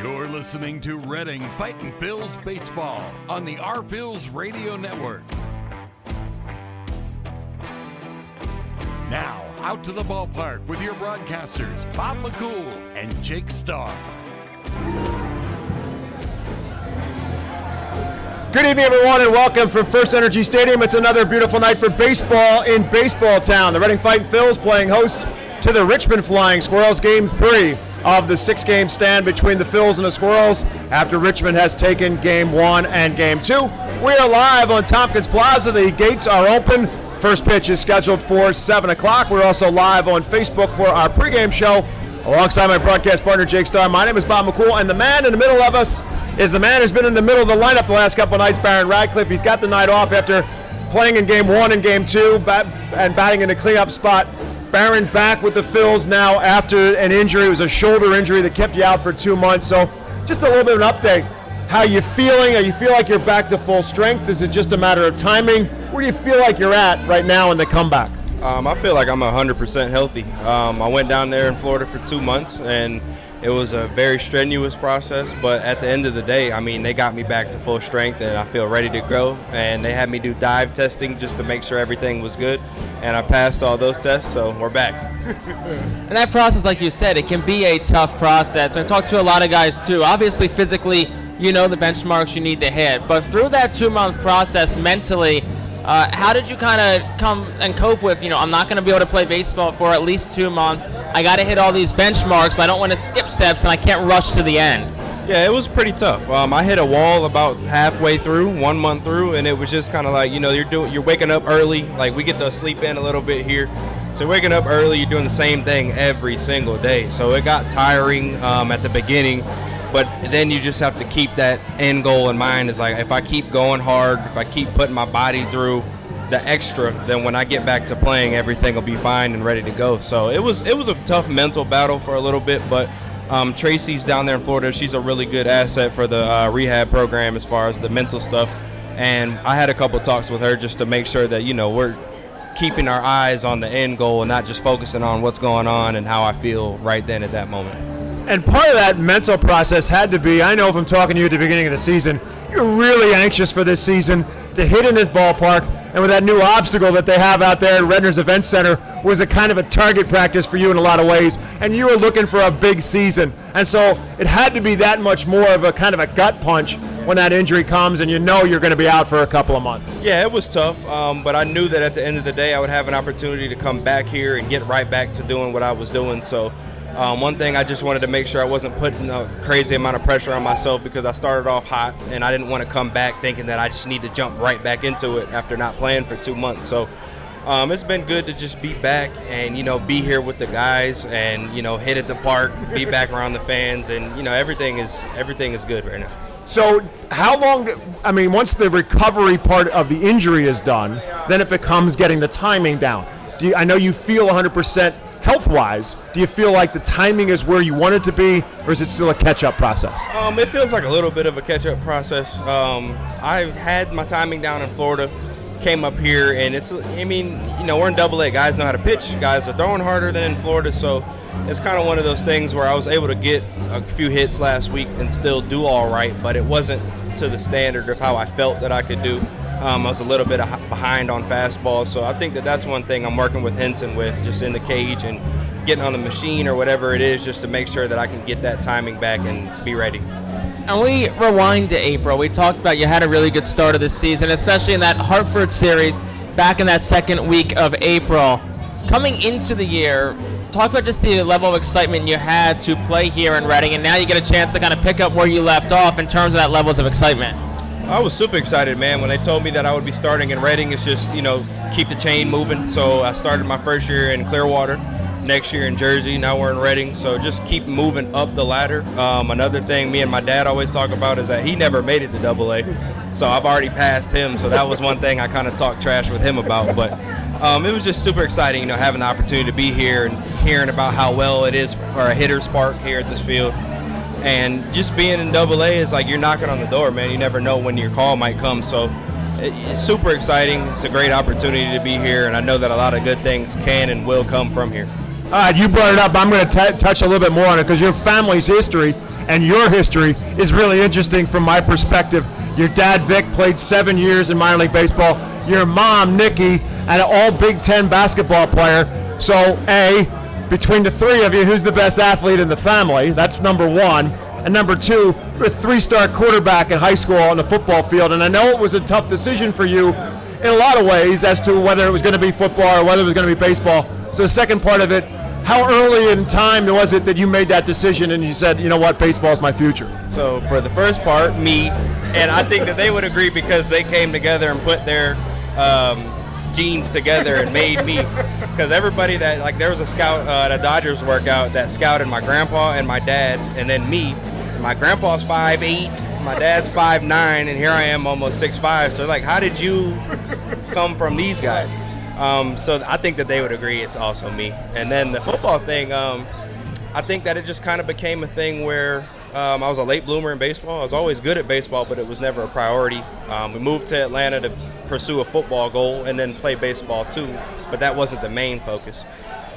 You're listening to Reading Fightin' Phillies Baseball on the R-Phillies Radio Network. Now, out to the ballpark with your broadcasters, Bob McCool and Jake Starr. Good evening, everyone, and welcome from FirstEnergy Stadium. It's another beautiful night for baseball in Baseball Town. The Reading Fightin' Phillies playing host to the Richmond Flying Squirrels, Game 3 of the 6-game stand between the Phillies and the Squirrels after Richmond has taken Game 1 and Game 2. We are live on Tompkins Plaza. The gates are open. First pitch is scheduled for 7 o'clock. We're also live on Facebook for our pregame show alongside my broadcast partner, Jake Starr. My name is Bob McCool, and the man in the middle of us is the man who's been in the middle of the lineup the last couple of nights, Baron Radcliffe. He's got the night off after playing in Game 1 and Game 2 and batting in the cleanup spot. Baron back with the Phils now after an injury. It was a shoulder injury that kept you out for 2 months. So just a little bit of an update. How you feeling? Are you feel like you're back to full strength? Is it just a matter of timing? Where do you feel like you're at right now in the comeback? I feel like I'm 100% healthy. I went down there in Florida for 2 months, and it was a very strenuous process, but at the end of the day, I mean, they got me back to full strength, and I feel ready to go. And they had me do dive testing just to make sure everything was good, and I passed all those tests, so we're back. And that process, like you said, it can be a tough process. I talked to a lot of guys, too. Obviously, physically, you know the benchmarks you need to hit. But through that 2-month process mentally, how did you kind of come and cope with, I'm not going to be able to play baseball for at least 2 months. I got to hit all these benchmarks, but I don't want to skip steps, and I can't rush to the end. Yeah, it was pretty tough. I hit a wall about halfway through, 1 month through, and it was just kind of like, you're waking up early. Like, we get to sleep in a little bit here. So waking up early, you're doing the same thing every single day. So it got tiring at the beginning. But then you just have to keep that end goal in mind. It's like, if I keep going hard, if I keep putting my body through the extra, then when I get back to playing, everything will be fine and ready to go. So it was a tough mental battle for a little bit, but Tracy's down there in Florida. She's a really good asset for the rehab program as far as the mental stuff. And I had a couple talks with her just to make sure that, we're keeping our eyes on the end goal and not just focusing on what's going on and how I feel right then at that moment. And part of that mental process had to be, I know from talking to you at the beginning of the season, you're really anxious for this season to hit in this ballpark, and with that new obstacle that they have out there at Redner's Event Center was a kind of a target practice for you in a lot of ways, and you were looking for a big season. And so it had to be that much more of a kind of a gut punch when that injury comes and you're going to be out for a couple of months. Yeah, it was tough, but I knew that at the end of the day I would have an opportunity to come back here and get right back to doing what I was doing. So one thing I just wanted to make sure I wasn't putting a crazy amount of pressure on myself because I started off hot and I didn't want to come back thinking that I just need to jump right back into it after not playing for 2 months. So it's been good to just be back and, be here with the guys and, hit at the park, be back around the fans, and, everything is good right now. So how long, once the recovery part of the injury is done, then it becomes getting the timing down. I know you feel 100% health-wise. Do you feel like the timing is where you want it to be, or is it still a catch-up process? It feels like a little bit of a catch-up process. I had my timing down in Florida, came up here, and we're in Double-A. Guys know how to pitch. Guys are throwing harder than in Florida, so it's kind of one of those things where I was able to get a few hits last week and still do all right, but it wasn't to the standard of how I felt that I could do. I was a little bit behind on fastballs, so I think that's one thing I'm working with Henson with, just in the cage and getting on the machine or whatever it is, just to make sure that I can get that timing back and be ready. And we rewind to April. We talked about you had a really good start of the season, especially in that Hartford series back in that second week of April. Coming into the year, talk about just the level of excitement you had to play here in Reading, and now you get a chance to kind of pick up where you left off in terms of that levels of excitement. I was super excited, man. When they told me that I would be starting in Reading, it's just, keep the chain moving. So I started my first year in Clearwater, next year in Jersey, now we're in Reading. So just keep moving up the ladder. Another thing me and my dad always talk about is that he never made it to Double-A. So I've already passed him. So that was one thing I kind of talked trash with him about. But it was just super exciting, having the opportunity to be here and hearing about how well it is for a hitter's park here at this field. And just being in Double-A is like you're knocking on the door, man. You never know when your call might come. So it's super exciting. It's a great opportunity to be here, and I know that a lot of good things can and will come from here. All right, you brought it up. I'm going to touch a little bit more on it because your family's history and your history is really interesting from my perspective. Your dad, Vic, played 7 years in minor league baseball. Your mom, Nikki, an all Big Ten basketball player. So, A, between the three of you, who's the best athlete in the family? That's number one. And number two, you're a 3-star quarterback in high school on the football field. And I know it was a tough decision for you in a lot of ways as to whether it was going to be football or whether it was going to be baseball. So the second part of it, how early in time was it that you made that decision and you said, you know what, baseball is my future? So for the first part, me, and I think that they would agree because they came together and put their genes together and made me. Because everybody that, like, there was a scout at a Dodgers workout that scouted my grandpa and my dad, and then me. My grandpa's 5'8", my dad's 5'9", and here I am almost 6'5". So like, how did you come from these guys? So I think that they would agree it's also me. And then the football thing, I think that it just kind of became a thing where I was a late bloomer in baseball. I was always good at baseball, but it was never a priority. We moved to Atlanta to pursue a football goal and then play baseball too, but that wasn't the main focus.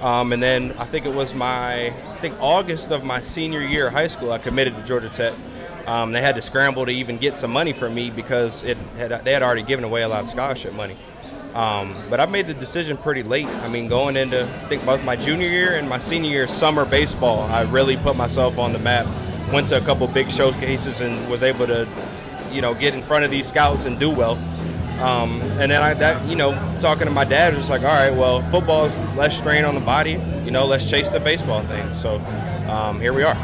And then I think it was August of my senior year of high school, I committed to Georgia Tech. They had to scramble to even get some money from me because they had already given away a lot of scholarship money. But I made the decision pretty late. I mean, going into, I think, both my junior year and my senior year summer baseball, I really put myself on the map. Went to a couple big showcases and was able to, get in front of these scouts and do well. And then talking to my dad, was like, all right, well, football is less strain on the body. Let's chase the baseball thing. So here we are.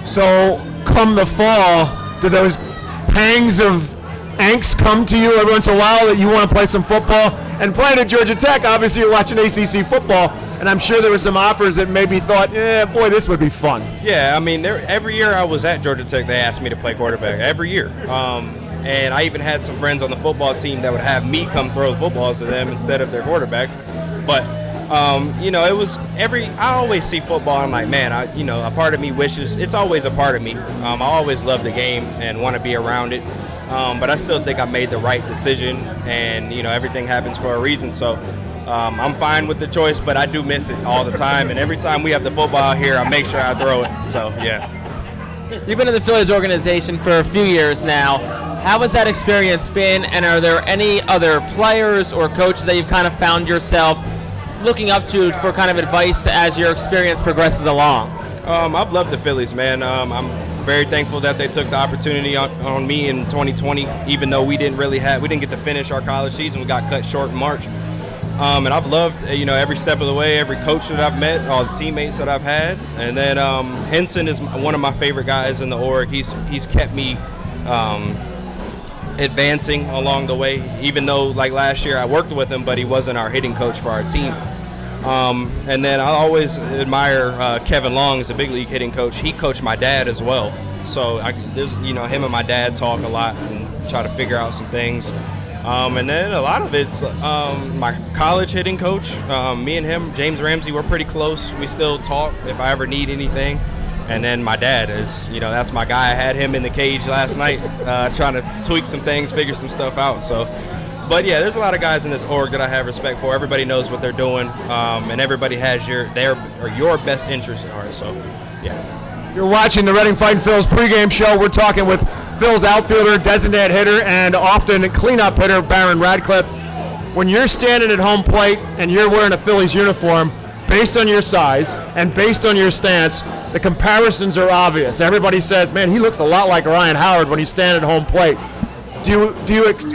So come the fall, do those pangs of angst come to you every once in a while that you want to play some football? And playing at Georgia Tech, obviously you're watching ACC football, and I'm sure there were some offers that maybe thought, boy, this would be fun. Yeah, I mean, every year I was at Georgia Tech, they asked me to play quarterback, every year. And I even had some friends on the football team that would have me come throw the footballs to them instead of their quarterbacks. But, it was I always see football, and I'm like, man, a part of me wishes, it's always a part of me. I always love the game and want to be around it. But I still think I made the right decision, and, everything happens for a reason. So I'm fine with the choice, but I do miss it all the time. And every time we have the football here, I make sure I throw it. So, yeah. You've been in the Phillies organization for a few years now. How has that experience been, and are there any other players or coaches that you've kind of found yourself looking up to for kind of advice as your experience progresses along? I've loved the Phillies, man. I'm very thankful that they took the opportunity on me in 2020, even though we didn't get to finish our college season. We got cut short in March. And I've loved, every step of the way, every coach that I've met, all the teammates that I've had. And then Henson is one of my favorite guys in the org. He's kept me advancing along the way, even though, like, last year I worked with him, but he wasn't our hitting coach for our team. And then I always admire Kevin Long as a big league hitting coach. He coached my dad as well. So him and my dad talk a lot and try to figure out some things. And then a lot of it's my college hitting coach. Me and him, James Ramsey, we're pretty close. We still talk if I ever need anything. And then my dad is, that's my guy. I had him in the cage last night trying to tweak some things, figure some stuff out. So, but yeah, there's a lot of guys in this org that I have respect for. Everybody knows what they're doing, and everybody has your best interest at heart. So, yeah. You're watching the Reading Fightin' Phillies pregame show. We're talking with Phil's outfielder, designated hitter, and often cleanup hitter, Baron Radcliffe. When you're standing at home plate and you're wearing a Phillies uniform, based on your size and based on your stance, the comparisons are obvious. Everybody says, man, he looks a lot like Ryan Howard when he's standing at home plate.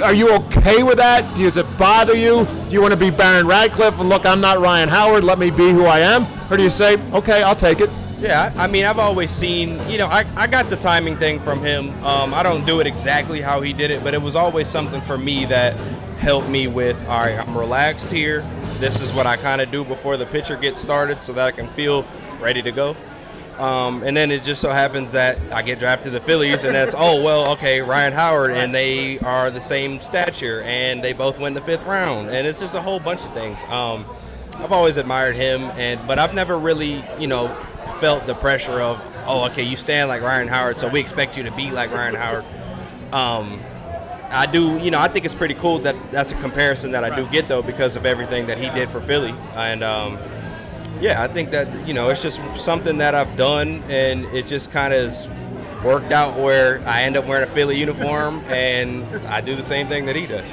Are you okay with that? Does it bother you? Do you want to be Baron Radcliffe and look, I'm not Ryan Howard, let me be who I am? Or do you say, okay, I'll take it? Yeah, I mean, I've always seen, I got the timing thing from him. I don't do it exactly how he did it, but it was always something for me that helped me with, all right, I'm relaxed here. This is what I kind of do before the pitcher gets started so that I can feel ready to go. And then it just so happens that I get drafted to the Phillies, and that's, Ryan Howard, and they are the same stature, and they both went the 5th round, and it's just a whole bunch of things. I've always admired him, but I've never really, felt the pressure of, you stand like Ryan Howard, so we expect you to be like Ryan Howard. I do, I think it's pretty cool that that's a comparison that I do get, though, because of everything that he did for Philly. And, I think that, it's just something that I've done, and it just kind of is worked out where I end up wearing a Philly uniform, and I do the same thing that he does.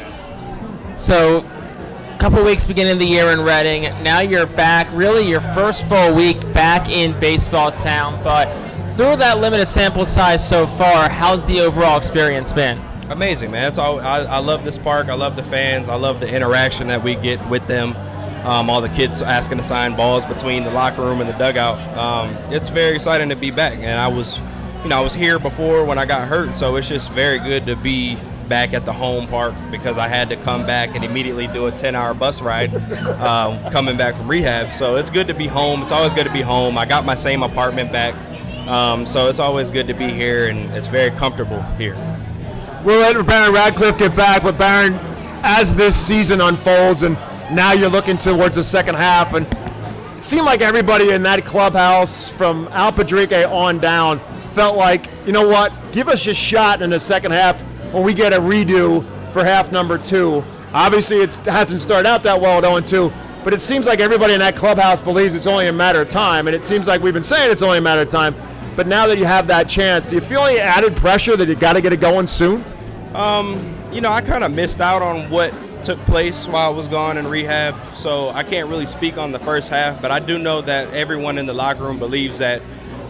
So, a couple weeks beginning of the year in Reading. Now you're back, really your first full week back in baseball town. But through that limited sample size so far, how's the overall experience been? Amazing, man. I love this park. I love the fans. I love the interaction that we get with them. All the kids asking to sign balls between the locker room and the dugout. It's very exciting to be back. And I was here before when I got hurt, so it's just very good to be back at the home park because I had to come back and immediately do a 10-hour bus ride coming back from rehab. So it's good to be home. It's always good to be home. I got my same apartment back, so it's always good to be here, and it's very comfortable here. We'll let Baron Radcliffe get back, but Baron, as this season unfolds and now you're looking towards the second half, and it seemed like everybody in that clubhouse from Al Padrique on down felt like, you know what, give us a shot in the second half when we get a redo for half number 2. Obviously, it hasn't started out that well at 0-2, but it seems like everybody in that clubhouse believes it's only a matter of time, and it seems like we've been saying it's only a matter of time. But now that you have that chance, do you feel any added pressure that you got to get it going soon? I kind of missed out on what took place while I was gone in rehab, so I can't really speak on the first half, but I do know that everyone in the locker room believes that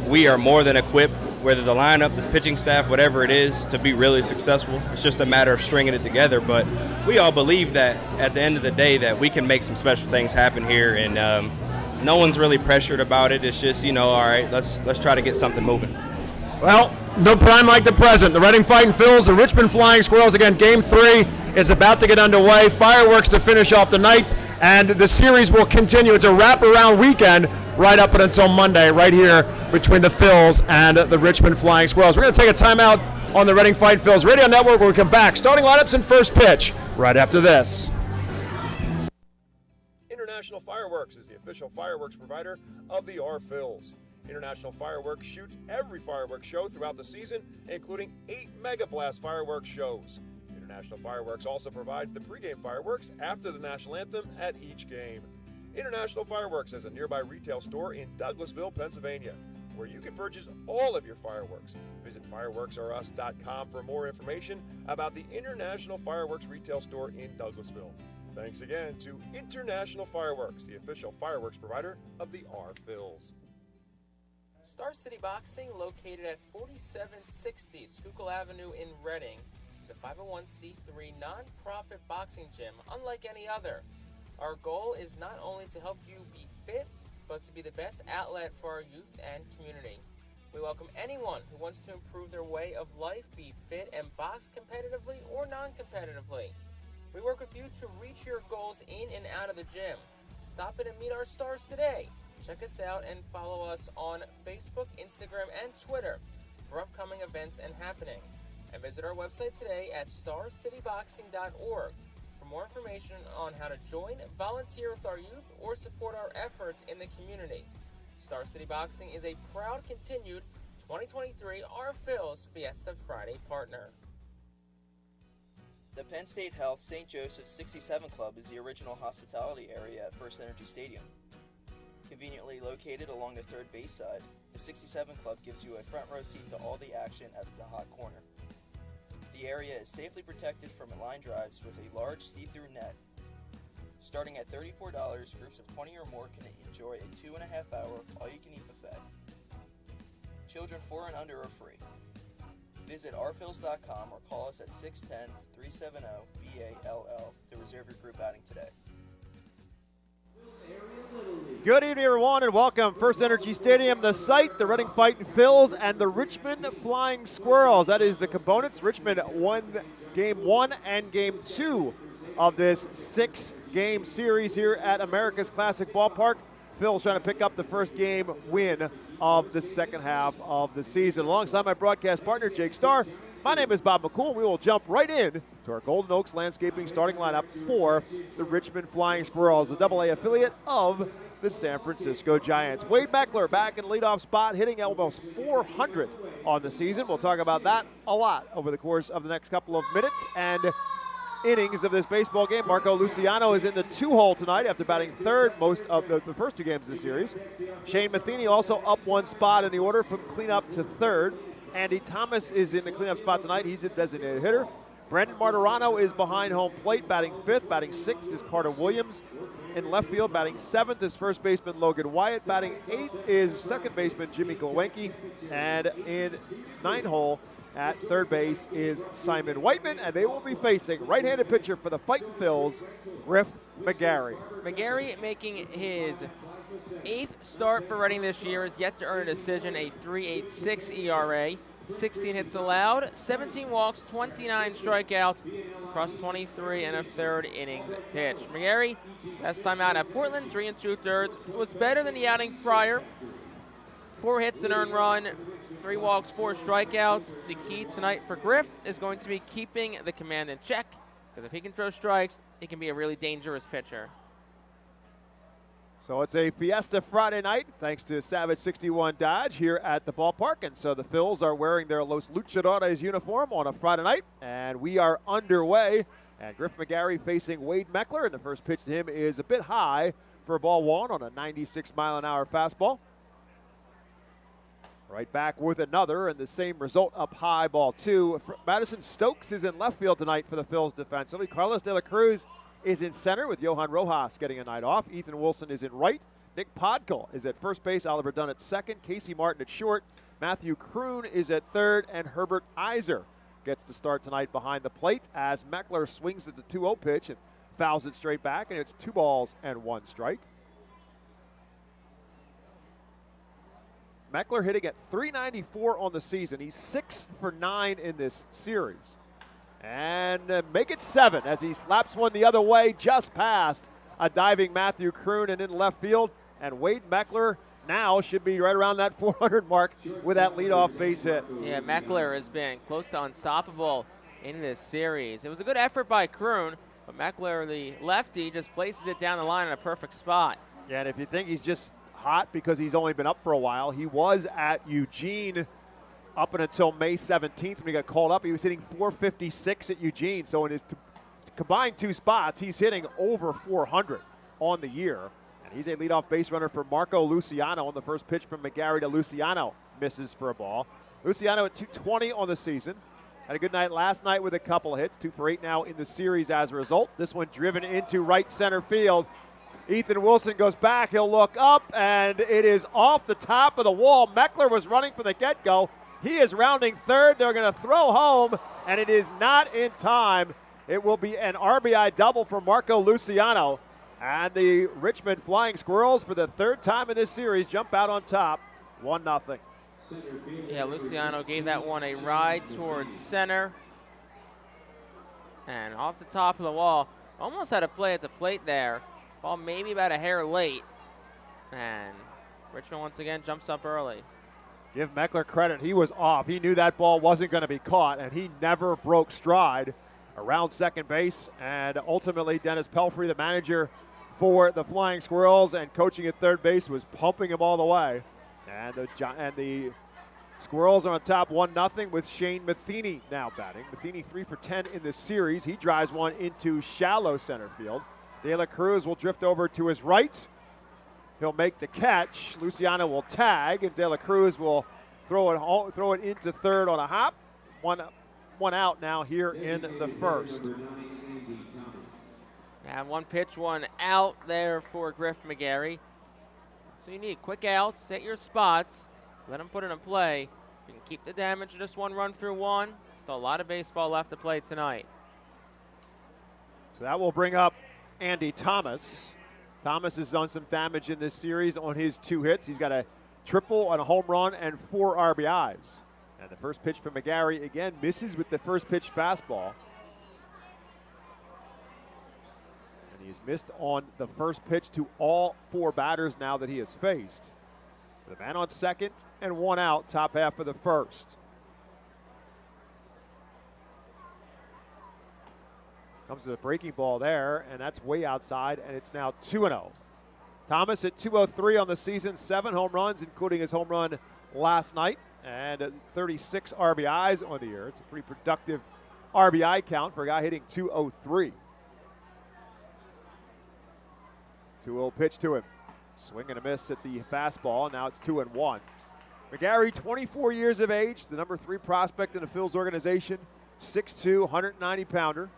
we are more than equipped, whether the lineup, the pitching staff, whatever it is, to be really successful. It's just a matter of stringing it together, but we all believe that at the end of the day that we can make some special things happen here, and no one's really pressured about it. It's just, all right, let's try to get something moving. Well, no prime like the present. The Reading Fightin' Phils, the Richmond Flying Squirrels, again, Game 3 is about to get underway. Fireworks to finish off the night, and the series will continue. It's a wraparound weekend right up until Monday, right here between the Phils and the Richmond Flying Squirrels. We're going to take a timeout on the Reading Fightin' Phils Radio Network when we come back. Starting lineups and first pitch right after this. International Fireworks is the official fireworks provider of the Phils. International Fireworks shoots every fireworks show throughout the season, including 8 Mega Blast fireworks shows. International Fireworks also provides the pregame fireworks after the national anthem at each game. International Fireworks has a nearby retail store in Douglasville, Pennsylvania, where you can purchase all of your fireworks. Visit fireworksorus.com for more information about the International Fireworks retail store in Douglasville. Thanks again to International Fireworks, the official fireworks provider of the Phils. Star City Boxing, located at 4760 Schuylkill Avenue in Reading, is a 501c3 non-profit boxing gym unlike any other. Our goal is not only to help you be fit, but to be the best outlet for our youth and community. We welcome anyone who wants to improve their way of life, be fit, and box competitively or non-competitively. We work with you to reach your goals in and out of the gym. Stop in and meet our stars today. Check us out and follow us on Facebook, Instagram, and Twitter for upcoming events and happenings. And visit our website today at starcityboxing.org for more information on how to join, volunteer with our youth, or support our efforts in the community. Star City Boxing is a proud continued 2023 Phils Fiesta Friday partner. The Penn State Health St. Joseph's 67 Club is the original hospitality area at FirstEnergy Stadium. Conveniently located along the third base side, the 67 Club gives you a front row seat to all the action at the hot corner. The area is safely protected from line drives with a large see-through net. Starting at $34, groups of 20 or more can enjoy a 2.5-hour all-you-can-eat buffet. Children 4 and under are free. Visit rphils.com or call us at 610-370-BALL to reserve your group outing today. Good evening, everyone, and welcome. FirstEnergy Stadium, the site, the Reading Fightin' Phils, and the Richmond Flying Squirrels. That is the components. Richmond won Game 1 and Game 2 of this 6-game series here at America's Classic Ballpark. Phil's trying to pick up the first game win of the second half of the season. Alongside my broadcast partner, Jake Starr, my name is Bob McCool. We will jump right in to our Golden Oaks Landscaping starting lineup for the Richmond Flying Squirrels, the AA affiliate of the San Francisco Giants. Wade Meckler back in the leadoff spot, hitting almost 400 on the season. We'll talk about that a lot over the course of the next couple of minutes and innings of this baseball game. Marco Luciano is in the 2-hole tonight after batting third most of the first 2 games of the series. Shane Matheny also up 1 spot in the order from cleanup to third. Andy Thomas is in the cleanup spot tonight. He's a designated hitter. Brandon Martirano is behind home plate, batting 5th. Batting 6th is Carter Williams. In left field, batting 7th is first baseman Logan Wyatt. Batting 8th is second baseman Jimmy Glowacki. And in 9th hole at third base is Simon Whiteman. And they will be facing right-handed pitcher for the Fightin' Phils, Griff McGarry. McGarry making his 8th start for Reading this year, is yet to earn a decision, a 3.86 ERA. 16 hits allowed, 17 walks, 29 strikeouts, across 23 and a third innings pitched. McGarry, last time out at Portland, 3 2/3, was better than the outing prior. 4 hits, an earned run, 3 walks, 4 strikeouts. The key tonight for Griff is going to be keeping the command in check, because if he can throw strikes, he can be a really dangerous pitcher. So it's a Fiesta Friday night, thanks to Savage 61 Dodge here at the ballpark. And so the Phils are wearing their Los Luchadores uniform on a Friday night. And we are underway. And Griff McGarry facing Wade Meckler. And the first pitch to him is a bit high for ball 1 on a 96-mile-an-hour fastball. Right back with another, and the same result up high, ball 2. Madison Stokes is in left field tonight for the Phils defensively. Carlos De La Cruz is in center with Johan Rojas getting a night off. Ethan Wilson is in right. Nick Podkul is at first base. Oliver Dunn at second. Casey Martin at short. Matthew Kroon is at third. And Herbert Iser gets the start tonight behind the plate as Meckler swings at the 2-0 pitch and fouls it straight back. And it's 2 balls and 1 strike. Meckler hitting at .394 on the season. He's 6 for 9 in this series. And make it 7 as he slaps one the other way just past a diving Matthew Kroon and in left field. And Wade Meckler now should be right around that 400 mark with that leadoff base hit. Yeah, Meckler has been close to unstoppable in this series. It was a good effort by Kroon, but Meckler, the lefty, just places it down the line in a perfect spot. Yeah, and if you think he's just hot because he's only been up for a while, he was at Eugene up until May 17th when he got called up. He was hitting .456 at Eugene. So in his combined 2 spots, he's hitting over 400 on the year. And he's a leadoff base runner for Marco Luciano on the first pitch from McGarry to Luciano. Misses for a ball. Luciano at .220 on the season. Had a good night last night with a couple hits. 2 for 8 now in the series as a result. This one driven into right center field. Ethan Wilson goes back. He'll look up, and it is off the top of the wall. Meckler was running from the get-go. He is rounding third. They're going to throw home, and it is not in time. It will be an RBI double for Marco Luciano. And the Richmond Flying Squirrels, for the 3rd time in this series, jump out on top, 1-0. Yeah, Luciano gave that one a ride towards center. And off the top of the wall, almost had a play at the plate there. Ball maybe about a hair late. And Richmond once again jumps up early. Give Meckler credit. He was off. He knew that ball wasn't going to be caught, and he never broke stride around second base. And ultimately, Dennis Pelfrey, the manager for the Flying Squirrels and coaching at third base, was pumping him all the way. And the Squirrels are on top 1-0 with Shane Matheny now batting. Matheny 3 for 10 in this series. He drives one into shallow center field. De La Cruz will drift over to his right. He'll make the catch. Luciano will tag, and De La Cruz will throw it into third on a hop. One out now here in the first. Yeah, 1 pitch, 1 out there for Griff McGarry. So you need quick outs, set your spots, let him put it in play. You can keep the damage, just 1 run through 1. Still a lot of baseball left to play tonight. So that will bring up Andy Thomas. Thomas has done some damage in this series on his 2 hits. He's got a triple and a home run and 4 RBIs. And the first pitch from McGarry, again, misses with the first pitch fastball. And he has missed on the first pitch to all 4 batters now that he has faced. The man on second and 1 out, top half of the first. Comes to the breaking ball there, and that's way outside, and it's now 2-0. Thomas at .203 on the season, 7 home runs, including his home run last night, and 36 RBIs on the year. It's a pretty productive RBI count for a guy hitting .203. 2-0 pitch to him. Swing and a miss at the fastball. Now it's 2-1. McGarry, 24 years of age, the number 3 prospect in the Phillies organization, 6'2", 190-pounder.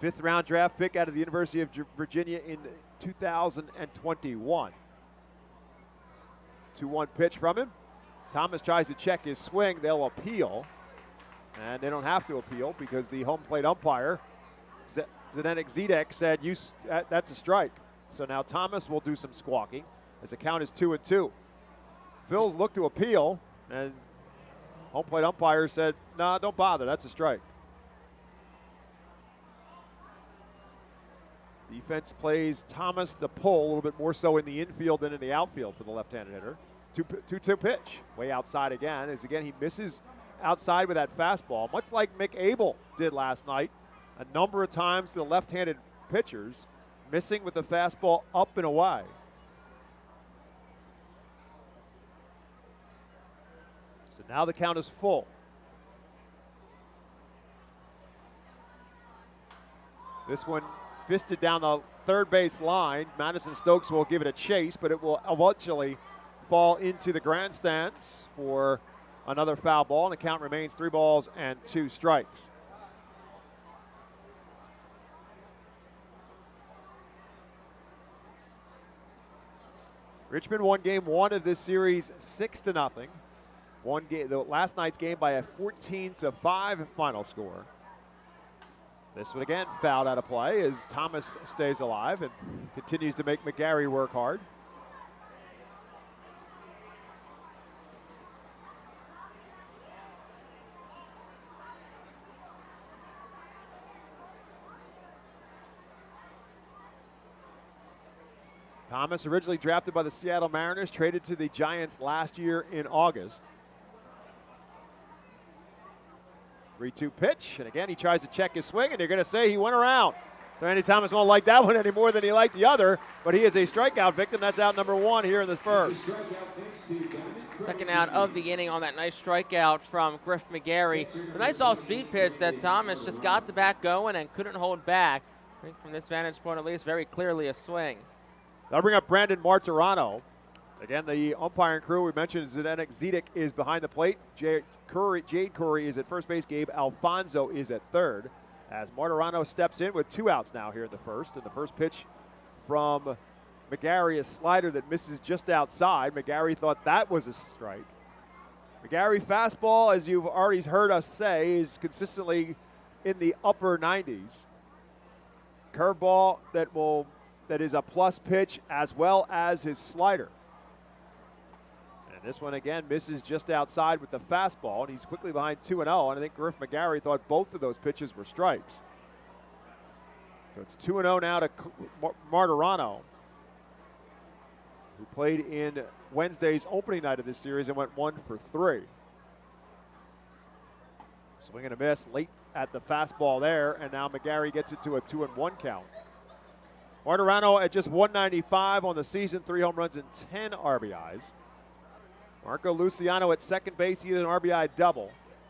5th-round draft pick out of the University of Virginia in 2021. 2-1 pitch from him. Thomas tries to check his swing. They'll appeal. And they don't have to appeal because the home plate umpire, Zdenek Zedek, said that's a strike. So now Thomas will do some squawking as the count is 2-2. Phil's looked to appeal, and home plate umpire said, "Nah, don't bother. That's a strike." Defense plays Thomas to pull, a little bit more so in the infield than in the outfield for the left-handed hitter. 2-2 pitch, way outside again. As again, he misses outside with that fastball, much like Mick Abel did last night. A number of times to the left-handed pitchers, missing with the fastball up and away. So now the count is full. This one fisted down the third base line. Madison Stokes will give it a chase, but it will eventually fall into the grandstands for another foul ball, and the count remains 3-2 strikes. Richmond won game 1 of this series 6-0. Won last night's game by a 14-5 final score. This one again fouled out of play as Thomas stays alive and continues to make McGarry work hard. Thomas, originally drafted by the Seattle Mariners, traded to the Giants last year in August. 3-2 pitch, and again he tries to check his swing, and they're going to say he went around. Randy Thomas won't like that one any more than he liked the other, but he is a strikeout victim. That's out number 1 here in this first. Second out of the inning on that nice strikeout from Griff McGarry. A nice off-speed pitch that Thomas just got the bat going and couldn't hold back. I think from this vantage point at least, very clearly a swing. I'll bring up Brandon Martirano. Again, the umpiring crew, we mentioned Zdenek Zedek is behind the plate. Jade Curry is at first base. Gabe Alfonso is at third. As Martirano steps in with 2 outs now here in the first. And the first pitch from McGarry, a slider that misses just outside. McGarry thought that was a strike. McGarry fastball, as you've already heard us say, is consistently in the upper 90s. Curveball that is a plus pitch as well as his slider. And this one again misses just outside with the fastball, and he's quickly behind 2-0. And I think Griff McGarry thought both of those pitches were strikes. So it's 2-0 now to Martirano, who played in Wednesday's opening night of this series and went 1 for 3. Swing and a miss late at the fastball there, and now McGarry gets it to a 2-1 count. Martirano at just 195 on the season, 3 home runs and 10 RBIs. Marco Luciano at second base, he had an RBI double.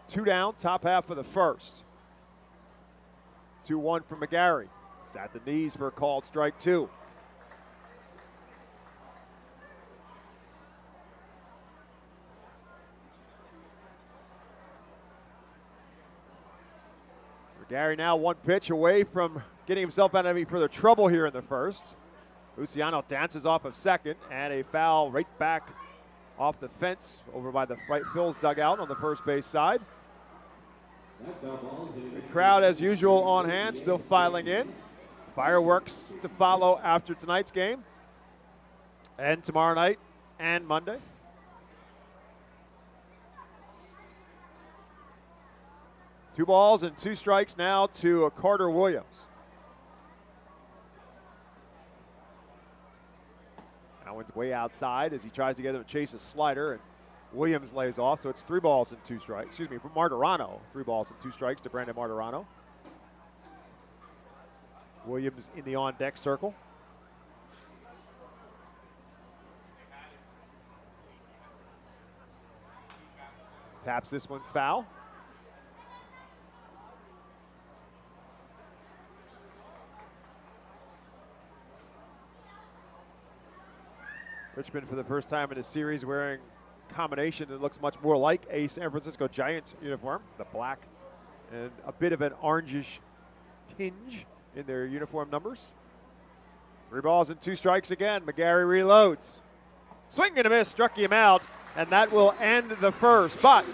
2 down, top half of the first. 2-1 from McGarry. He's at the knees for a called strike 2. McGarry now 1 pitch away from getting himself out of any further trouble here in the first. Luciano dances off of second, and a foul right back off the fence over by the Phil's dugout on the first base side. The crowd, as usual, on hand, still filing in. Fireworks to follow after tonight's game, and tomorrow night and Monday. Two balls and 2 strikes now to Carter Williams. That one's way outside as he tries to get him to chase a slider, and Williams lays off, so it's 3 balls and 2 strikes. Excuse me, for Martirano, 3 balls and 2 strikes to Brandon Martirano. Williams in the on-deck circle. Taps this one foul. Richmond for the first time in the series wearing combination that looks much more like a San Francisco Giants uniform, the black and a bit of an orangish tinge in their uniform numbers. 3 balls and 2 strikes again. McGarry reloads. Swing and a miss, struck him out, and that will end the first. But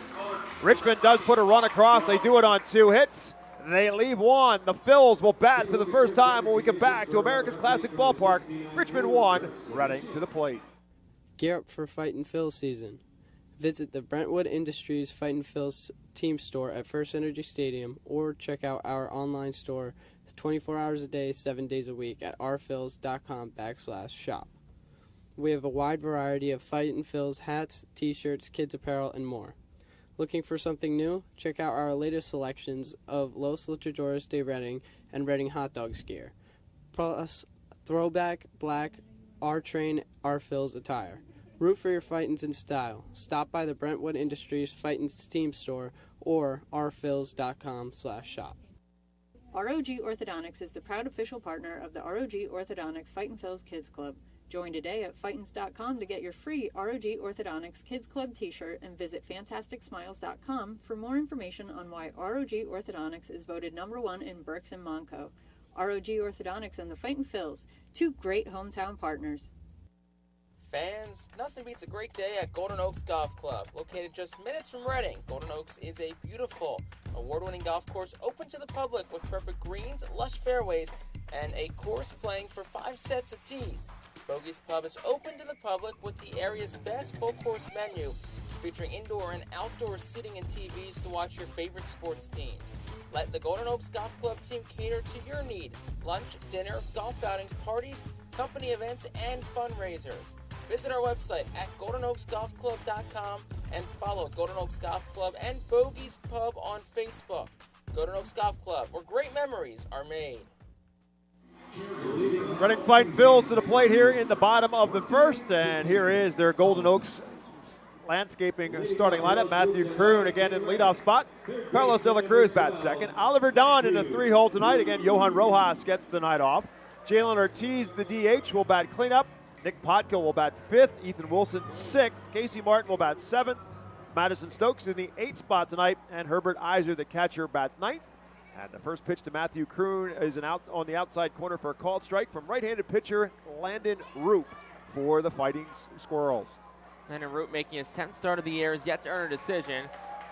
Richmond does put a run across. They do it on 2 hits. They leave 1. The Phils will bat for the first time when we get back to America's Classic Ballpark. Richmond 1, Reading to the plate. Gear up for Fightin' Phil's season. Visit the Brentwood Industries Fightin' Phil's team store at FirstEnergy Stadium or check out our online store 24 hours a day, 7 days a week at rphils.com/shop. We have a wide variety of Fightin' Phil's hats, t-shirts, kids apparel, and more. Looking for something new? Check out our latest selections of Los Luchadores de Reading and Reading hot dogs gear, plus throwback, black, R-Train, R-Phils attire. Root for your Fightins in style. Stop by the Brentwood Industries Fightins team store or rphils.com/shop. ROG Orthodontics is the proud official partner of the ROG Orthodontics Fightin' Phil's Kids Club. Join today at Fightins.com to get your free ROG Orthodontics Kids Club t-shirt and visit FantasticSmiles.com for more information on why ROG Orthodontics is voted #1 in Berks and Monco. ROG Orthodontics and the Fightin' Phils, 2 great hometown partners. Fans, nothing beats a great day at Golden Oaks Golf Club. Located just minutes from Reading, Golden Oaks is a beautiful, award-winning golf course open to the public with perfect greens, lush fairways, and a course playing for 5 sets of tees. Bogey's Pub is open to the public with the area's best full-course menu, featuring indoor and outdoor seating and TVs to watch your favorite sports teams. Let the Golden Oaks Golf Club team cater to your need. Lunch, dinner, golf outings, parties, company events, and fundraisers. Visit our website at GoldenOaksGolfClub.com and follow Golden Oaks Golf Club and Bogey's Pub on Facebook. Golden Oaks Golf Club, where great memories are made. Reading Fightin' Phils to the plate here in the bottom of the first, and here is their Golden Oaks landscaping starting lineup. Matthew Kroon again in leadoff spot. Carlos De La Cruz bats second. Oliver Don in the 3-hole tonight. Again, Johan Rojas gets the night off. Jalen Ortiz, the DH, will bat cleanup. Nick Potko will bat 5th. Ethan Wilson 6th. Casey Martin will bat 7th. Madison Stokes in the 8th spot tonight, and Herbert Iser, the catcher, bats 9th. And the first pitch to Matthew Kroon is an out on the outside corner for a called strike from right-handed pitcher Landon Roop for the Fighting Squirrels. Landon Roop making his 10th start of the year is yet to earn a decision.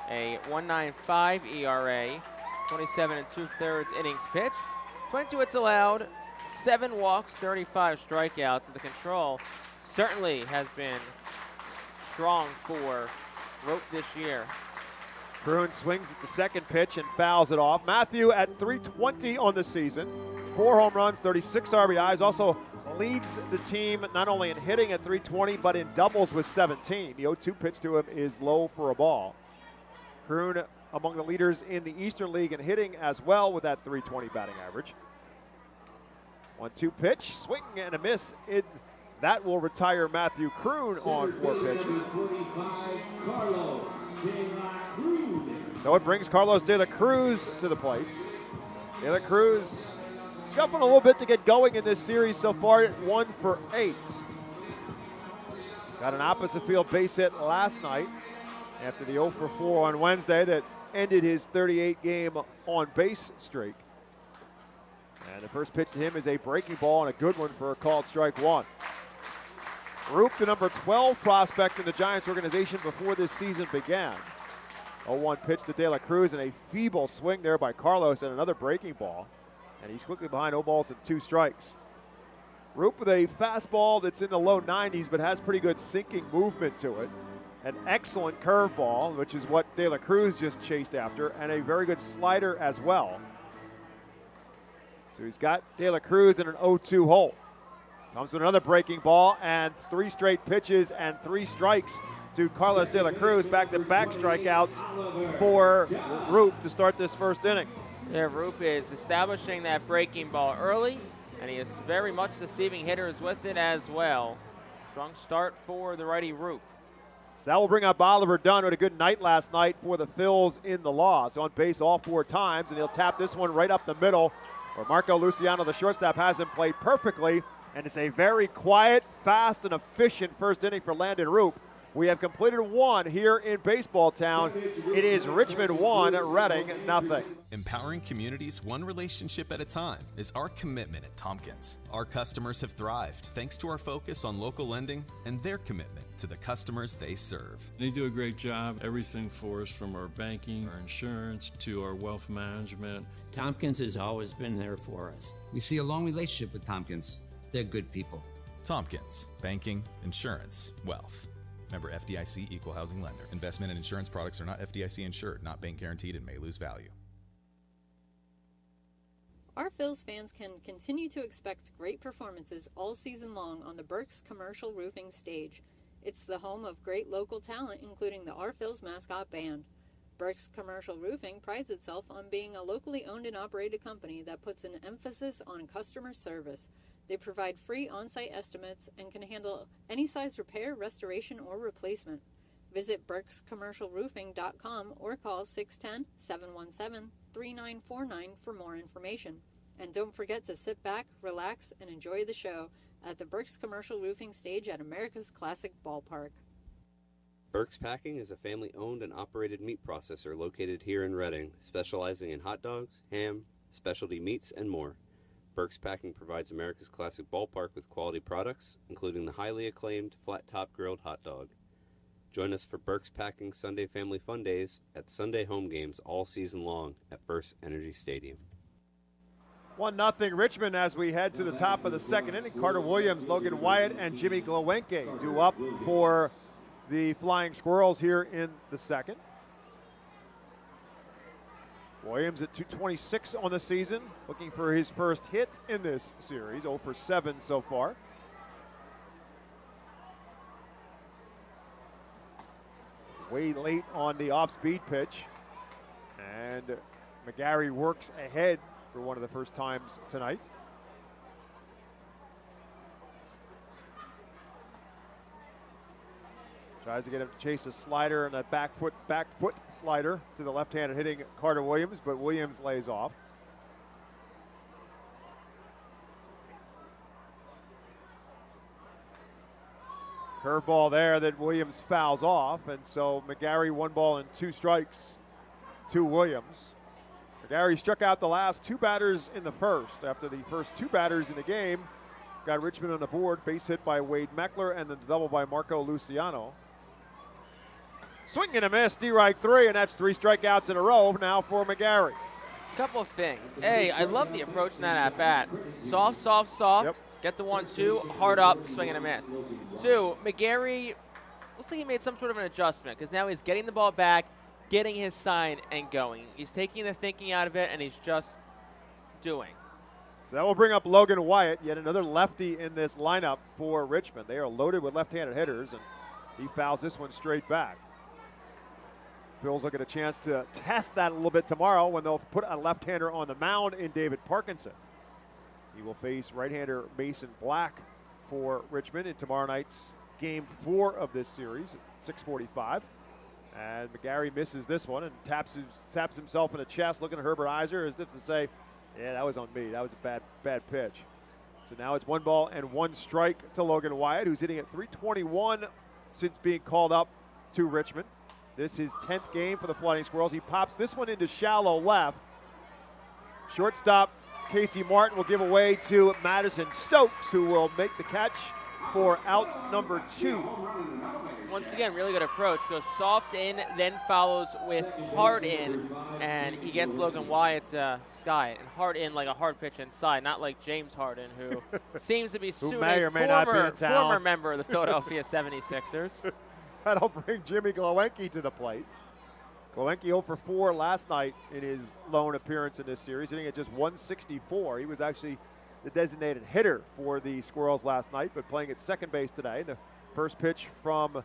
A 1.95 ERA, 27 2/3 innings pitched, 22 hits allowed, 7 walks, 35 strikeouts. The control certainly has been strong for Roop this year. Kroon swings at the second pitch and fouls it off. Matthew at .320 on the season. 4 home runs, 36 RBIs. Also leads the team not only in hitting at .320, but in doubles with 17. The 0-2 pitch to him is low for a ball. Kroon among the leaders in the Eastern League in hitting as well with that .320 batting average. 1-2 pitch, swing and a miss. That will retire Matthew Kroon on 4 pitches. So it brings Carlos De La Cruz to the plate. De La Cruz scuffling a little bit to get going in this series so far at 1 for 8. Got an opposite field base hit last night after the 0 for 4 on Wednesday that ended his 38-game on-base streak. And the first pitch to him is a breaking ball and a good one for a called strike 1. Roop, the number 12 prospect in the Giants organization before this season began. 0-1 pitch to De La Cruz and a feeble swing there by Carlos and another breaking ball. And he's quickly behind 0 balls and 2 strikes. Roop with a fastball that's in the low 90s but has pretty good sinking movement to it. An excellent curveball, which is what De La Cruz just chased after, and a very good slider as well. So he's got De La Cruz in an 0-2 hole. Comes with another breaking ball and 3 straight pitches and 3 strikes to Carlos De La Cruz. Back-to-back strikeouts for Roop to start this first inning. Yeah, Roop is establishing that breaking ball early, and he is very much deceiving hitters with it as well. Strong start for the righty Roop. So that will bring up Oliver Dunn, who had a good night last night for the Phils in the loss. On base all 4 times, and he'll tap this one right up the middle, where Marco Luciano, the shortstop, hasn't played perfectly. And it's a very quiet, fast, and efficient first inning for Landon Roop, We have completed one here in Baseball Town. It is Richmond 1, Reading nothing. Empowering communities one relationship at a time is our commitment at Tompkins. Our customers have thrived thanks to our focus on local lending and their commitment to the customers they serve. They do a great job, everything for us, from our banking, our insurance, to our wealth management. Tompkins has always been there for us. We see a long relationship with Tompkins. They're good people. Tompkins, banking, insurance, wealth. Member FDIC Equal Housing Lender. Investment and insurance products are not FDIC insured, not bank guaranteed, and may lose value. Our Phils fans can continue to expect great performances all season long on the Burke's Commercial Roofing stage. It's the home of great local talent, including the Our Phils mascot band. Burke's Commercial Roofing prides itself on being a locally owned and operated company that puts an emphasis on customer service. They provide free on-site estimates and can handle any size repair, restoration, or replacement. Visit burkscommercialroofing.com or call 610-717-3949 for more information. And don't forget to sit back, relax, and enjoy the show at the Burke's Commercial Roofing stage at America's Classic Ballpark. Burke's Packing is a family-owned and operated meat processor located here in Reading, specializing in hot dogs, ham, specialty meats, and more. Burke's Packing provides America's Classic Ballpark with quality products, including the highly acclaimed flat-top grilled hot dog. Join us for Burke's Packing Sunday Family Fun Days at Sunday home games all season long at FirstEnergy Stadium. 1-0 Richmond as we head to the top of the second inning. Carter Williams, Logan Wyatt, and Jimmy Glowenke due up for the Flying Squirrels here in the second. Williams at 226 on the season, looking for his first hit in this series, 0 for 7 so far. Way late on the off-speed pitch, and McGarry works ahead for one of the first times tonight. Tries to get him to chase a slider and a back foot slider to the left-handed hitting Carter Williams, but Williams lays off. Curveball there that Williams fouls off, and so McGarry 1 ball and 2 strikes to Williams. McGarry struck out the last 2 batters in the first. After the first 2 batters in the game, got Richmond on the board, base hit by Wade Meckler and then the double by Marco Luciano. Swing and a miss, D-right 3, and that's 3 strikeouts in a row now for McGarry. Couple of things. A, I love the approach in that at-bat. Soft. Yep. Get the 1-2, hard up, swing and a miss. 2, McGarry looks like he made some sort of an adjustment because now he's getting the ball back, getting his sign, and going. He's taking the thinking out of it, and he's just doing. So that will bring up Logan Wyatt, yet another lefty in this lineup for Richmond. They are loaded with left-handed hitters, and he fouls this one straight back. Phil's will get a chance to test that a little bit tomorrow when they'll put a left-hander on the mound in David Parkinson. He will face right-hander Mason Black for Richmond in tomorrow night's Game 4 of this series at 6:45. And McGarry misses this one and taps himself in the chest, looking at Herbert Iser as if to say, yeah, that was on me. That was a bad pitch. So now it's 1 ball and 1 strike to Logan Wyatt, who's hitting at .321 since being called up to Richmond. This is 10th game for the Flying Squirrels. He pops this one into shallow left. Shortstop Casey Martin will give away to Madison Stokes, who will make the catch for out number 2. Once again, really good approach. Goes soft in, then follows with hard in, and he gets Logan Wyatt to sky it. And hard in like a hard pitch inside, not like James Harden, who seems to be soon a former member of the Philadelphia 76ers. That'll bring Jimmy Glowenke to the plate. Glowenke 0 for 4 last night in his lone appearance in this series, hitting at just .164. He was actually the designated hitter for the Squirrels last night, but playing at second base today. The first pitch from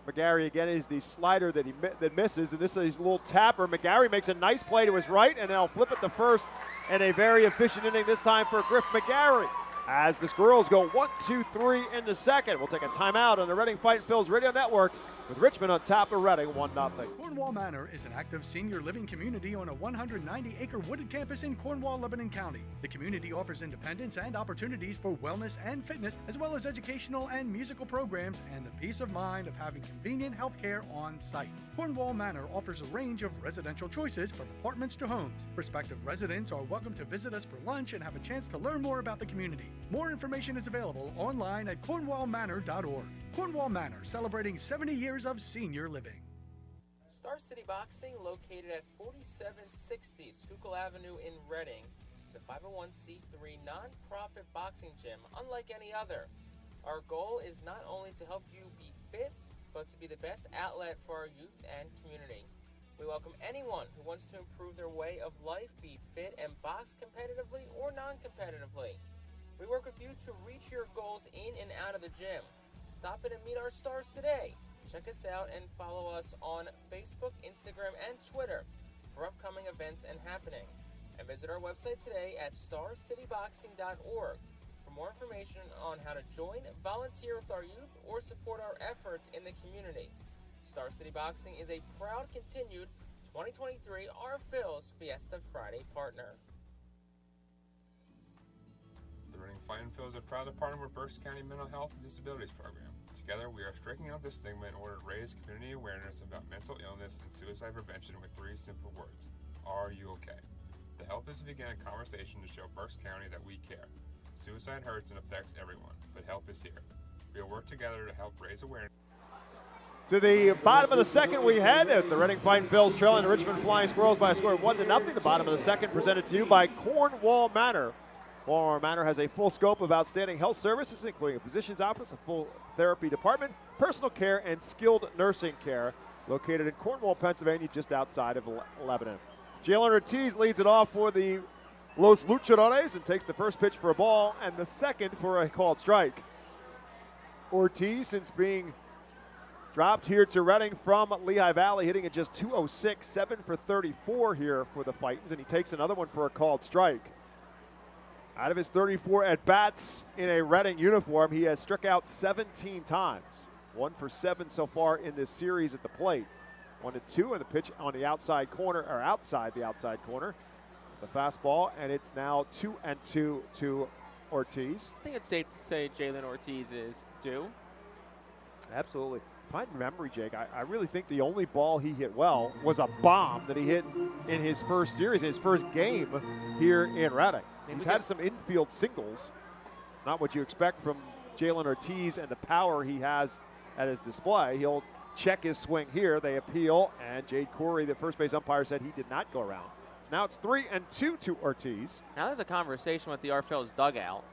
McGarry again is the slider that misses, and this is a little tapper. McGarry makes a nice play to his right, and they'll flip it to first, and a very efficient inning this time for Griff McGarry. As the Squirrels go 1-2-3 in the second. We'll take a timeout on the Reading Fightin' Phil's Radio Network with Richmond on top of Reading 1-0. Cornwall Manor is an active senior living community on a 190-acre wooded campus in Cornwall, Lebanon County. The community offers independence and opportunities for wellness and fitness, as well as educational and musical programs, and the peace of mind of having convenient health care on site. Cornwall Manor offers a range of residential choices from apartments to homes. Prospective residents are welcome to visit us for lunch and have a chance to learn more about the community. More information is available online at cornwallmanor.org. Cornwall Manor, celebrating 70 years of senior living. Star City Boxing, located at 4760 Schuylkill Avenue in Reading, is a 501c3 non-profit boxing gym unlike any other. Our goal is not only to help you be fit, but to be the best outlet for our youth and community. We welcome anyone who wants to improve their way of life, be fit, and box competitively or non-competitively. We work with you to reach your goals in and out of the gym. Stop in and meet our stars today. Check us out and follow us on Facebook, Instagram, and Twitter for upcoming events and happenings. And visit our website today at starcityboxing.org for more information on how to join, volunteer with our youth, or support our efforts in the community. Star City Boxing is a proud continued 2023 Our Phil's Fiesta Friday partner. The Reading Fightin Phillies are proud to partner with Berks County Mental Health and Disabilities Program. Together, we are striking out the stigma in order to raise community awareness about mental illness and suicide prevention with 3 simple words. Are you okay? The help is to begin a conversation to show Berks County that we care. Suicide hurts and affects everyone, but help is here. We will work together to help raise awareness. To the bottom of the second we head. The Reading Fightin Phillies trailing the Richmond Flying Squirrels by a score of 1-0. The bottom of the second presented to you by Cornwall Manor. Cornwall Manor has a full scope of outstanding health services, including a physician's office, a full therapy department, personal care, and skilled nursing care, located in Cornwall, Pennsylvania, just outside of Lebanon. Jalen Ortiz leads it off for the Los Luchadores and takes the first pitch for a ball and the second for a called strike. Ortiz, since being dropped here to Reading from Lehigh Valley, hitting at just 206, 7 for 34 here for the Fightins, and he takes another one for a called strike. Out of his 34 at-bats in a Reading uniform, he has struck out 17 times. 1 for 7 so far in this series at the plate. 1-2, and the pitch on the outside corner, or outside the outside corner. The fastball, and it's now 2-2 to Ortiz. I think it's safe to say Jalen Ortiz is due. Absolutely. Find memory, Jake. I really think the only ball he hit well was a bomb that he hit in his first series, his first game here in Reading. He's had some infield singles. Not what you expect from Jalen Ortiz and the power he has at his display. He'll check his swing here. They appeal, and Jade Corey, the first base umpire, said he did not go around. So now it's 3-2 to Ortiz. Now there's a conversation with the Arphil's dugout.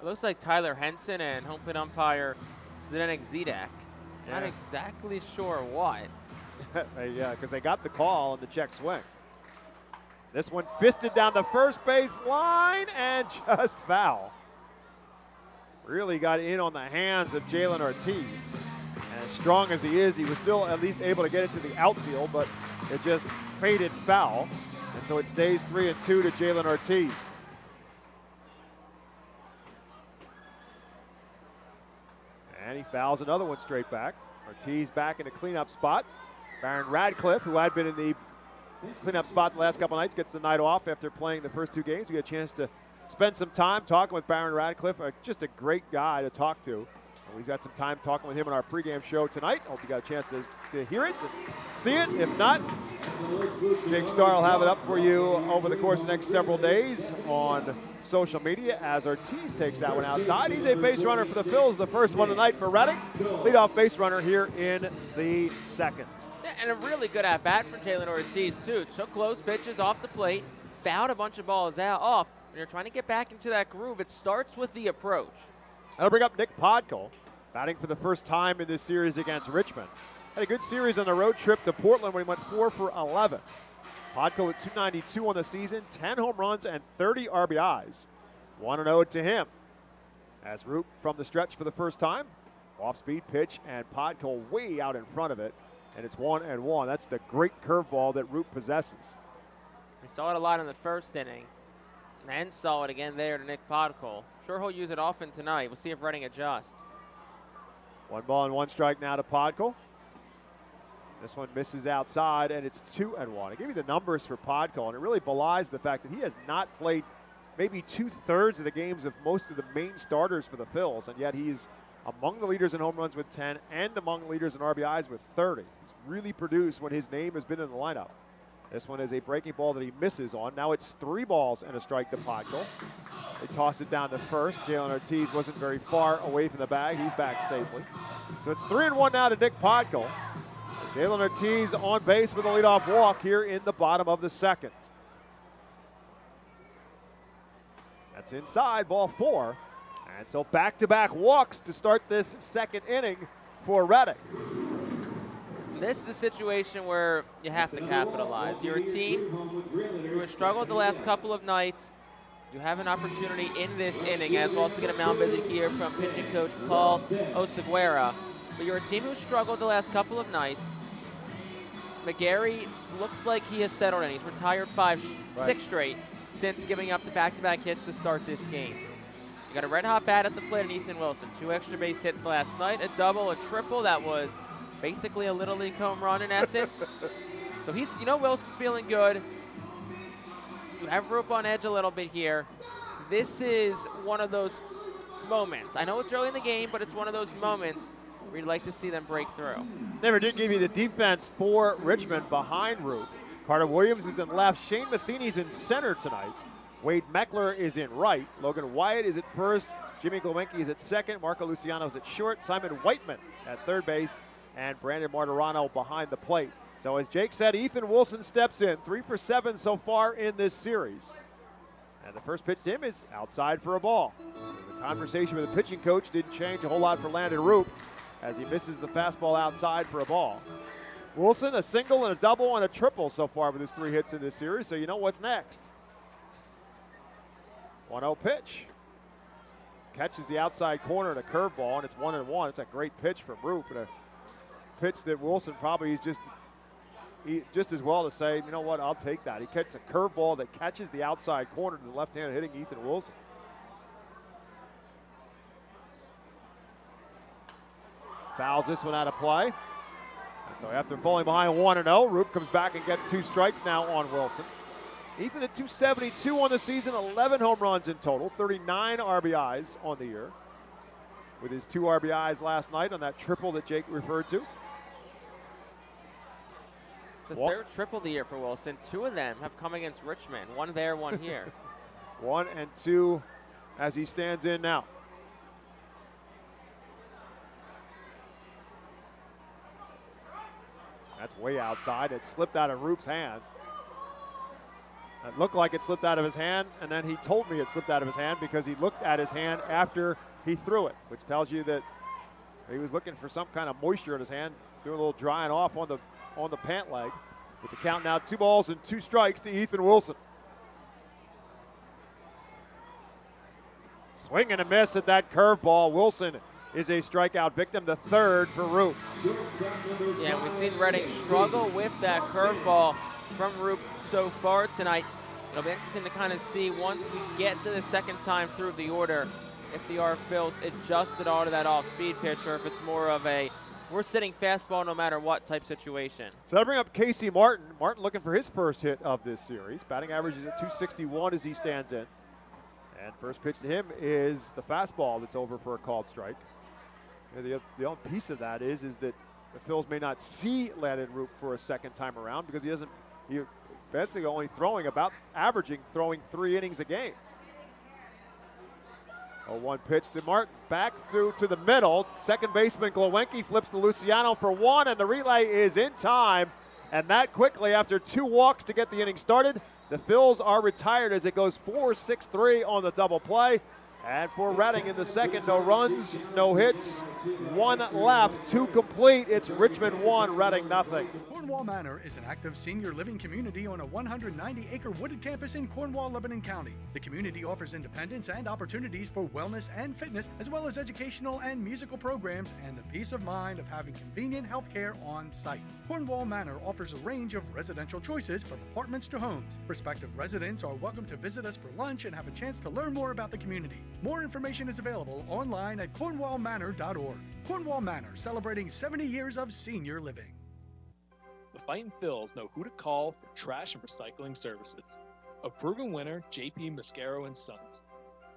It looks like Tyler Henson and home plate umpire Zdenek Zedek. Not exactly sure what. Yeah, because they got the call on the check swing. This one fisted down the first base line and just foul. Really got in on the hands of Jalen Ortiz. And as strong as he is, he was still at least able to get it to the outfield, but it just faded foul. And so it stays 3-2 to Jalen Ortiz. And he fouls another one straight back. Ortiz back in a cleanup spot. Baron Radcliffe, who had been in the cleanup spot the last couple nights, gets the night off after playing the first 2 games. We get a chance to spend some time talking with Baron Radcliffe, just a great guy to talk to. And we've got some time talking with him in our pregame show tonight. Hope you got a chance to hear it and see it. If not, Jake Starr will have it up for you over the course of the next several days on social media as Ortiz takes that one outside. He's a base runner for the Phils, the first one tonight for Reading. Leadoff base runner here in the second. Yeah, and a really good at-bat for Jalen Ortiz, too. Took close pitches off the plate, fouled a bunch of balls off. When you're trying to get back into that groove, it starts with the approach. That'll bring up Nick Podkul, batting for the first time in this series against Richmond. Had a good series on the road trip to Portland when he went 4 for 11. Podkul at 292 on the season, 10 home runs and 30 RBIs. 1-0 to him. As Root from the stretch for the first time. Off-speed pitch, and Podkul way out in front of it. And it's 1-1. That's the great curveball that Root possesses. We saw it a lot in the first inning. And saw it again there to Nick Podkul. Sure he'll use it often tonight. We'll see if Reading adjusts. 1 ball and 1 strike now to Podkul. This one misses outside, and it's 2-1. I gave you the numbers for Podko, and it really belies the fact that he has not played maybe 2/3 of the games of most of the main starters for the Phils, and yet he's among the leaders in home runs with 10 and among the leaders in RBIs with 30. He's really produced when his name has been in the lineup. This one is a breaking ball that he misses on. Now it's 3 balls and a strike to Podko. They toss it down to first. Jalen Ortiz wasn't very far away from the bag. He's back safely. So it's 3-1 now to Nick Podko. Jalen Ortiz on base with a leadoff walk here in the bottom of the second. That's inside, ball 4. And so back-to-back walks to start this second inning for Reading. This is a situation where you have to capitalize. You're a team who has struggled the last couple of nights. You have an opportunity in this inning, as we'll also get a mound visit here from pitching coach Paul Oseguera. But you're a team who struggled the last couple of nights. McGarry looks like he has settled in. He's retired 6 straight since giving up the back-to-back hits to start this game. You got a red-hot bat at the plate in Ethan Wilson. 2 extra base hits last night, a double, a triple. That was basically a Little League home run in essence. So he's, Wilson's feeling good. You have Roop on edge a little bit here. This is one of those moments. I know it's early in the game, but it's one of those moments where you'd like to see them break through. Never did give you the defense for Richmond behind Roop. Carter Williams is in left. Shane Matheny's in center tonight. Wade Meckler is in right. Logan Wyatt is at first. Jimmy Glowinski is at second. Marco Luciano is at short. Simon Whiteman at third base. And Brandon Martirano behind the plate. So as Jake said, Ethan Wilson steps in. 3 for 7 so far in this series. And the first pitch to him is outside for a ball. The conversation with the pitching coach didn't change a whole lot for Landon Roop as he misses the fastball outside for a ball. Wilson, a single and a double and a triple so far with his 3 hits in this series, so you know what's next. 1-0 pitch. Catches the outside corner and a curveball, and it's 1-1. It's a great pitch from Roop, and a pitch that Wilson probably is just as well to say, you know what, I'll take that. He catches a curveball that catches the outside corner to the left-handed hitting Ethan Wilson. Fouls this one out of play. And so after falling behind 1-0, Roop comes back and gets 2 strikes now on Wilson. Ethan at 272 on the season, 11 home runs in total, 39 RBIs on the year. With his 2 RBIs last night on that triple that Jake referred to. The third triple of the year for Wilson. 2 of them have come against Richmond. 1 there, 1 here. 1 and 2 as he stands in now. That's way outside. It slipped out of Roop's hand. It looked like it slipped out of his hand, and then he told me it slipped out of his hand because he looked at his hand after he threw it, which tells you that he was looking for some kind of moisture in his hand, doing a little drying off on the pant leg. With the count now 2 balls and 2 strikes to Ethan Wilson. Swing and a miss at that curveball. Wilson is a strikeout victim, the 3rd for Roop. Yeah, we've seen Reading struggle with that curveball from Roop so far tonight. It'll be interesting to kind of see once we get to the second time through the order if the Phils adjust it all to that off-speed pitch or if it's more of a we're sitting fastball no matter what type situation. So I bring up Casey Martin. Martin looking for his first hit of this series. Batting average is at 261 as he stands in. And first pitch to him is the fastball that's over for a called strike. And the only piece of that is that the Phils may not see Landon Roop for a second time around because he's basically only averaging 3 innings a game. A 1 pitch to Martin, back through to the middle. Second baseman Glowinski flips to Luciano for 1, and the relay is in time. And that quickly, after 2 walks to get the inning started, the Phils are retired as it goes 4-6-3 on the double play. And for Reading in the second, no runs, no hits, 1 left, 2 complete. It's Richmond 1, Reading nothing. Cornwall Manor is an active senior living community on a 190-acre wooded campus in Cornwall, Lebanon County. The community offers independence and opportunities for wellness and fitness, as well as educational and musical programs, and the peace of mind of having convenient health care on site. Cornwall Manor offers a range of residential choices from apartments to homes. Prospective residents are welcome to visit us for lunch and have a chance to learn more about the community. More information is available online at cornwallmanor.org. Cornwall Manor, celebrating 70 years of senior living. the Fightin Phils know who to call for trash and recycling services. A proven winner, J.P. Mascaro & Sons.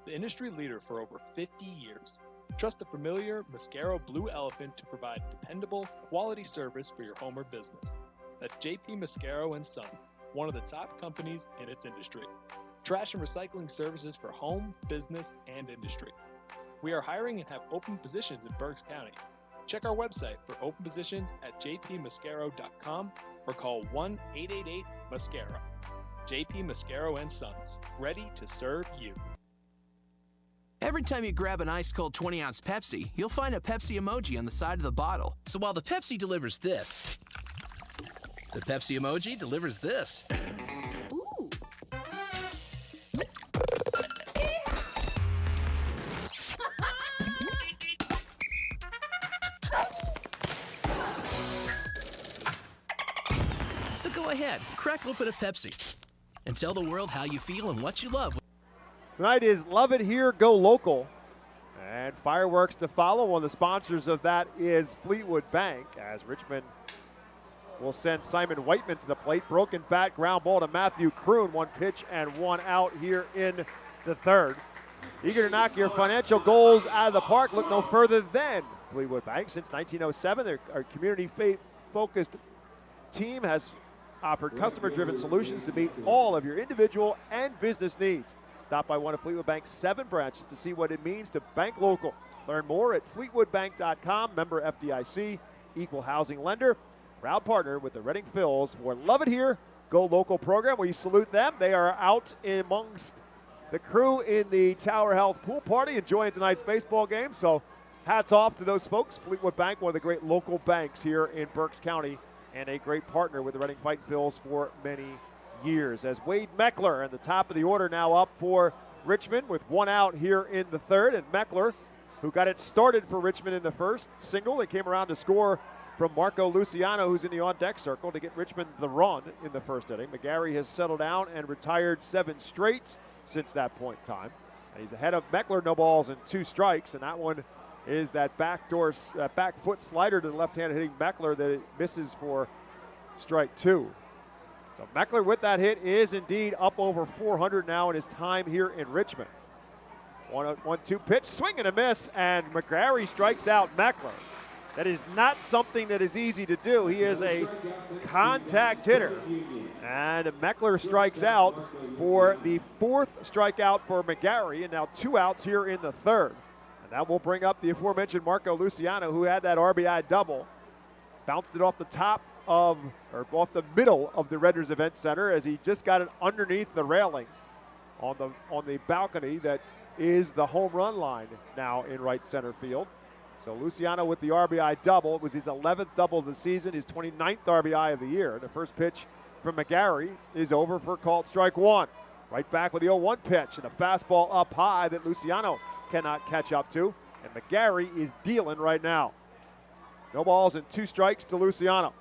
The industry leader for over 50 years. Trust the familiar Mascaro Blue Elephant to provide dependable, quality service for your home or business. That's J.P. Mascaro & Sons, one of the top companies in its industry. Trash and recycling services for home, business, and industry. We are hiring and have open positions in Berks County. Check our website for open positions at jpmascaro.com or call 1-888-MASCARO. J.P. Mascaro & Sons, ready to serve you. Every time you grab an ice-cold 20-ounce Pepsi, you'll find a Pepsi emoji on the side of the bottle. So while the Pepsi delivers this, the Pepsi emoji delivers this. Ooh. So go ahead, crack open a Pepsi, and tell the world how you feel and what you love. Tonight is Love It Here, Go Local. And fireworks to follow. One of the sponsors of that is Fleetwood Bank, as Richmond will send Simon Whiteman to the plate. Broken bat, ground ball to Matthew Kroon. 1 pitch and 1 out here in the third. Eager to knock your financial goals out of the park. Look no further than Fleetwood Bank. Since 1907, our community-focused team has offered customer-driven solutions to meet all of your individual and business needs. Stop by one of Fleetwood Bank's 7 branches to see what it means to bank local. Learn more at fleetwoodbank.com. Member FDIC, equal housing lender. Proud partner with the Reading Phils for Love It Here, Go Local program. We salute them. They are out amongst the crew in the Tower Health pool party enjoying tonight's baseball game. So hats off to those folks. Fleetwood Bank, one of the great local banks here in Berks County, and a great partner with the Reading Fightin Phils for many years. As Wade Meckler at the top of the order now up for Richmond with 1 out here in the third. And Meckler, who got it started for Richmond in the first single, they came around to score from Marco Luciano, who's in the on-deck circle, to get Richmond the run in the first inning. McGarry has settled down and retired 7 straight since that point in time. And he's ahead of Meckler, no balls and 2 strikes, and that one is that back foot slider to the left-handed hitting Meckler that misses for strike 2. So Meckler with that hit is indeed up over 400 now in his time here in Richmond. 1-2 pitch, swing and a miss, and McGarry strikes out Meckler. That is not something that is easy to do. He is a contact hitter. And Meckler strikes out for the 4th strikeout for McGarry, and now 2 outs here in the third. And that will bring up the aforementioned Marco Luciano, who had that RBI double. Bounced it off the top of, or off the middle of the Redders Event Center as he just got it underneath the railing on the balcony that is the home run line now in right center field. So Luciano with the RBI double. It was his 11th double of the season, his 29th RBI of the year. The first pitch from McGarry is over for called strike 1. Right back with the 0-1 pitch and a fastball up high that Luciano cannot catch up to. And McGarry is dealing right now. No balls and 2 strikes to Luciano.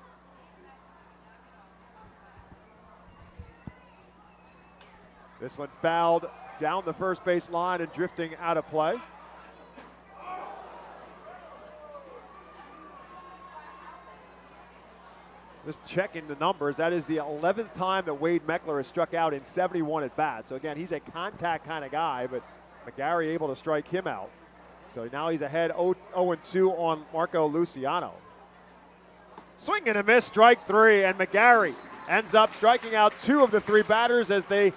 This one fouled down the first base line and drifting out of play. Just checking the numbers, that is the 11th time that Wade Meckler has struck out in 71 at bats. So again, he's a contact kind of guy, but McGarry able to strike him out. So now he's ahead 0-2 on Marco Luciano. Swing and a miss, strike 3, and McGarry ends up striking out 2 of the 3 batters as they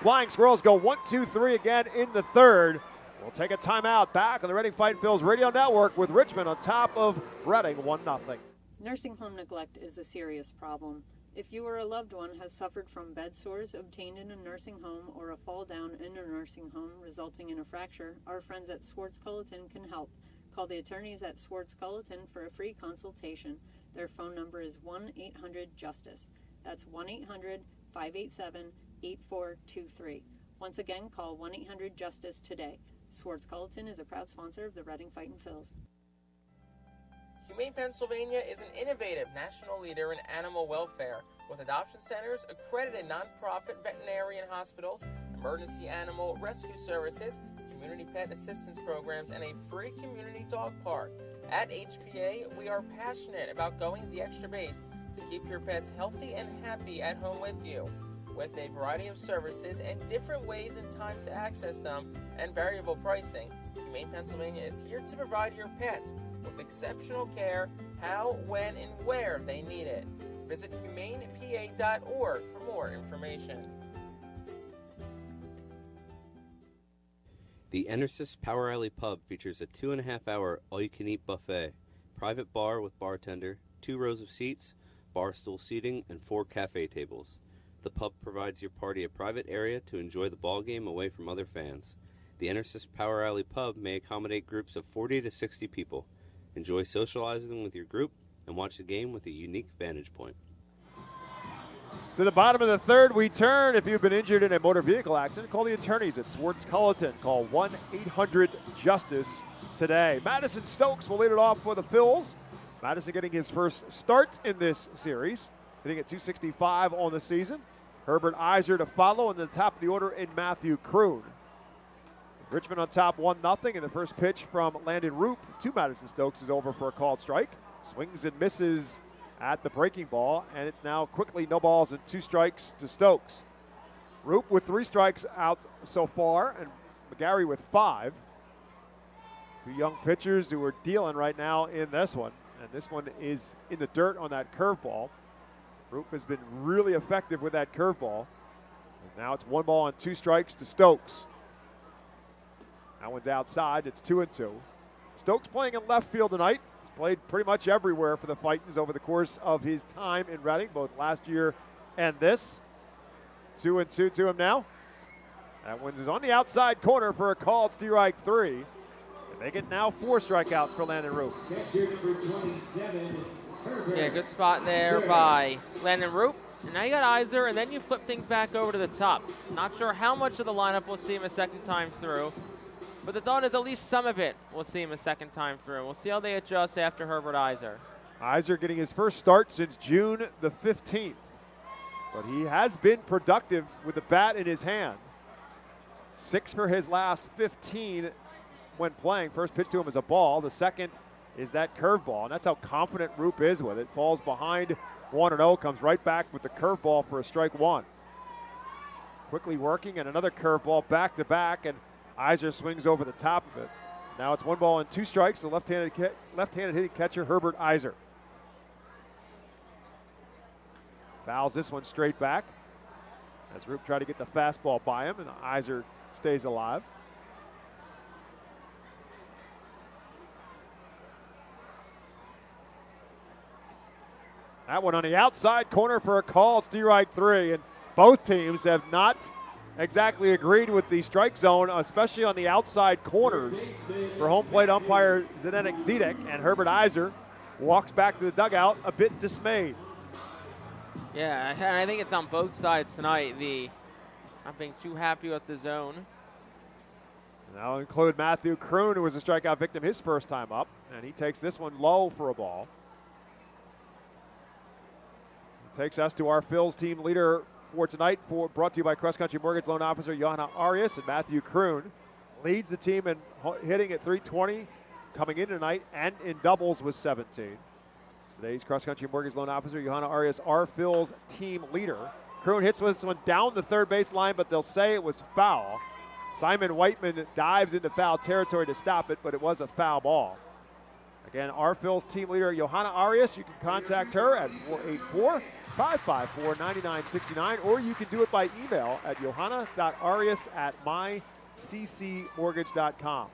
Flying Squirrels go 1-2-3 again in the third. We'll take a timeout back on the Reading Fightin Phils Radio Network with Richmond on top of Reading 1-0. Nursing home neglect is a serious problem. If you or a loved one has suffered from bed sores obtained in a nursing home or a fall down in a nursing home resulting in a fracture, our friends at Swartz Culleton can help. Call the attorneys at Swartz Culleton for a free consultation. Their phone number is 1-800-JUSTICE. That's 1-800-587-8423. Once again, call 1-800-JUSTICE today. Swartz Culleton is a proud sponsor of the Reading Fightin Phils. Humane Pennsylvania is an innovative national leader in animal welfare with adoption centers, accredited nonprofit veterinarian hospitals, emergency animal rescue services, community pet assistance programs, and a free community dog park. At HPA, we are passionate about going the extra base to keep your pets healthy and happy at home with you. With a variety of services and different ways and times to access them and variable pricing, Humane Pennsylvania is here to provide your pets with exceptional care how, when, and where they need it. Visit humanepa.org for more information. The Enersys Power Alley Pub features a 2.5-hour all-you-can-eat buffet, private bar with bartender, 2 rows of seats, bar stool seating, and 4 cafe tables. The pub provides your party a private area to enjoy the ball game away from other fans. The Enersys Power Alley Pub may accommodate groups of 40 to 60 people. Enjoy socializing with your group and watch the game with a unique vantage point. To the bottom of the third, we turn. If you've been injured in a motor vehicle accident, call the attorneys at Swartz-Culleton. Call 1-800-JUSTICE today. Madison Stokes will lead it off for the Phils. Madison getting his first start in this series, hitting at .265 on the season. Herbert Iser to follow, and the top of the order in Matthew Kroon. Richmond on top 1-0, and the first pitch from Landon Roop to Madison Stokes is over for a called strike. Swings and misses at the breaking ball, and it's now quickly no balls and 2 strikes to Stokes. Roop with 3 strikes out so far, and McGarry with 5. 2 young pitchers who are dealing right now in this one, and this one is in the dirt on that curveball. Roop has been really effective with that curveball. And now it's 1 ball and 2 strikes to Stokes. That one's outside. It's 2-2. Stokes playing in left field tonight. He's played pretty much everywhere for the Fightins over the course of his time in Reading, both last year and this. 2-2 to him now. That one is on the outside corner for a called strike 3. And make it now 4 strikeouts for Landon Roop. Yeah, good spot there by Landon Roop. And now you got Iser, and then you flip things back over to the top. Not sure how much of the lineup we'll see him a second time through, but the thought is at least some of it we'll see him a second time through. We'll see how they adjust after Herbert Iser. Iser getting his first start since June the 15th, but he has been productive with the bat in his hand. 6 for his last 15 when playing. First pitch to him is a ball. The second is that curveball, and that's how confident Roop is with it. Falls behind 1-0, comes right back with the curveball for a strike 1. Quickly working, and another curveball back-to-back, and Iser swings over the top of it. Now it's 1 ball and 2 strikes. The left-handed hitting catcher, Herbert Iser. Fouls this one straight back as Roop tried to get the fastball by him, and Iser stays alive. That one on the outside corner for a call. It's strike 3, and both teams have not exactly agreed with the strike zone, especially on the outside corners. For home plate umpire Zdenek Zedek, and Herbert Iser walks back to the dugout a bit dismayed. Yeah, and I think it's on both sides tonight, the not being too happy with the zone. And that'll include Matthew Kroon, who was a strikeout victim his first time up, and he takes this one low for a ball. Takes us to our Phil's team leader for tonight, brought to you by Cross Country Mortgage Loan Officer Johanna Arias, and Matthew Kroon leads the team in hitting at .320, coming in tonight, and in doubles with 17. Today's Cross Country Mortgage Loan Officer Johanna Arias, our Phil's team leader. Kroon hits this one down the third base line, but they'll say it was foul. Simon Whiteman dives into foul territory to stop it, but it was a foul ball. Again, our Phil's team leader, Johanna Arias. You can contact her at 484-554-9969, or you can do it by email at johanna.arias@myccmortgage.com.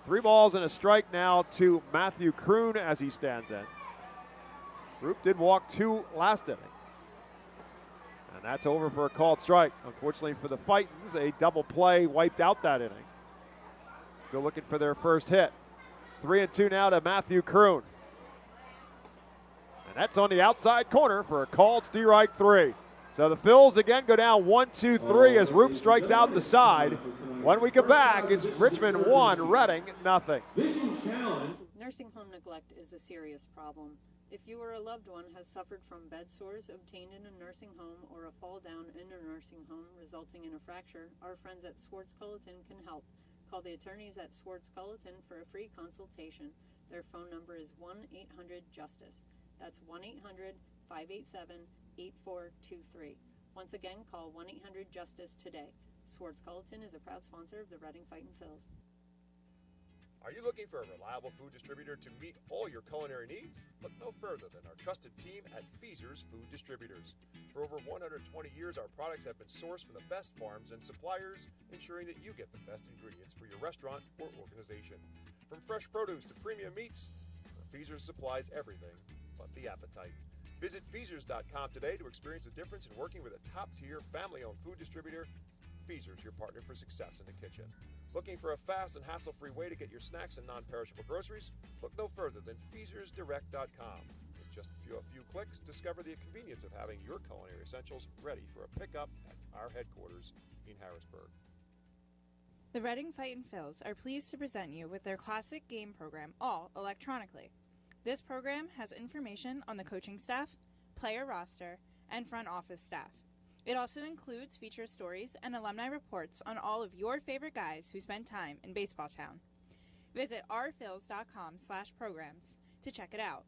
3 balls and a strike now to Matthew Kroon as he stands in. Roop did walk 2 last inning. And that's over for a called strike. Unfortunately for the Fightins, a double play wiped out that inning. Still looking for their first hit. 3-2 now to Matthew Kroon. And that's on the outside corner for a called strike 3. So the Phils again go down 1-2-3 as Roop strikes out the side. When we come back, it's Richmond 1, Reading nothing. Nursing home neglect is a serious problem. If you or a loved one has suffered from bed sores obtained in a nursing home or a fall down in a nursing home resulting in a fracture, our friends at Swartz-Culleton can help. Call the attorneys at Swartz-Culleton for a free consultation. Their phone number is 1-800-JUSTICE. That's 587-8423. Once again, call 1-800-JUSTICE today. Swartz-Culleton is a proud sponsor of the Reading Fightin' Phils. Are you looking for a reliable food distributor to meet all your culinary needs? Look no further than our trusted team at Feaser's Food Distributors. For over 120 years, our products have been sourced from the best farms and suppliers, ensuring that you get the best ingredients for your restaurant or organization. From fresh produce to premium meats, Feaser's supplies everything but the appetite. Visit Feasers.com today to experience the difference in working with a top-tier, family-owned food distributor. Feaser's, your partner for success in the kitchen. Looking for a fast and hassle-free way to get your snacks and non-perishable groceries? Look no further than FeasersDirect.com. In just a few clicks, discover the convenience of having your culinary essentials ready for a pickup at our headquarters in Harrisburg. The Reading Fightin' Phils are pleased to present you with their classic game program, all electronically. This program has information on the coaching staff, player roster, and front office staff. It also includes feature stories and alumni reports on all of your favorite guys who spent time in Baseball Town. Visit ourphils.com/programs to check it out.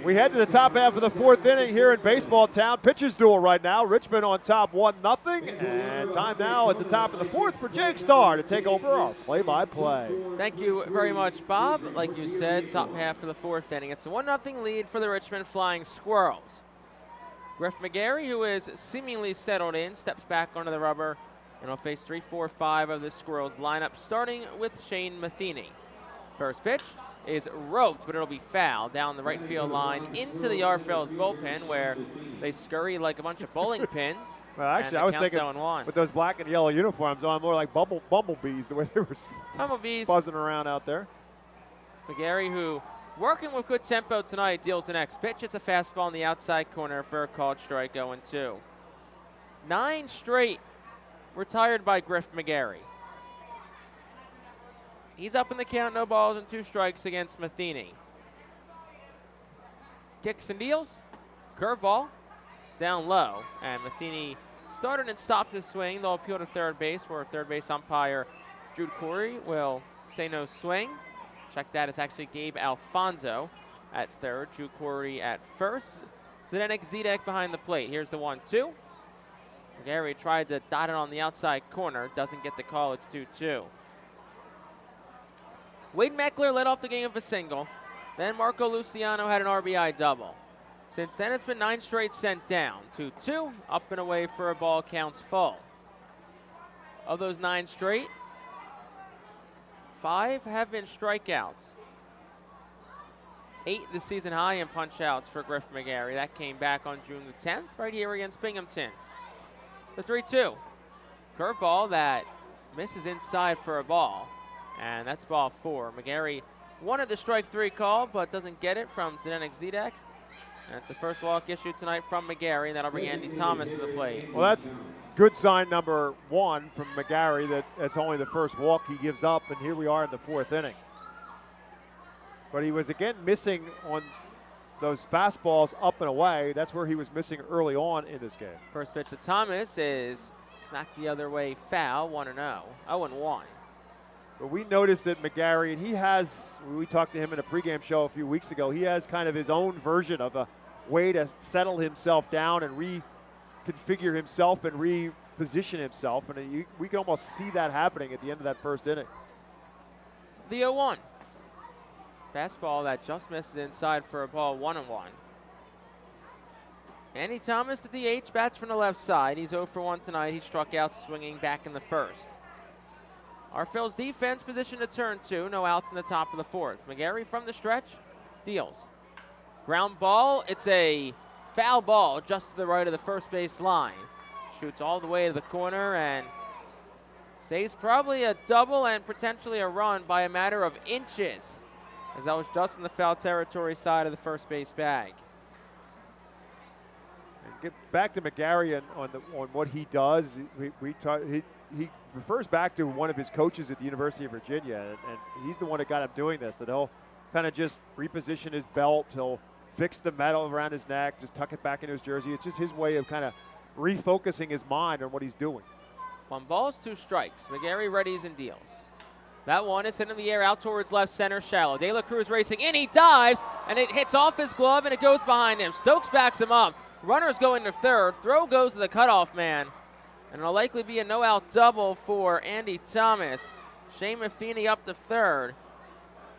We head to the top half of the fourth inning here in Baseball Town. Pitchers duel right now. Richmond on top 1-0. And time now at the top of the fourth for Jake Starr to take over our play-by-play. Thank you very much, Bob. Like you said, top half of the fourth inning. It's a 1-0 lead for the Richmond Flying Squirrels. Griff McGarry, who is seemingly settled in, steps back onto the rubber and will face 3, 4, 5 of the Squirrels lineup, starting with Shane Matheny. First pitch is roped, but it'll be foul down the right field line into the Phillies bullpen, where they scurry like a bunch of bowling pins. Well, actually, I was thinking with those black and yellow uniforms on, more like bumblebees, the way they were buzzing around out there. McGarry, who working with good tempo tonight, deals the next pitch. It's a fastball in the outside corner for a called strike, 0-2. 9 straight retired by Griff McGarry. He's up in the count, no balls and 2 strikes against Matheny. Kicks and deals, curveball, down low, and Matheny started and stopped his swing. They'll appeal to third base, where third base umpire Jude Corey will say no swing. Check that, it's actually Gabe Alfonso at third, Drew Corey at first. Zdenek Zedek behind the plate. Here's the 1-2. McGarry tried to dot it on the outside corner, doesn't get the call, it's 2-2. Wade Meckler led off the game with a single. Then Marco Luciano had an RBI double. Since then, it's been 9 straight sent down. 2-2, up and away for a ball, counts full. Of those 9 straight, 5 have been strikeouts. 8 the season high in punch-outs for Griff McGarry. That came back on June the 10th, right here against Binghamton. The 3-2. Curveball that misses inside for a ball, and that's ball 4. McGarry wanted the strike 3 call, but doesn't get it from Zdenek Zedek. And it's the first walk issued tonight from McGarry, and that'll bring Andy Thomas to the plate. Well, that's good sign number 1 from McGarry, that it's only the first walk he gives up, and here we are in the fourth inning. But he was again missing on those fastballs up and away. That's where he was missing early on in this game. First pitch to Thomas is smacked the other way, foul, 1-0, 0-1. But we noticed that McGarry, and he has, we talked to him in a pregame show a few weeks ago, he has kind of his own version of a way to settle himself down and reconfigure himself and reposition himself. And we can almost see that happening at the end of that first inning. The 0-1. Fastball that just misses inside for a ball, 1-1. Andy Thomas, the DH, bats from the left side. He's 0 for 1 tonight. He struck out swinging back in the first. Our Phil's defense positioned to turn 2. No outs in the top of the fourth. McGarry from the stretch, deals. Ground ball, it's a foul ball just to the right of the first base line. Shoots all the way to the corner and saves probably a double and potentially a run by a matter of inches, as that was just in the foul territory side of the first base bag. And get back to McGarry on what he does. He refers back to one of his coaches at the University of Virginia, and he's the one that got him doing this, that he'll kind of just reposition his belt, he'll fix the metal around his neck, just tuck it back into his jersey. It's just his way of kind of refocusing his mind on what he's doing. 1 ball, 2 strikes. McGarry readies and deals. That one is hit in the air out towards left center shallow. De La Cruz racing in. He dives, and it hits off his glove, and it goes behind him. Stokes backs him up. Runners go into third. Throw goes to the cutoff man. And it'll likely be a no-out double for Andy Thomas. Shane Maffini up to third.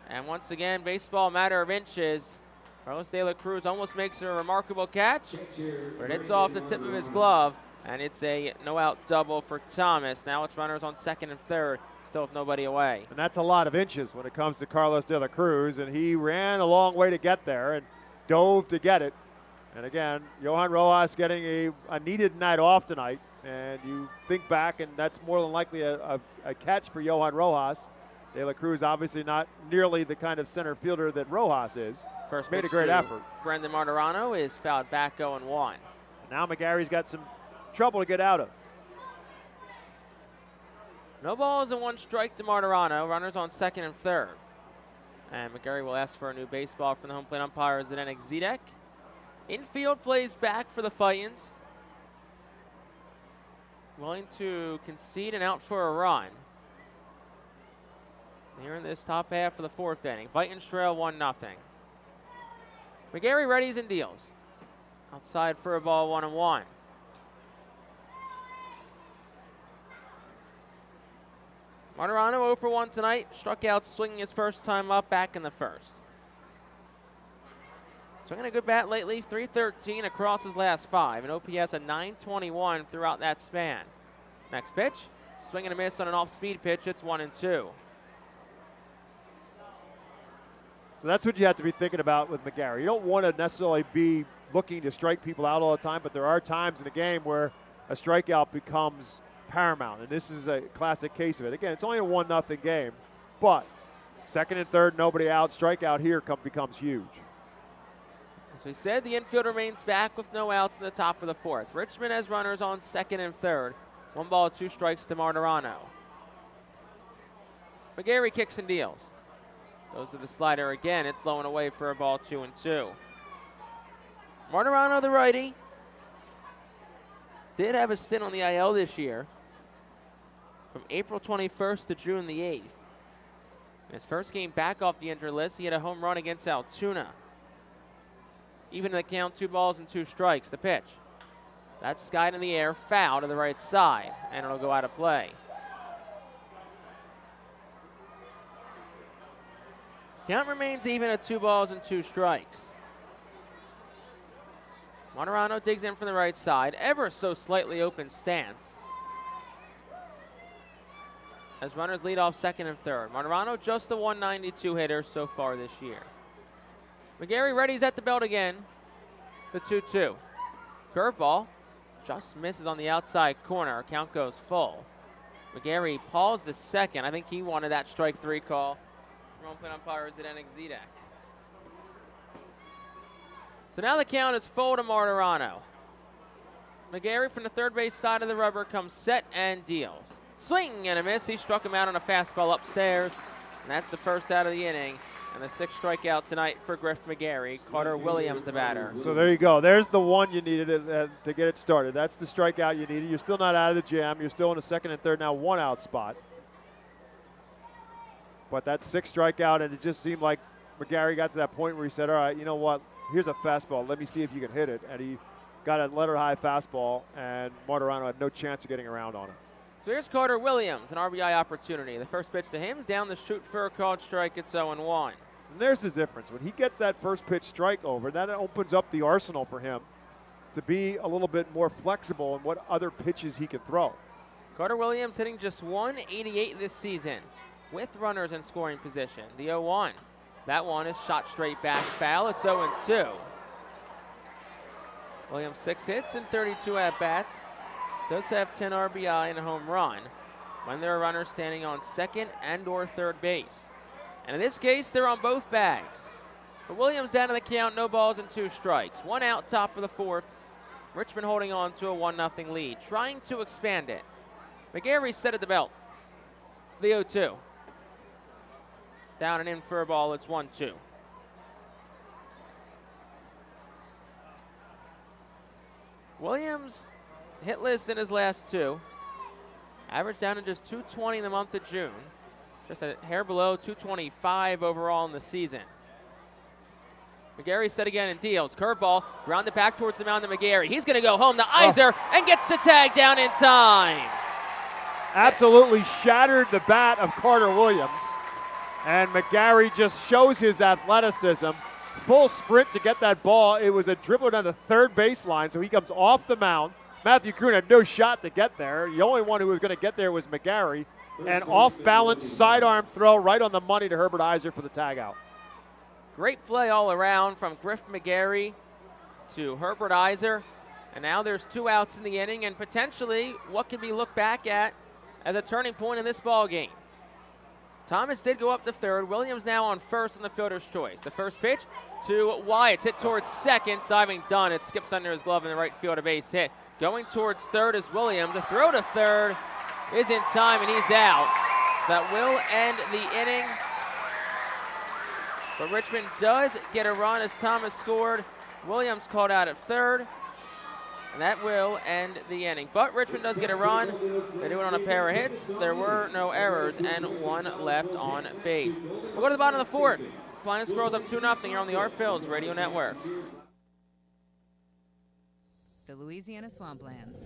And once again, baseball matter of inches. Carlos De La Cruz almost makes a remarkable catch, but it hits off the tip of his glove, and it's a no-out double for Thomas. Now it's runners on second and third, still with nobody away. And that's a lot of inches when it comes to Carlos De La Cruz, and he ran a long way to get there and dove to get it. And again, Johan Rojas getting a needed night off tonight, and you think back, and that's more than likely a catch for Johan Rojas. De La Cruz obviously not nearly the kind of center fielder that Rojas is. First made a great effort. Brendan Martirano is fouled back 0-1. Now McGarry's got some trouble to get out of. No balls and one strike to Martirano. Runners on second and third. And McGarry will ask for a new baseball from the home plate umpire, Zdenek Zidek. Infield plays back for the Fightins. Willing to concede and out for a run. Here in this top half of the fourth inning. Fightins trail 1-0. McGarry readies and deals. Outside for a ball, 1-1. Martirano 0 for 1 tonight. Struck out swinging his first time up back in the first. Swinging a good bat lately, .313 across his last 5. An OPS of .921 throughout that span. Next pitch, swing and a miss on an off-speed pitch. It's 1-2. So that's what you have to be thinking about with McGarry. You don't want to necessarily be looking to strike people out all the time, but there are times in a game where a strikeout becomes paramount, and this is a classic case of it. Again, it's only a 1-0 game, but second and third, nobody out. Strikeout here becomes huge. As we said, the infield remains back with no outs in the top of the fourth. Richmond has runners on second and third. 1 ball, 2 strikes to Martirano. McGarry kicks and deals. Goes to the slider again. It's low and away for a ball, 2-2. Martirano, the righty, did have a stint on the IL this year from April 21st to June the 8th. In his first game back off the injured list, he had a home run against Altoona. Even in the count, 2 balls and 2 strikes. The pitch. That's skied in the air, foul to the right side, and it'll go out of play. Count remains even at 2 balls and 2 strikes. Martirano digs in from the right side, ever so slightly open stance. As runners lead off second and third. Martirano just the 192 hitter so far this year. McGarry readies at the belt again. The 2-2. Curveball just misses on the outside corner. Count goes full. McGarry paused the second. I think he wanted that strike 3 call. Home plate umpire is Zdenek Zidek. So now the count is full to Martirano. McGarry from the third base side of the rubber comes set and deals. Swing and a miss. He struck him out on a fastball upstairs. And that's the first out of the inning. And the 6th strikeout tonight for Griff McGarry. Carter Williams, the batter. So there you go. There's the one you needed to get it started. That's the strikeout you needed. You're still not out of the jam. You're still in the second and third, now 1-out spot. But that 6th strikeout, and it just seemed like McGarry got to that point where he said, all right, you know what, here's a fastball. Let me see if you can hit it. And he got a letter-high fastball, and Martirano had no chance of getting around on it. So here's Carter Williams, an RBI opportunity. The first pitch to him is down the chute for a called strike. It's 0-1. And there's the difference. When he gets that first pitch strike over, that opens up the arsenal for him to be a little bit more flexible in what other pitches he can throw. Carter Williams hitting just .188 this season with runners in scoring position. The 0-1. That one is shot straight back foul. It's 0-2. Williams 6 hits and 32 at-bats. Does have 10 RBI and a home run when there are runners standing on second and or third base. And in this case, they're on both bags. But Williams down to the count, no balls and 2 strikes. 1 out, top of the fourth. Richmond holding on to a 1-0 lead, trying to expand it. McGarry set at the belt. The 0-2. Down and in for a ball, it's 1-2. Williams hitless in his last 2. Average down to just .220 in the month of June. Just a hair below 225 overall in the season. McGarry set again and deals. Curveball, grounded back towards the mound to McGarry. He's going to go home to Iser and gets the tag down in time. Absolutely shattered the bat of Carter Williams. And McGarry just shows his athleticism. Full sprint to get that ball. It was a dribble down the third baseline, so he comes off the mound. Matthew Kroon had no shot to get there. The only one who was going to get there was McGarry. And off-balance sidearm throw right on the money to Herbert Iser for the tag out. Great play all around from Griff McGarry to Herbert Iser. And now there's 2 outs in the inning and potentially what can be looked back at as a turning point in this ball game. Thomas did go up to third. Williams now on first on the fielder's choice. The first pitch to Wyatt. Hit towards second. Diving Dunn. It skips under his glove in the right field. A base hit. Going towards third is Williams. A throw to third is in time and he's out. So that will end the inning. But Richmond does get a run as Thomas scored. Williams called out at third. And that will end the inning. But Richmond does get a run. They do it on a pair of hits. There were no errors and 1 left on base. We'll go to the bottom of the 4th. Flying Squirrels up 2-0 here on the Phillies Radio Network. The Louisiana Swamplands.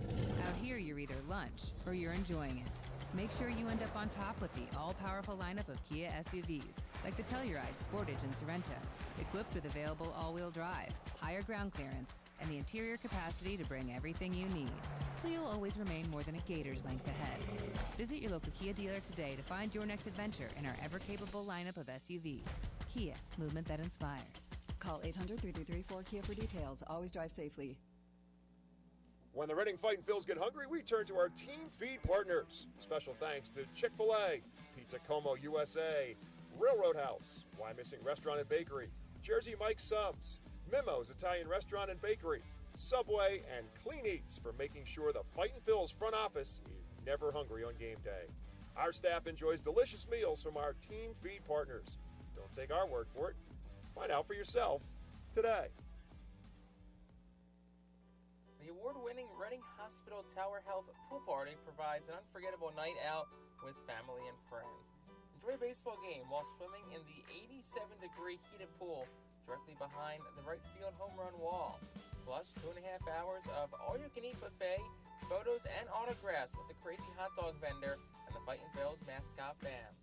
Out here you're either lunch or you're enjoying it. Make sure you end up on top with the all-powerful lineup of Kia SUVs, like the Telluride, Sportage, and Sorento, equipped with available all-wheel drive, higher ground clearance, and the interior capacity to bring everything you need, so you'll always remain more than a gator's length ahead. Visit your local Kia dealer today to find your next adventure in our ever-capable lineup of SUVs. Kia, movement that inspires. Call 800-3334-KIA for details. Always drive safely. When the Reading Fightin' Phils get hungry, we turn to our team feed partners. Special thanks to Chick-fil-A, Pizza Como USA, Railroad House, Why Missing Restaurant and Bakery, Jersey Mike's Subs, Mimo's Italian Restaurant and Bakery, Subway, and Clean Eats for making sure the Fightin' Phils front office is never hungry on game day. Our staff enjoys delicious meals from our team feed partners. Don't take our word for it. Find out for yourself today. The award-winning Reading Hospital Tower Health Pool Party provides an unforgettable night out with family and friends. Enjoy a baseball game while swimming in the 87-degree heated pool directly behind the right field home run wall. Plus 2.5 hours of all-you-can-eat buffet, photos, and autographs with the crazy hot dog vendor and the Fightin' Phils mascot band.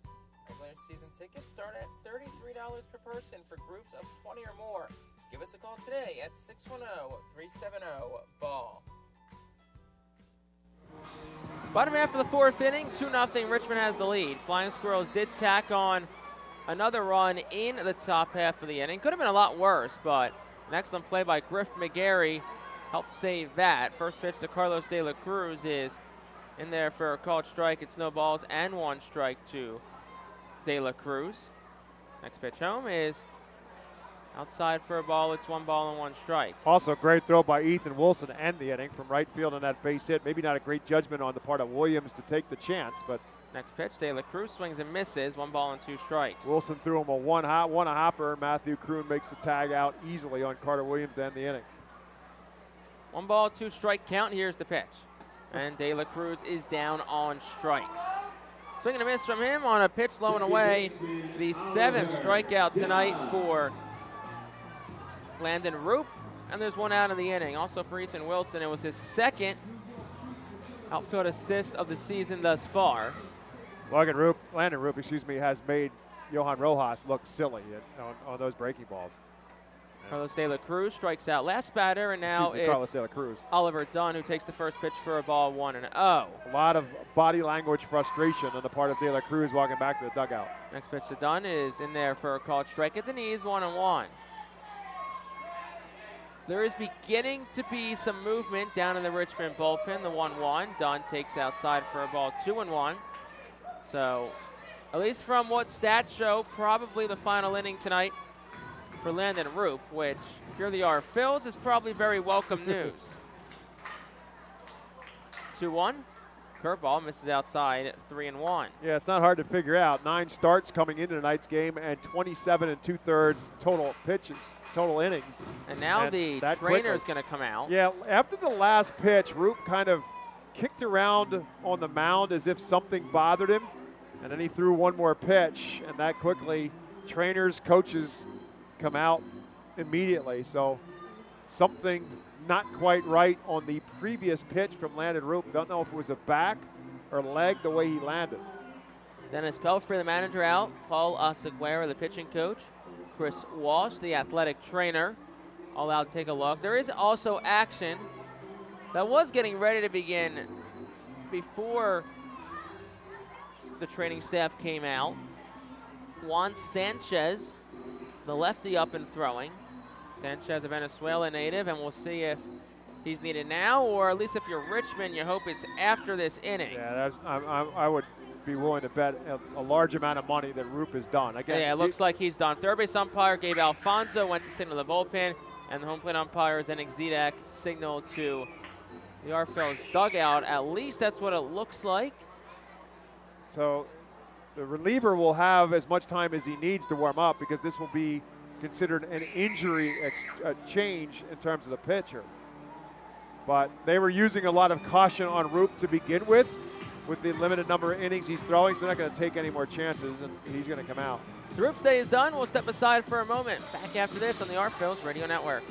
Regular season tickets start at $33 per person for groups of 20 or more. Give us a call today at 610-370-BALL. Bottom half of the 4th inning, 2-0. Richmond has the lead. Flying Squirrels did tack on another run in the top half of the inning. Could have been a lot worse, but an excellent play by Griff McGarry helped save that. First pitch to Carlos De La Cruz is in there for a called strike. It's no balls and 1 strike to De La Cruz. Next pitch home is outside for a ball. It's 1 ball and 1 strike. Also, great throw by Ethan Wilson to end the inning from right field on that base hit. Maybe not a great judgment on the part of Williams to take the chance, but next pitch, De La Cruz swings and misses. 1 ball and 2 strikes. Wilson threw him a one hopper. Matthew Kroon makes the tag out easily on Carter Williams to end the inning. 1 ball, 2 strike count. Here's the pitch. And De La Cruz is down on strikes. Swing and a miss from him on a pitch low and away. The 7th strikeout tonight for Landon Roop. And there's 1 out in the inning. Also for Ethan Wilson, it was his 2nd outfield assist of the season thus far. Landon Roop, has made Johan Rojas look silly on those breaking balls. Carlos De La Cruz strikes out last batter, and now it's Carlos De La Cruz. Oliver Dunn who takes the first pitch for a ball 1-0. A lot of body language frustration on the part of De La Cruz walking back to the dugout. Next pitch to Dunn is in there for a called strike at the knees, 1-1. There is beginning to be some movement down in the Richmond bullpen. The 1-1. Dunn takes outside for a ball, 2-1. So, at least from what stats show, probably the final inning tonight for Landon Roop, which, if you're the Phils, is probably very welcome news. 2-1. Curveball misses outside, 3-1. Yeah, it's not hard to figure out. 9 starts coming into tonight's game and 27 2/3 total pitches, total innings. And now the trainer's going to come out. Yeah, after the last pitch, Roop kind of kicked around on the mound as if something bothered him. And then he threw one more pitch, and that quickly, trainers, coaches come out immediately. So something not quite right on the previous pitch from Landon Roop. Don't know if it was a back or leg the way he landed. Dennis Pelfrey, the manager, out. Paul Oseguera, the pitching coach. Chris Walsh, the athletic trainer, all out to take a look. There is also action that was getting ready to begin before the training staff came out. Juan Sanchez, the lefty, up and throwing. Sanchez, a Venezuela native, and we'll see if he's needed now, or at least if you're Richmond, you hope it's after this inning. Yeah, I would be willing to bet a large amount of money that Roop is done. Again, yeah, it looks like he's done. Third base umpire Gabe Alfonso went to signal the bullpen, and the home plate umpire Zenik Zedek signaled to the Arphil's dugout. At least that's what it looks like. So the reliever will have as much time as he needs to warm up, because this will be considered an injury change in terms of the pitcher. But they were using a lot of caution on Roop to begin with the limited number of innings he's throwing, so they're not going to take any more chances, and he's going to come out. So Roop's day is done. We'll step aside for a moment. Back after this on the Arphil's Radio Network.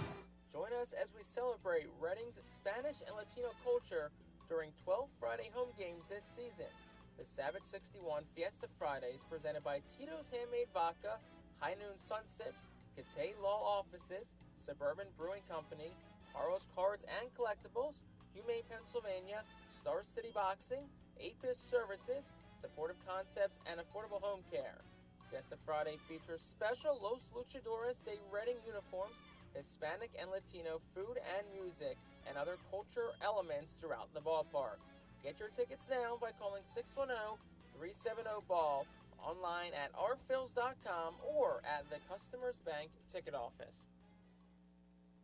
Join us as we celebrate Reading's Spanish and Latino culture during 12 Friday home games this season. The Savage 61 Fiesta Fridays, presented by Tito's Handmade Vodka, High Noon Sun Sips, Catay Law Offices, Suburban Brewing Company, Haro's Cards and Collectibles, Humane Pennsylvania, Star City Boxing, Apis Services, Supportive Concepts, and Affordable Home Care. Fiesta Friday features special Los Luchadores de Reading uniforms, Hispanic and Latino food and music, and other culture elements throughout the ballpark. Get your tickets now by calling 610-370-BALL, online at rphils.com or at the Customers Bank ticket office.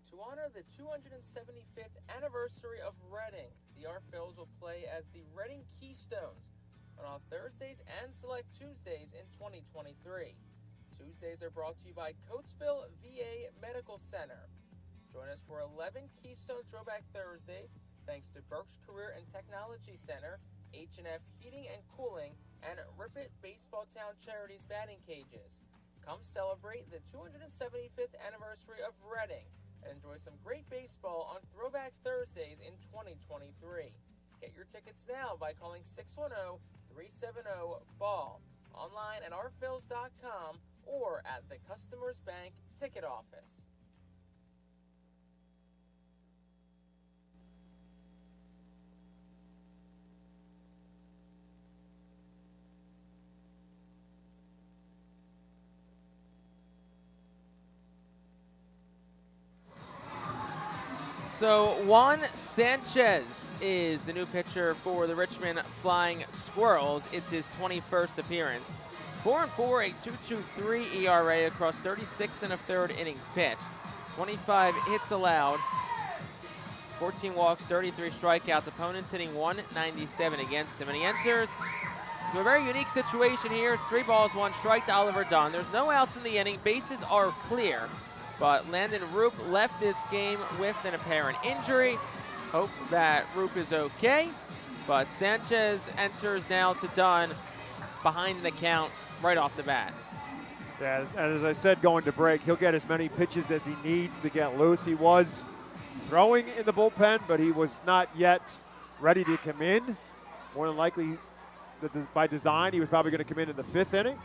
To honor the 275th anniversary of Reading, the Arphils will play as the Reading Keystones on all Thursdays and select Tuesdays in 2023. Tuesdays are brought to you by Coatesville VA Medical Center. Join us for 11 Keystone Throwback Thursdays thanks to Burke's Career and Technology Center, H&F Heating and Cooling, and Rip It Baseball Town Charities batting cages. Come celebrate the 275th anniversary of Reading and enjoy some great baseball on Throwback Thursdays in 2023. Get your tickets now by calling 610-370-BALL, online at rphils.com or at the Customers Bank ticket office. So Juan Sanchez is the new pitcher for the Richmond Flying Squirrels. It's his 21st appearance. 4-4, a 2.23 ERA across 36 1/3 innings pitched. 25 hits allowed, 14 walks, 33 strikeouts. Opponents hitting 197 against him. And he enters to a very unique situation here. It's 3 balls, 1 strike to Oliver Dunn. There's no outs in the inning. Bases are clear. But Landon Roop left this game with an apparent injury. Hope that Roop is okay. But Sanchez enters now to Dunn behind the count right off the bat. Yeah, and as I said going to break, he'll get as many pitches as he needs to get loose. He was throwing in the bullpen, but he was not yet ready to come in. More than likely, by design, he was probably going to come in the 5th inning.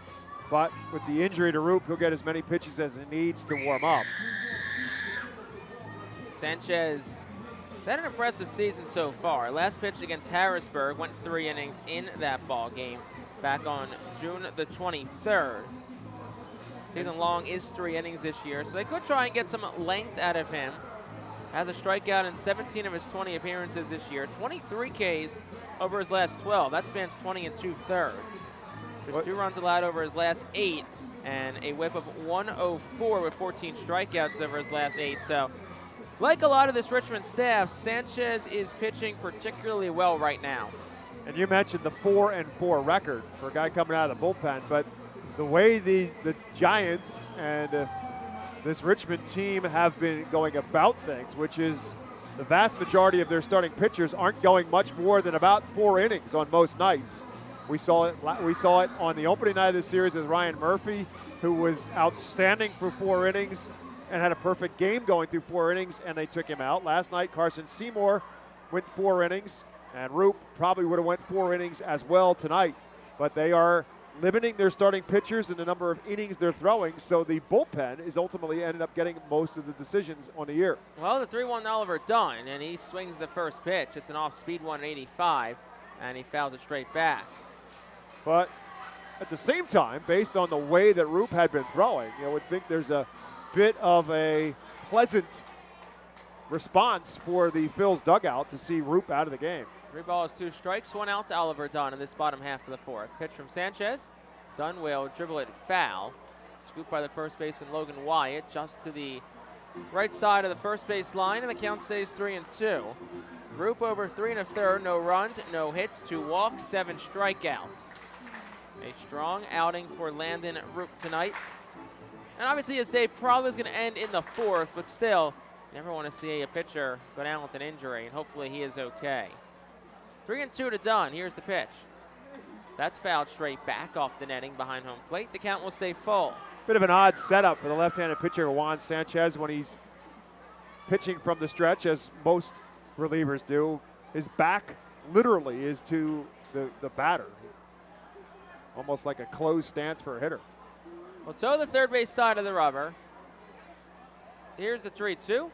But with the injury to Roop, he'll get as many pitches as he needs to warm up. Sanchez has had an impressive season so far. Last pitch against Harrisburg, went 3 innings in that ball game back on June the 23rd. Season long is 3 innings this year, so they could try and get some length out of him. Has a strikeout in 17 of his 20 appearances this year. 23 Ks over his last 12. That spans 20 2/3. Just 2 runs allowed over his last 8, and a whip of 104 with 14 strikeouts over his last 8. So, like a lot of this Richmond staff, Sanchez is pitching particularly well right now. And you mentioned the 4-4 record for a guy coming out of the bullpen, but the way the Giants and this Richmond team have been going about things, which is the vast majority of their starting pitchers aren't going much more than about 4 innings on most nights. We saw it on the opening night of the series with Ryan Murphy, who was outstanding for 4 innings and had a perfect game going through 4 innings, and they took him out. Last night, Carson Seymour went 4 innings, and Roop probably would have went 4 innings as well tonight. But they are limiting their starting pitchers and the number of innings they're throwing, so the bullpen is ultimately ended up getting most of the decisions on the year. Well, the 3-1 Oliver Dunn, and he swings the first pitch. It's an off-speed 185, and he fouls it straight back. But at the same time, based on the way that Roop had been throwing, you would think there's a bit of a pleasant response for the Phil's dugout to see Roop out of the game. 3 balls, 2 strikes, 1 out to Oliver Dunn in this bottom half of the 4th. Pitch from Sanchez. Dunn will dribble it foul. Scooped by the first baseman Logan Wyatt just to the right side of the first base line, and the count stays 3-2. Roop over 3 1/3, no runs, no hits, 2 walks, 7 strikeouts. A strong outing for Landon Roop tonight. And obviously his day probably is going to end in the 4th, but still, you never want to see a pitcher go down with an injury, and hopefully he is okay. 3-2 to Dunn. Here's the pitch. That's fouled straight back off the netting behind home plate. The count will stay full. Bit of an odd setup for the left-handed pitcher Juan Sanchez when he's pitching from the stretch, as most relievers do. His back literally is to the batter. Almost like a closed stance for a hitter. We'll toe the third base side of the rubber. Here's the 3-2.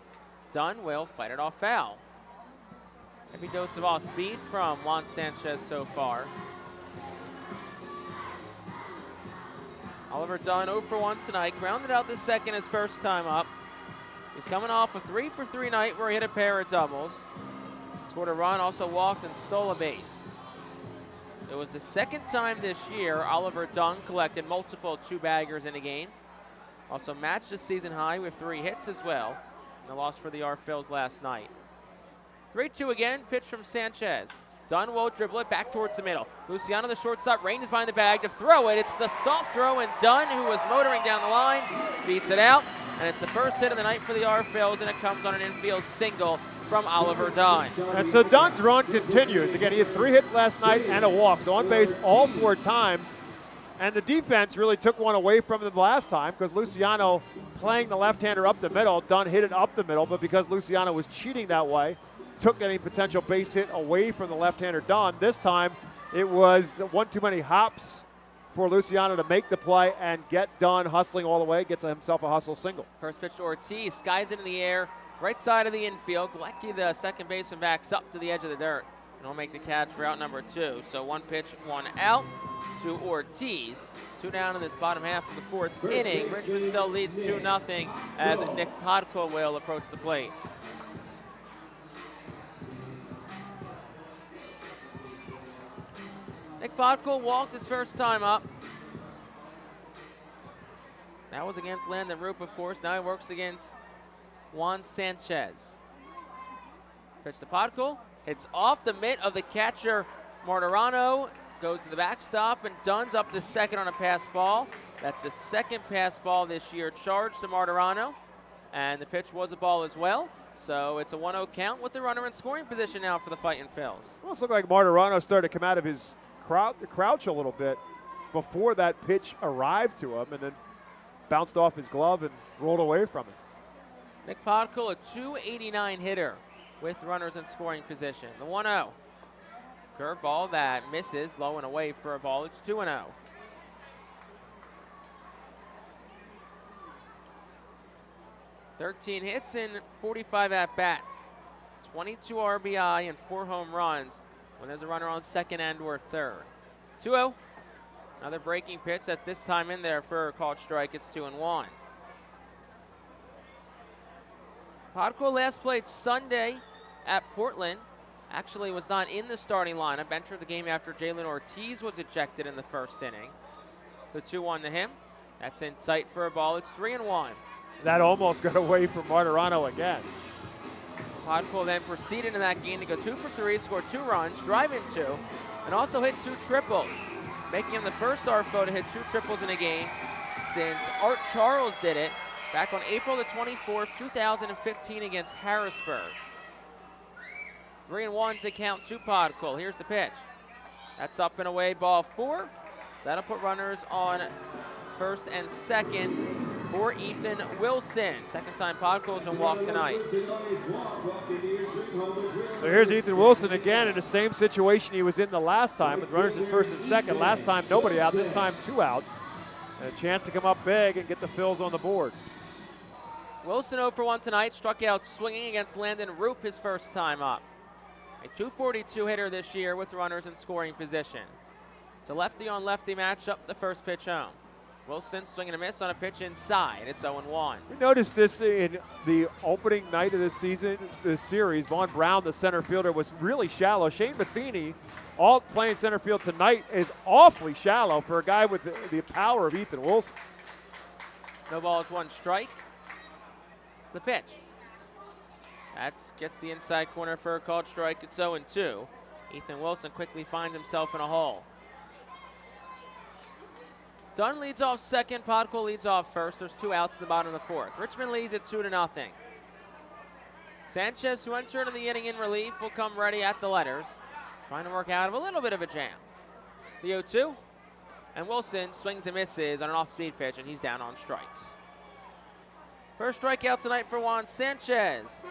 Dunn will fight it off foul. Heavy dose of off speed from Juan Sanchez so far. Oliver Dunn 0 for 1 tonight. Grounded out the second his first time up. He's coming off a 3 for 3 night where he hit a pair of doubles. Scored a run, also walked and stole a base. It was the second time this year Oliver Dunn collected multiple 2-baggers in a game. Also matched his season high with 3 hits as well. And a loss for the Phils last night. 3-2 again, pitch from Sanchez. Dunn will dribble it back towards the middle. Luciano, the shortstop, ranges behind the bag to throw it. It's the soft throw, and Dunn, who was motoring down the line, beats it out. And it's the first hit of the night for the Phils, and it comes on an infield single from Oliver Dunn. And so Dunn's run continues. Again, he had 3 hits last night and a walk. So on base all 4 times. And the defense really took one away from them last time because Luciano playing the left-hander up the middle. Dunn hit it up the middle, but because Luciano was cheating that way, took any potential base hit away from the left-hander Dunn. This time it was one too many hops for Luciano to make the play and get Dunn hustling all the way, gets himself a hustle single. First pitch to Ortiz, skies it in the air, right side of the infield. Galecki, the second baseman, backs up to the edge of the dirt, and he'll make the catch for out number 2. So 1 pitch, 1 out to Ortiz. 2 down in this bottom half of the 4th inning. Richmond still leads 2-0 as Nick Podko will approach the plate. Nick Podko walked his first time up. That was against Landon Roop, of course. Now he works against Juan Sanchez. Pitch to Podko. Hits off the mitt of the catcher, Martirano. Goes to the backstop, and Dunn's up to second on a pass ball. That's the second pass ball this year charged to Martirano. And the pitch was a ball as well. So it's a 1-0 count with the runner in scoring position now for the Fightin' Phils. Almost looked like Martirano started to come out of his crouch a little bit before that pitch arrived to him and then bounced off his glove and rolled away from it. Nick Podko, a .289 hitter with runners in scoring position. The 1-0. Curveball that misses, low and away for a ball. It's 2-0. .13 hits and 45 at-bats. 22 RBI and 4 home runs when there's a runner on second and or third. 2-0. Another breaking pitch. That's this time in there for a called strike. It's 2-1. Podko last played Sunday at Portland. Actually was not in the starting lineup. Entered the game after Jalen Ortiz was ejected in the first inning. The 2-1 to him. That's in tight for a ball. It's 3-1. That almost got away from Martirano again. Podko then proceeded in that game to go 2 for 3, score 2 runs, drive in 2, and also hit 2 triples, making him the first RFO to hit 2 triples in a game since Art Charles did it back on April the 24th, 2015 against Harrisburg. 3-1 to count to Podko. Here's the pitch. That's up and away, ball 4. So that'll put runners on first and second for Ethan Wilson. Second time Podcole's been walked tonight. So here's Ethan Wilson again in the same situation he was in the last time with runners at first and second. Last time nobody out, this time 2 outs. And a chance to come up big and get the Phils on the board. Wilson 0 for 1 tonight, struck out swinging against Landon Roop his first time up. A .242 hitter this year with runners in scoring position. It's a lefty-on-lefty matchup, the first pitch home. Wilson swinging a miss on a pitch inside. It's 0-1. We noticed this in the opening night of this season, this series. Vaughn Brown, the center fielder, was really shallow. Shane Matheny, all playing center field tonight, is awfully shallow for a guy with the power of Ethan Wilson. No balls, 1 strike. The pitch. That gets the inside corner for a called strike. It's 0-2. Ethan Wilson quickly finds himself in a hole. Dunn leads off second. Podcole leads off first. There's 2 outs in the bottom of the 4th. Richmond leads at 2-0. Sanchez, who entered in the inning in relief, will come ready at the letters. Trying to work out of a little bit of a jam. The 0-2. And Wilson swings and misses on an off-speed pitch, and he's down on strikes. First strikeout tonight for Juan Sanchez.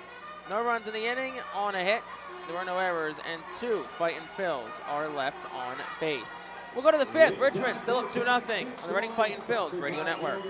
No runs in the inning, on a hit. There were no errors, and 2 Fightin' Phils are left on base. We'll go to the 5th. Richmond still up 2-0 on the Reading Fightin' Phils Radio Network.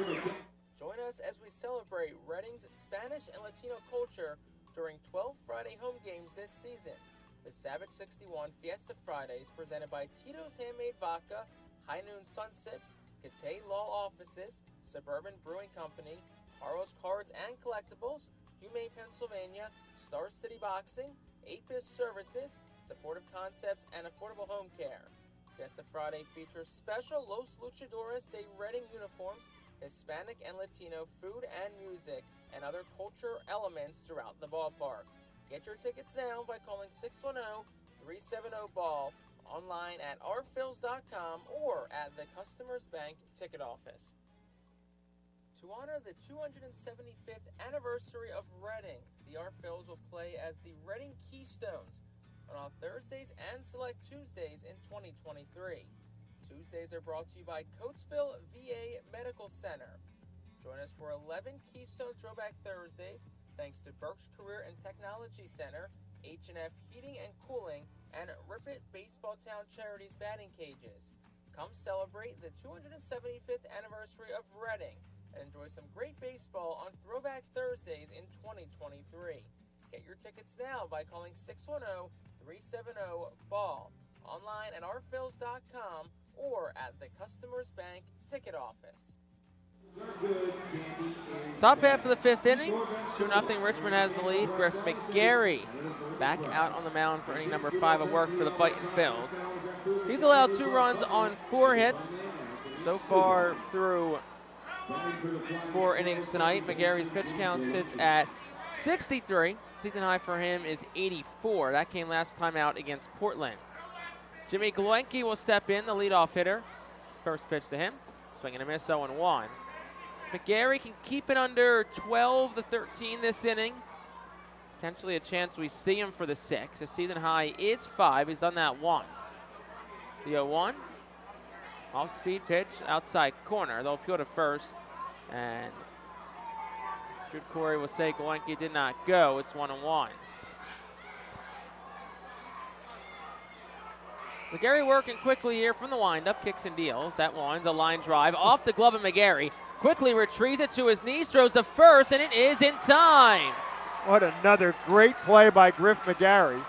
Join us as we celebrate Reading's Spanish and Latino culture during 12 Friday home games this season. The Savage 61 Fiesta Fridays presented by Tito's Handmade Vodka, High Noon Sun Sips, Catay Law Offices, Suburban Brewing Company, Haro's Cards and Collectibles, Humane Pennsylvania, Star City Boxing, Apis Services, Supportive Concepts, and Affordable Home Care. Fiesta Friday features special Los Luchadores de Reading uniforms, Hispanic and Latino food and music, and other culture elements throughout the ballpark. Get your tickets now by calling 610-370-BALL, online at rphils.com or at the Customers Bank ticket office. To honor the 275th anniversary of Reading, the R Phils will play as the Reading Keystones on Thursdays and select Tuesdays in 2023. Tuesdays are brought to you by Coatesville VA Medical Center. Join us for 11 Keystone Throwback Thursdays thanks to Burke's Career and Technology Center, H&F Heating and Cooling, and Rip It Baseball Town Charities batting cages. Come celebrate the 275th anniversary of Reading and enjoy some great baseball on Throwback Thursdays in 2023. Get your tickets now by calling 610-370-BALL, online at rphils.com or at the Customers Bank ticket office. Top half of the 5th inning, 2-0 Richmond has the lead. Griff McGarry back out on the mound for inning number 5 of work for the Fightin' Phils. He's allowed 2 runs on 4 hits so far through 4 innings tonight. McGarry's pitch count sits at 63. Season high for him is 84. That came last time out against Portland. Jimmy Glenke will step in, the leadoff hitter. First pitch to him. Swing and a miss, 0-1. McGarry can keep it under 12-13 this inning. Potentially a chance we see him for the 6. His season high is 5. He's done that once. The 0-1. Off-speed pitch, outside corner. They'll appeal to first. And Jude Corey will say Glenke did not go. It's 1-1. McGarry working quickly here from the windup, kicks and deals. That one's a line drive off the glove of McGarry. Quickly retrieves it to his knees, throws the first, and it is in time. What another great play by Griff McGarry.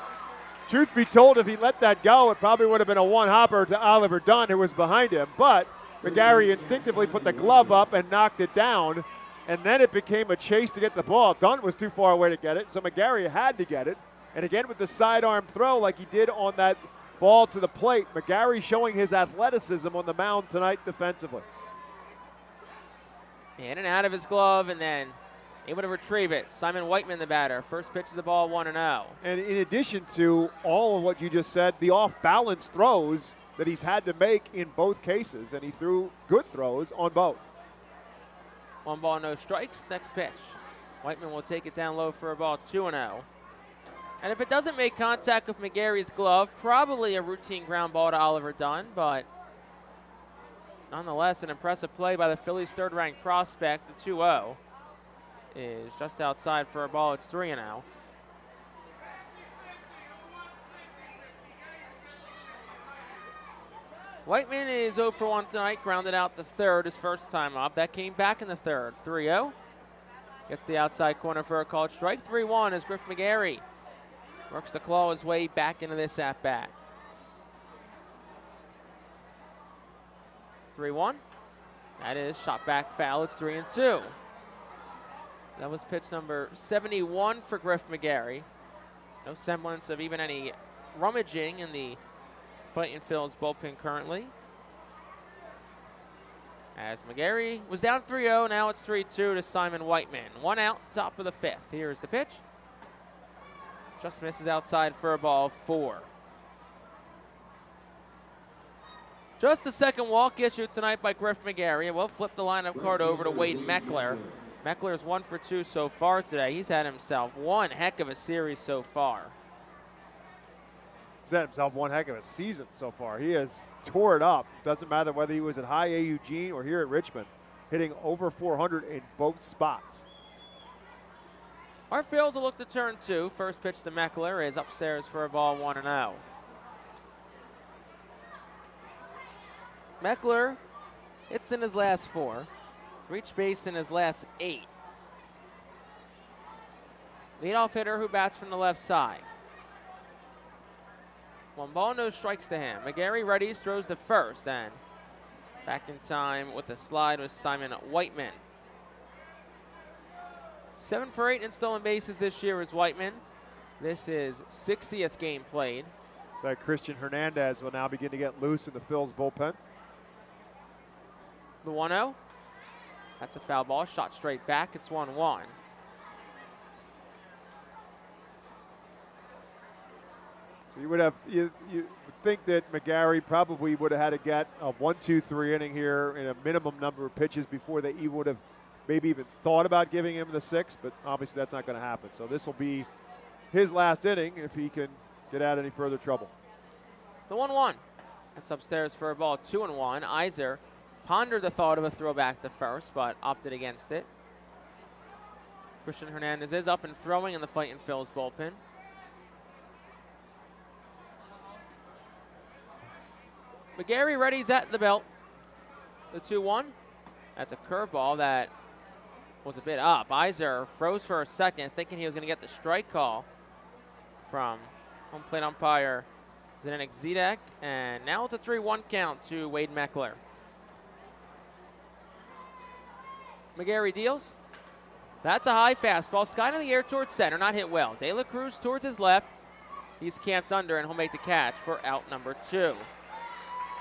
Truth be told, if he let that go, it probably would have been a one-hopper to Oliver Dunn, who was behind him. But McGarry instinctively put the glove up and knocked it down, and then it became a chase to get the ball. Dunn was too far away to get it, so McGarry had to get it. And again, with the sidearm throw like he did on that ball to the plate, McGarry showing his athleticism on the mound tonight defensively. In and out of his glove, and then able to retrieve it. Simon Whiteman, the batter. First pitch of the ball, 1-0. And in addition to all of what you just said, the off-balance throws that he's had to make in both cases, and he threw good throws on both. 1 ball, no strikes. Next pitch. Whiteman will take it down low for a ball, 2-0. And if it doesn't make contact with McGarry's glove, probably a routine ground ball to Oliver Dunn, but nonetheless, an impressive play by the Phillies' third-ranked prospect. The 2-0 is just outside for a ball. It's 3-0. Whiteman is 0 for 1 tonight, grounded out the third his first time up. That came back in the third. 3-0. Gets the outside corner for a called strike. 3-1 as Griff McGarry works the claw his way back into this at-bat. 3-1. That is shot back foul. It's 3-2. That was pitch number 71 for Griff McGarry. No semblance of even any rummaging in the Fightin Phil's bullpen currently. As McGarry was down 3-0, now it's 3-2 to Simon Whiteman. 1 out, top of the 5th. Here's the pitch. Just misses outside for a ball, 4. Just the second walk issued tonight by Griff McGarry. And we'll flip the lineup card over to Wade Meckler. Meckler's 1 for 2 so far today. He's had himself one heck of a series so far. He's had himself one heck of a season so far. He has tore it up. Doesn't matter whether he was at High A Eugene or here at Richmond, hitting over 400 in both spots. Our Phils will look to turn 2. First pitch to Meckler is upstairs for a ball, 1-0. Meckler hits in his last 4. Reached base in his last 8. Leadoff hitter who bats from the left side. 1 ball, no strikes to him. McGarry readies, throws to first, and back in time with the slide was Simon Whiteman. 7 for 8 in stolen bases this year is Whiteman. This is 60th game played. So Christian Hernandez will now begin to get loose in the Phil's bullpen. The 1-0. That's a foul ball, shot straight back. It's 1-1. So you would think that McGarry probably would have had to get a 1-2-3 inning here in a minimum number of pitches before they would have maybe even thought about giving him the 6th, but obviously that's not going to happen. So this will be his last inning if he can get out any further trouble. The 1-1. That's upstairs for a ball, 2-1. Iser pondered the thought of a throwback to first, but opted against it. Christian Hernandez is up and throwing in the Fightin Phil's bullpen. McGarry readies at the belt. The 2-1. That's a curveball that was a bit up. Iser froze for a second, thinking he was going to get the strike call from home plate umpire Zdenek Zedek. And now it's a 3-1 count to Wade Meckler. McGarry deals. That's a high fastball. Sky in the air towards center, not hit well. De La Cruz towards his left. He's camped under, and he'll make the catch for out number 2.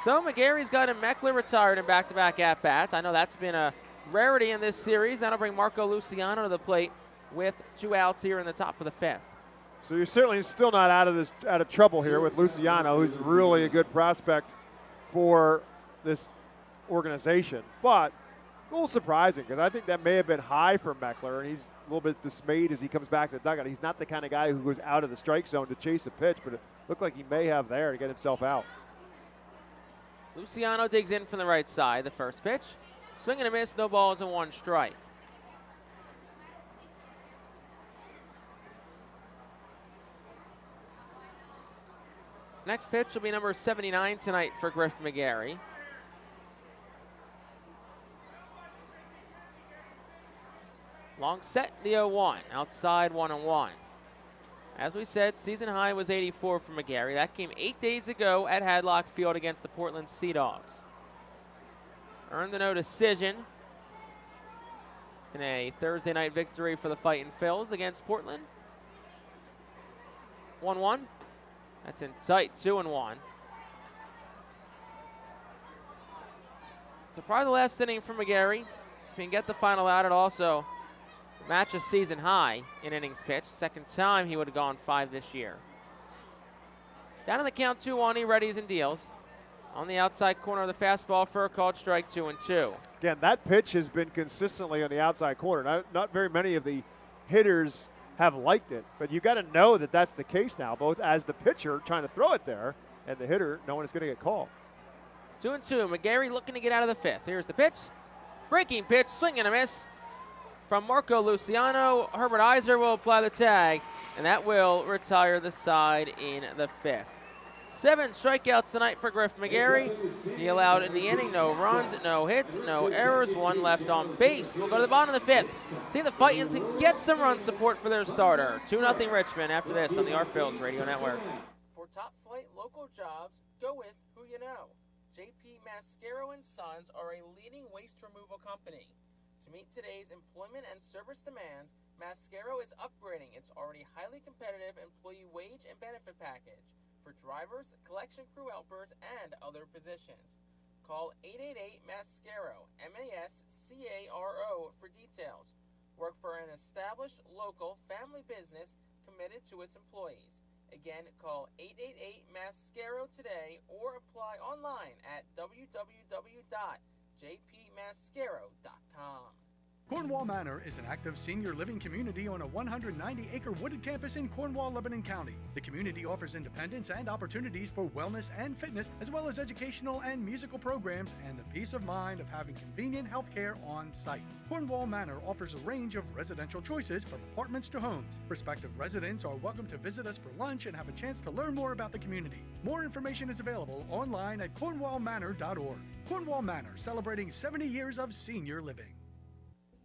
So McGarry's got a Meckler retired in back-to-back at-bats. I know that's been a rarity in this series. That'll bring Marco Luciano to the plate with 2 outs here in the top of the 5th. So you're certainly still not out of trouble here with Luciano, who's really a good prospect for this organization. But a little surprising because I think that may have been high for Meckler, and he's a little bit dismayed as he comes back to the dugout. He's not the kind of guy who goes out of the strike zone to chase a pitch, but it looked like he may have there to get himself out. Luciano digs in from the right side. The first pitch. Swing and a miss, no balls and 1 strike. Next pitch will be number 79 tonight for Griff McGarry. Long set, the 0-1. Outside, 1-1. As we said, season high was 84 for McGarry. That came 8 days ago at Hadlock Field against the Portland Sea Dogs. Earned the no decision in a Thursday night victory for the Fightin Phils against Portland. 1-1. That's in tight, 2-1. So probably the last inning for McGarry. If he can get the final out, it also match a season high in innings pitched. Second time he would have gone 5 this year. Down in the count, 2-1, he readies and deals. On the outside corner of the fastball for a called strike, 2-2. Again, that pitch has been consistently on the outside corner. Not very many of the hitters have liked it. But you got to know that that's the case now, both as the pitcher trying to throw it there and the hitter knowing it's going to get called. 2-2. McGarry looking to get out of the fifth. Here's the pitch. Breaking pitch, swing and a miss from Marco Luciano. Herbert Iser will apply the tag, and that will retire the side in the fifth. 7 strikeouts tonight for Griff McGarry. He allowed in the inning no runs, no hits, no errors, 1 left on base. We'll go to the bottom of the fifth. See if the Fightins can get some run support for their starter. 2-0 Richmond after this on the Our-Fields Radio Network. For top flight local jobs, go with who you know. JP Mascaro & Sons are a leading waste removal company. To meet today's employment and service demands, Mascaro is upgrading its already highly competitive employee wage and benefit package for drivers, collection crew helpers, and other positions. Call 888-MASCARO, M-A-S-C-A-R-O, for details. Work for an established local family business committed to its employees. Again, call 888-MASCARO today or apply online at www.jpmascaro.com. Cornwall Manor is an active senior living community on a 190-acre wooded campus in Cornwall, Lebanon County. The community offers independence and opportunities for wellness and fitness, as well as educational and musical programs and the peace of mind of having convenient health care on site. Cornwall Manor offers a range of residential choices from apartments to homes. Prospective residents are welcome to visit us for lunch and have a chance to learn more about the community. More information is available online at cornwallmanor.org. Cornwall Manor, celebrating 70 years of senior living.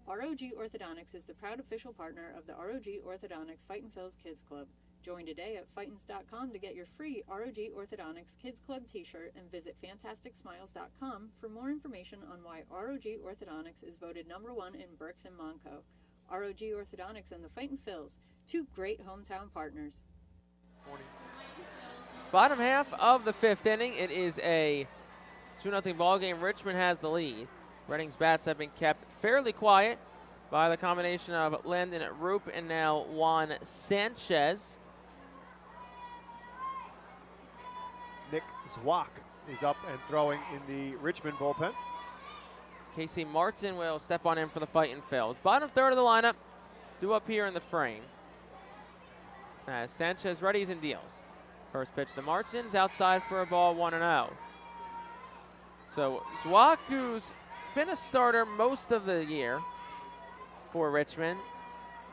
ROG Orthodontics is the proud official partner of the ROG Orthodontics Fightin' Phil's Kids Club. Join today at Fightins.com to get your free ROG Orthodontics Kids Club t-shirt and visit FantasticSmiles.com for more information on why ROG Orthodontics is voted #1 in Berks and Monco. ROG Orthodontics and the Fightin' Phils, 2 great hometown partners. Bottom half of the fifth inning. It is a 2-0 ball game. Richmond has the lead. Reading's bats have been kept fairly quiet by the combination of Landon Roop and now Juan Sanchez. Nick Zwak is up and throwing in the Richmond bullpen. Casey Martin will step on in for the Fightin' Phils. Bottom third of the lineup, due up here in the frame. As Sanchez readies and deals. First pitch to Martin's outside for a ball, 1-0. So Zwak, who's been a starter most of the year for Richmond.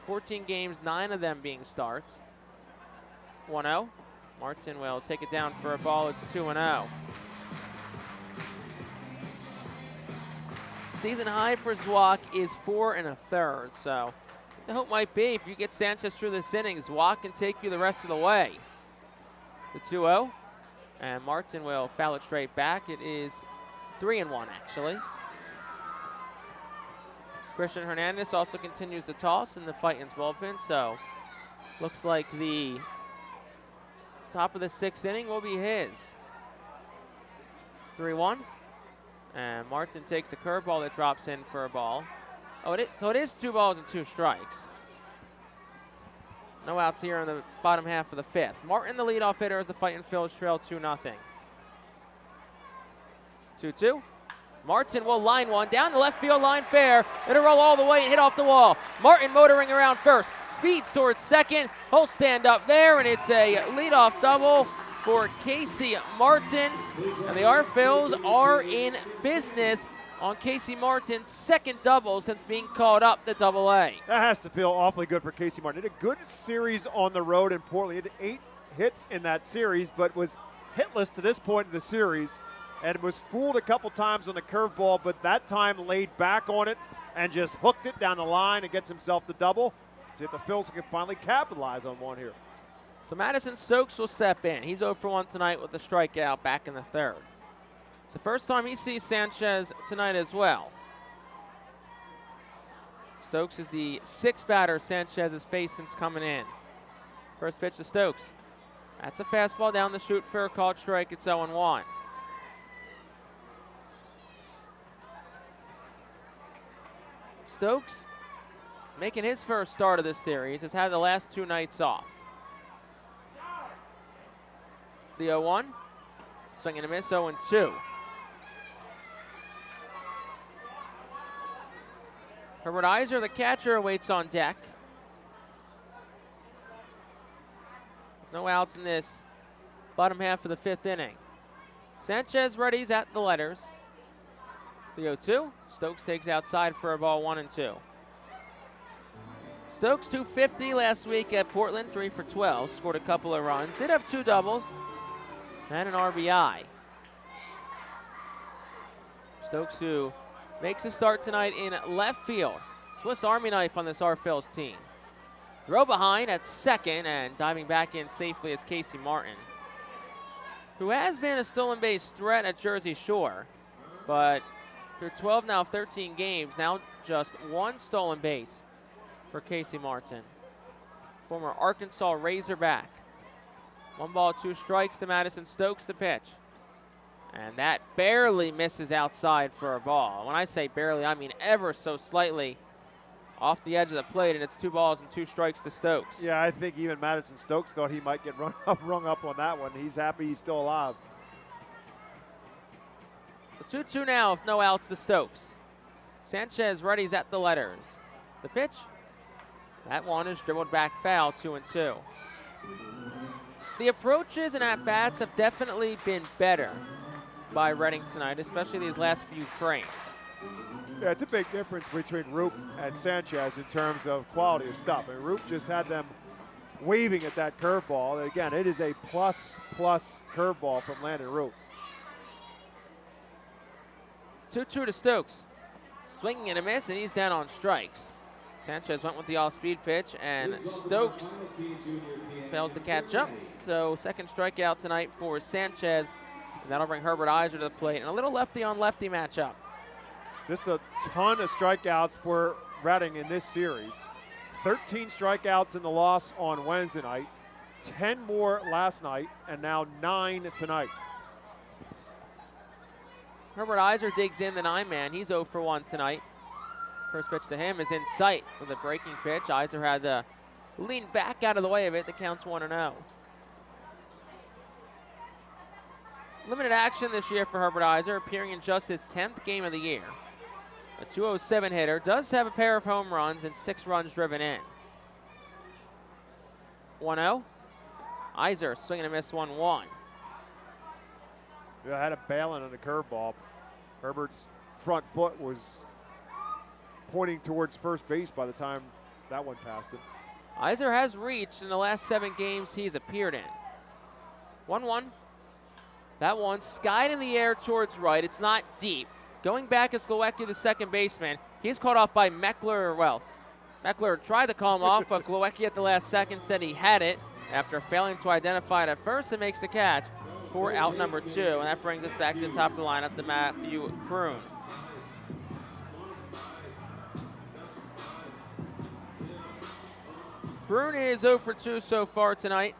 14 games, 9 of them being starts. 1-0. Martin will take it down for a ball. It's 2-0. Season high for Zwak is 4 1/3. So the hope might be if you get Sanchez through this inning, Zwak can take you the rest of the way. The 2-0. And Martin will foul it straight back. It is 3-1 actually. Christian Hernandez also continues to toss in the Fightins bullpen, so looks like the top of the 6th inning will be his. 3-1, and Martin takes a curveball that drops in for a ball. So it is 2 balls and 2 strikes. No outs here in the bottom half of the 5th. Martin, the leadoff hitter, as the Fightin' Phils trail 2-0. 2-2. Martin will line one down the left field line fair. It'll roll all the way and hit off the wall. Martin motoring around first, speeds towards second. He'll stand up there, and it's a leadoff double for Casey Martin. And the Our-Phils are in business on Casey Martin's 2nd double since being called up to Double-A. That has to feel awfully good for Casey Martin. He had a good series on the road in Portland. He had 8 hits in that series, but was hitless to this point in the series. And was fooled a couple times on the curveball, but that time laid back on it and just hooked it down the line and gets himself the double. See if the Phils can finally capitalize on one here. So Madison Stokes will step in. He's 0 for 1 tonight with a strikeout back in the 3rd. It's the first time he sees Sanchez tonight as well. Stokes is the 6th batter Sanchez has faced since coming in. First pitch to Stokes. That's a fastball down the chute for a called strike. It's 0-1. Stokes, making his first start of this series, has had the last 2 nights off. The 0-1, swing and a miss, 0-2. Herbert Iser, the catcher, waits on deck. No outs in this bottom half of the 5th inning. Sanchez readies at the letters. The 0-2. Stokes takes outside for a ball, 1-2. Stokes 250 last week at Portland, 3 for 12. Scored a couple of runs. Did have 2 doubles and an RBI. Stokes, who makes a start tonight in left field. Swiss Army knife on this Phillies team. Throw behind at second, and diving back in safely is Casey Martin, who has been a stolen base threat at Jersey Shore, but through 12 now 13 games, now just 1 stolen base for Casey Martin, former Arkansas Razorback. 1 ball, 2 strikes to Madison Stokes, the pitch. And that barely misses outside for a ball. When I say barely, I mean ever so slightly off the edge of the plate, and it's 2 balls and 2 strikes to Stokes. Yeah, I think even Madison Stokes thought he might get rung up on that one. He's happy he's still alive. So 2-2 now with no outs to Stokes. Sanchez readies at the letters. The pitch. That one is dribbled back foul, 2-2. The approaches and at-bats have definitely been better by Reading tonight, especially these last few frames. Yeah, it's a big difference between Roop and Sanchez in terms of quality of stuff. And Roop just had them waving at that curveball. Again, it is a plus curveball from Landon Roop. 2-2 to Stokes. Swinging and a miss, and he's down on strikes. Sanchez went with the all-speed pitch, and Stokes fails to catch up. So 2nd strikeout tonight for Sanchez. And that'll bring Herbert Iser to the plate. And a little lefty-on-lefty matchup. Just a ton of strikeouts for Reading in this series. 13 strikeouts in the loss on Wednesday night, 10 more last night, and now 9 tonight. Herbert Iser digs in the 9-man. He's 0 for 1 tonight. First pitch to him is in sight with a breaking pitch. Iser had to lean back out of the way of it. The count's 1-0. Limited action this year for Herbert Iser, appearing in just his 10th game of the year. A 207 hitter, does have a pair of home runs and 6 runs driven in. 1-0. Iser swinging a miss, 1-1. Yeah, I had a bailing on the curveball. Herbert's front foot was pointing towards first base by the time that one passed him. Iser has reached in the last 7 games he's appeared in. 1-1. That one skied in the air towards right. It's not deep. Going back is Glowacki, the second baseman. He's caught off by Meckler. Well, Meckler tried to call him off, but Glowacki at the last second said he had it after failing to identify it at first and makes the catch for out number 2. And that brings us back to the top of the lineup to Matthew Kroon. Kroon is 0 for 2 so far tonight.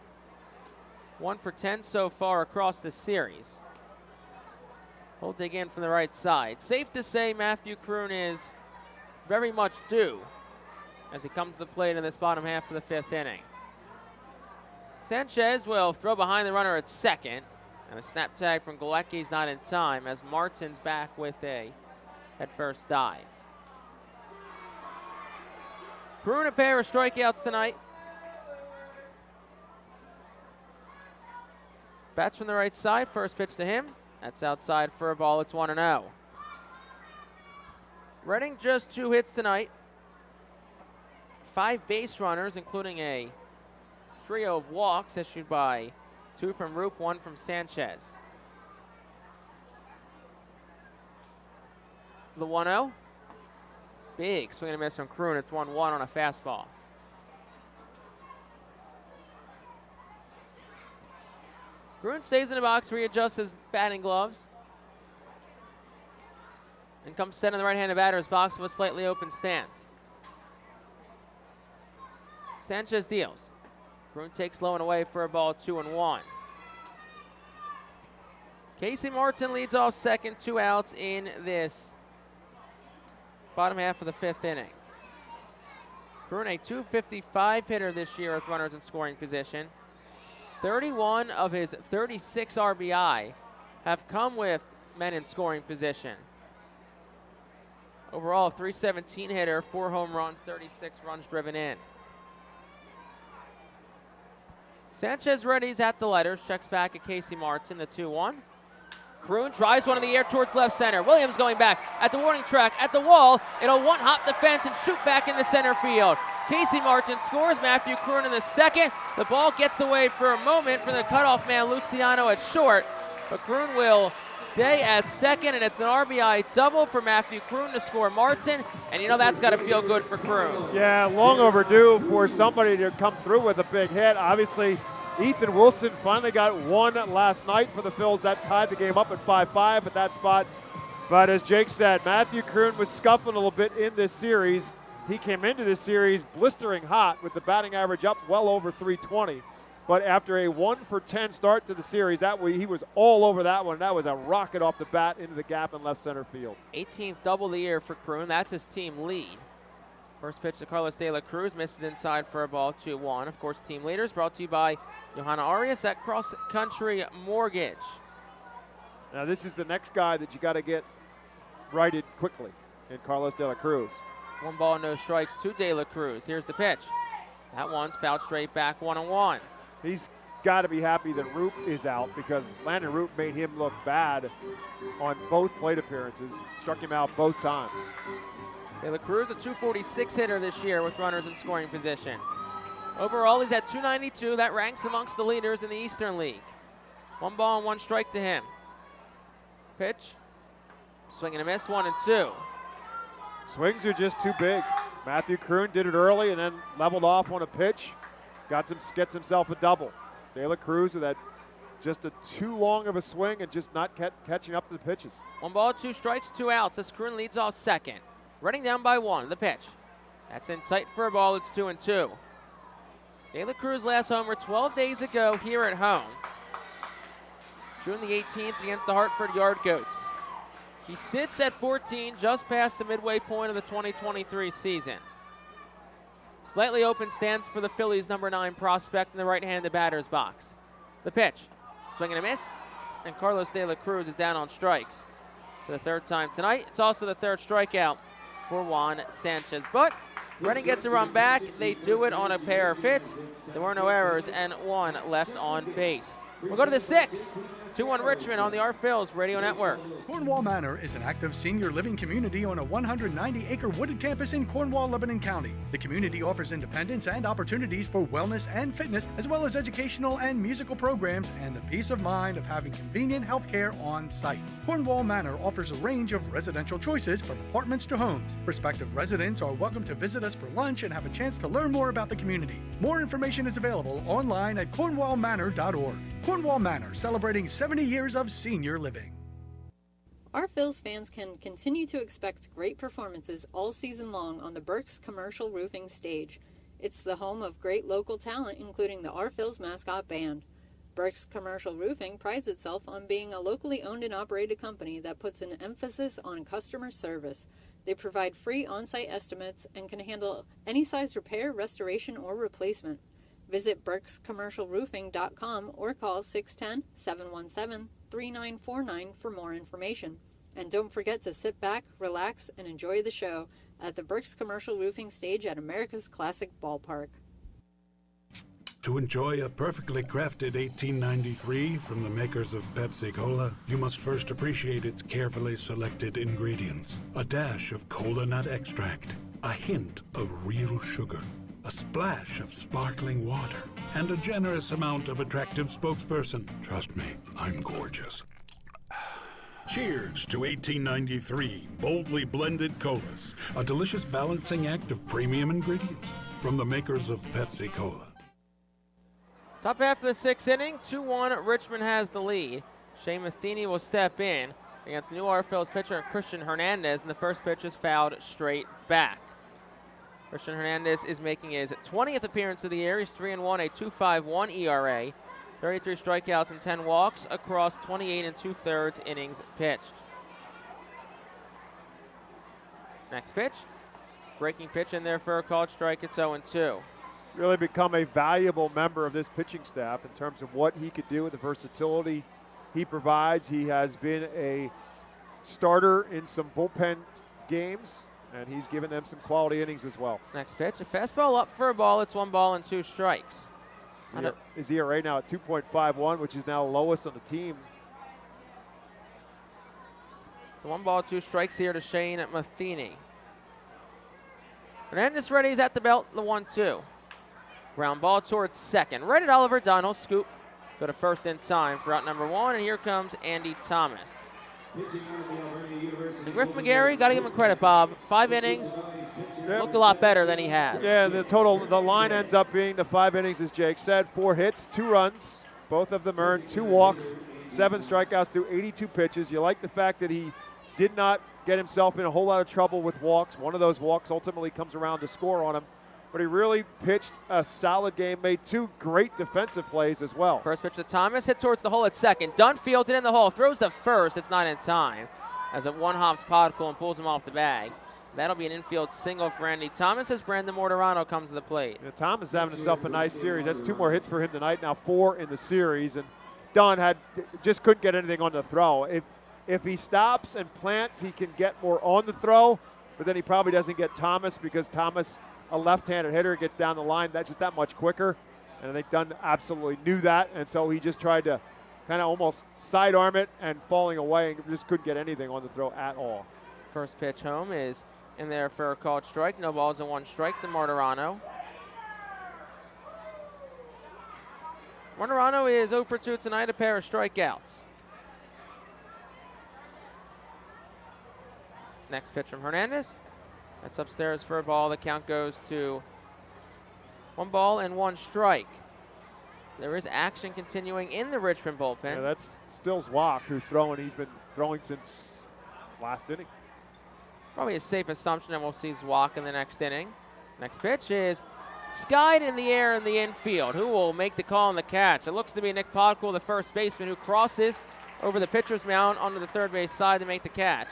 1 for 10 so far across the series. We'll dig in from the right side. Safe to say Matthew Kroon is very much due as he comes to the plate in this bottom half of the 5th inning. Sanchez will throw behind the runner at second, and a snap tag from Galecki's not in time as Martin's back with a head-first dive. Kroon a pair of strikeouts tonight. Bats from the right side, first pitch to him. That's outside for a ball, it's 1-0. Reading just 2 hits tonight. 5 base runners, including a trio of walks issued by 2 from Roop, 1 from Sanchez. The 1-0. Big swing and a miss from Kroon. It's 1-1 on a fastball. Kroon stays in the box, readjusts his batting gloves, and comes set in the right-handed batter's box with a slightly open stance. Sanchez deals. Kroon takes low and away for a ball, 2-1. Casey Martin leads off second, 2 outs in this bottom half of the 5th inning. Kroon, a .255 hitter this year with runners in scoring position. 31 of his 36 RBI have come with men in scoring position. Overall, a .317 hitter, 4 home runs, 36 runs driven in. Sanchez readies at the letters, checks back at Casey Martin, the 2-1. Kroon drives one in the air towards left center. Williams going back at the warning track, at the wall. It'll one-hop the fence and shoot back into center field. Casey Martin scores. Matthew Kroon in the second. The ball gets away for a moment from the cutoff man Luciano at short, but Kroon will stay at second, and it's an RBI double for Matthew Kroon to score Martin, and you know that's got to feel good for Kroon. Yeah, long overdue for somebody to come through with a big hit. Obviously, Ethan Wilson finally got one last night for the Phils. That tied the game up at 5-5 at that spot. But as Jake said, Matthew Kroon was scuffling a little bit in this series. He came into this series blistering hot with the batting average up well over 320. But after a 1-for-10 start to the series, he was all over that one. That was a rocket off the bat into the gap in left center field. 18th double of the year for Kroon. That's his team lead. First pitch to Carlos De La Cruz, misses inside for a ball, 2-1. Of course, team leaders brought to you by Johanna Arias at Cross Country Mortgage. Now this is the next guy that you got to get righted quickly in Carlos De La Cruz. 1 ball, no strikes to De La Cruz. Here's the pitch. That one's fouled straight back, 1-1. He's got to be happy that Roop is out because Landon Roop made him look bad on both plate appearances, struck him out both times. De La Cruz, a 246 hitter this year with runners in scoring position. Overall, he's at 292. That ranks amongst the leaders in the Eastern League. 1 ball and 1 strike to him. Pitch. Swing and a miss, 1-2. Swings are just too big. Matthew Kroon did it early and then leveled off on a pitch. Gets himself a double. De La Cruz with that just a too long of a swing and just not catching up to the pitches. 1 ball, 2 strikes, 2 outs as Kroon leads off second. Running down by 1, the pitch. That's in tight for a ball, it's 2-2. De La Cruz last homer 12 days ago here at home. June the 18th against the Hartford Yard Goats. He sits at 14, just past the midway point of the 2023 season. Slightly open stands for the Phillies' number 9 prospect in the right-handed batter's box. The pitch, swing and a miss, and Carlos De La Cruz is down on strikes for the 3rd time tonight. It's also the 3rd strikeout for Juan Sanchez. But Reading gets a run back. They do it on a pair of hits. There were no errors and 1 left on base. We'll go to the 6th. 2-1 Richmond on the Phillies Radio Network. Cornwall Manor is an active senior living community on a 190-acre wooded campus in Cornwall, Lebanon County. The community offers independence and opportunities for wellness and fitness, as well as educational and musical programs, and the peace of mind of having convenient health care on site. Cornwall Manor offers a range of residential choices from apartments to homes. Prospective residents are welcome to visit us for lunch and have a chance to learn more about the community. More information is available online at cornwallmanor.org. Cornwall Manor, celebrating 70 years of senior living. Our Phils fans can continue to expect great performances all season long on the Burke's Commercial Roofing stage. It's the home of great local talent, including the Our Phils mascot band. Burke's Commercial Roofing prides itself on being a locally owned and operated company that puts an emphasis on customer service. They provide free on-site estimates and can handle any size repair, restoration, or replacement. Visit Burke'sCommercialRoofing.com or call 610-717-3949 for more information. And don't forget to sit back, relax, and enjoy the show at the Burke's Commercial Roofing stage at America's Classic Ballpark. To enjoy a perfectly crafted 1893 from the makers of Pepsi Cola, you must first appreciate its carefully selected ingredients. A dash of cola nut extract, a hint of real sugar, a splash of sparkling water, and a generous amount of attractive spokesperson. Trust me, I'm gorgeous. Cheers to 1893 boldly blended colas, a delicious balancing act of premium ingredients from the makers of Pepsi Cola. Top half of the 6th inning, 2-1, Richmond has the lead. Shane Matheny will step in against new Phillies pitcher Christian Hernandez, and the first pitch is fouled straight back. Christian Hernandez is making his 20th appearance of the year. He's 3-1, a 2.51 ERA, 33 strikeouts and 10 walks across 28 2/3 innings pitched. Next pitch, breaking pitch in there for a called strike. It's 0-2. Really become a valuable member of this pitching staff in terms of what he could do with the versatility he provides. He has been a starter in some bullpen games, and he's given them some quality innings as well. Next pitch, a fastball up for a ball. It's 1 ball and 2 strikes. His ERA now at 2.51, which is now lowest on the team. So 1 ball, 2 strikes here to Shane Matheny. Hernandez ready's at the belt, the 1-2. Ground ball towards second. Right at Oliver Dunn. He'll scoop. Go to first in time for out number 1, and here comes Andy Thomas. Griff McGarry, got to give him credit, Bob. 5 innings, looked a lot better than he has. Yeah, the line ends up being the 5 innings, as Jake said. 4 hits, 2 runs. Both of them earned 2 walks, 7 strikeouts through 82 pitches. You like the fact that he did not get himself in a whole lot of trouble with walks. One of those walks ultimately comes around to score on him. But he really pitched a solid game, made 2 great defensive plays as well. First pitch to Thomas, hit towards the hole at second. Dunn fields it in the hole, throws the first. It's not in time as it one-hops Podkul and pulls him off the bag. That'll be an infield single for Andy Thomas as Brandon Mortorano comes to the plate. Yeah, Thomas is having himself a nice series. That's 2 more hits for him tonight, now 4 in the series. And Dunn just couldn't get anything on the throw. If he stops and plants, he can get more on the throw, but then he probably doesn't get Thomas because Thomas, a left-handed hitter, gets down the line that's just that much quicker. And I think Dunn absolutely knew that, and so he just tried to kind of almost sidearm it and falling away and just couldn't get anything on the throw at all. First pitch home is in there for a called strike. No balls and 1 strike to Mortorano. Mortorano is 0 for 2 tonight, a pair of strikeouts. Next pitch from Hernandez. That's upstairs for a ball. The count goes to 1 ball and 1 strike. There is action continuing in the Richmond bullpen. Yeah, that's still Zwock who's throwing. He's been throwing since last inning. Probably a safe assumption that we'll see Zwock in the next inning. Next pitch is skied in the air in the infield. Who will make the call on the catch? It looks to be Nick Podkul, the first baseman, who crosses over the pitcher's mound onto the third base side to make the catch.